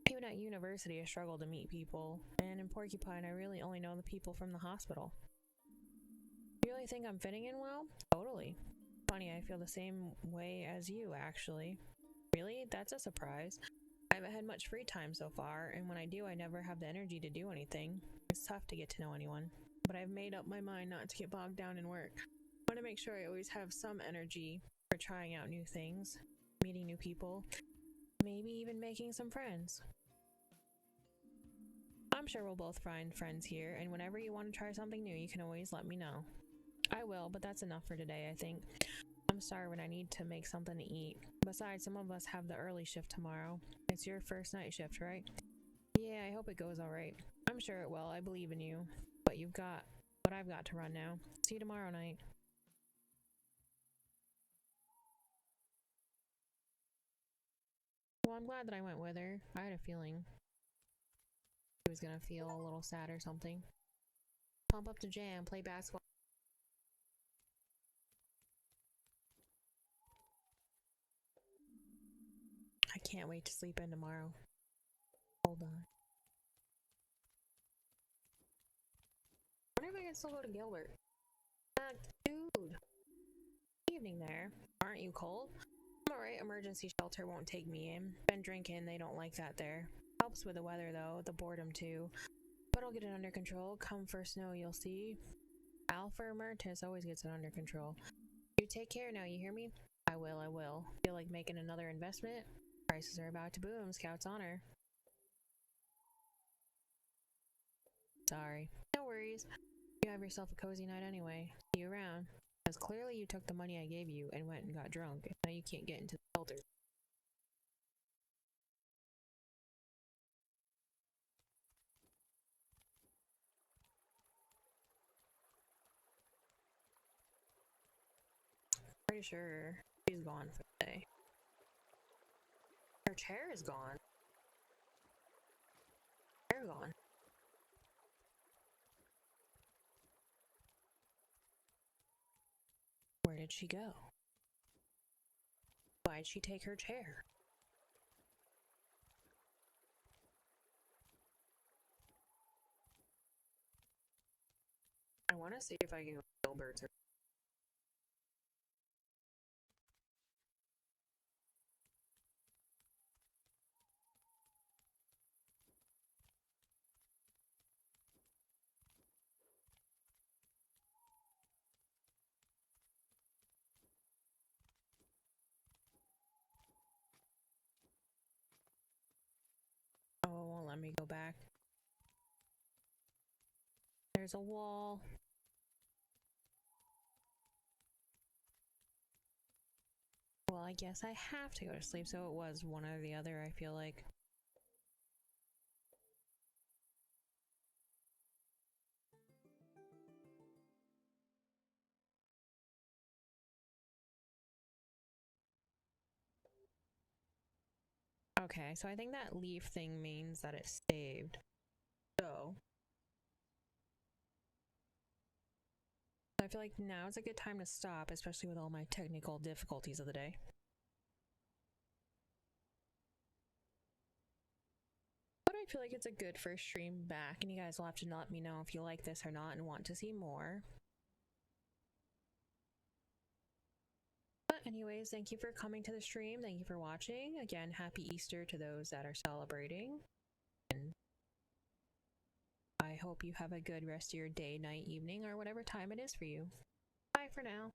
S1: Even at university, I struggle to meet people, and in Porcupine, I really only know the people from the hospital. You really think I'm fitting in well? Totally. Funny, I feel the same way as you, actually. Really? That's a surprise. I haven't had much free time so far, and when I do, I never have the energy to do anything. It's tough to get to know anyone. But I've made up my mind not to get bogged down in work. I want to make sure I always have some energy for trying out new things, meeting new people, maybe even making some friends. I'm sure we'll both find friends here, and whenever you want to try something new, you can always let me know. I will, but that's enough for today, I think. I'm starving. I need to make something to eat. Besides, some of us have the early shift tomorrow. It's your first night shift, right? Yeah, I hope it goes alright. I'm sure it will. I believe in you. But I've got to run now. See you tomorrow night. Well, I'm glad that I went with her. I had a feeling she was gonna feel a little sad or something. Pump up the jam, play basketball. I can't wait to sleep in tomorrow. Hold on. I wonder if I can still go to Gilbert. Dude. Evening there. Aren't you cold? I'm alright, emergency shelter won't take me in. Been drinking, they don't like that there. Helps with the weather though, the boredom too. But I'll get it under control. Come for snow, you'll see. Alpha Emertus always gets it under control. You take care now, you hear me? I will, I will. Feel like making another investment? Prices are about to boom, Scout's honor. Sorry. No worries. You have yourself a cozy night anyway. See you around. Because clearly you took the money I gave you and went and got drunk. Now you can't get into the shelter. Pretty sure she's gone for the day. Her chair is gone. Chair gone. Where did she go? Why'd she take her chair? I want to see if I can go to Gilbert's. Oh, it won't let me go back. There's a wall. Well, I guess I have to go to sleep, so it was one or the other, I feel like. Okay, so I think that leaf thing means that it's saved. So I feel like now is a good time to stop, especially with all my technical difficulties of the day. But I feel like it's a good first stream back, and you guys will have to let me know if you like this or not and want to see more. But anyways, thank you for coming to the stream. Thank you for watching. Again, happy Easter to those that are celebrating. And I hope you have a good rest of your day, night, evening, or whatever time it is for you. Bye for now.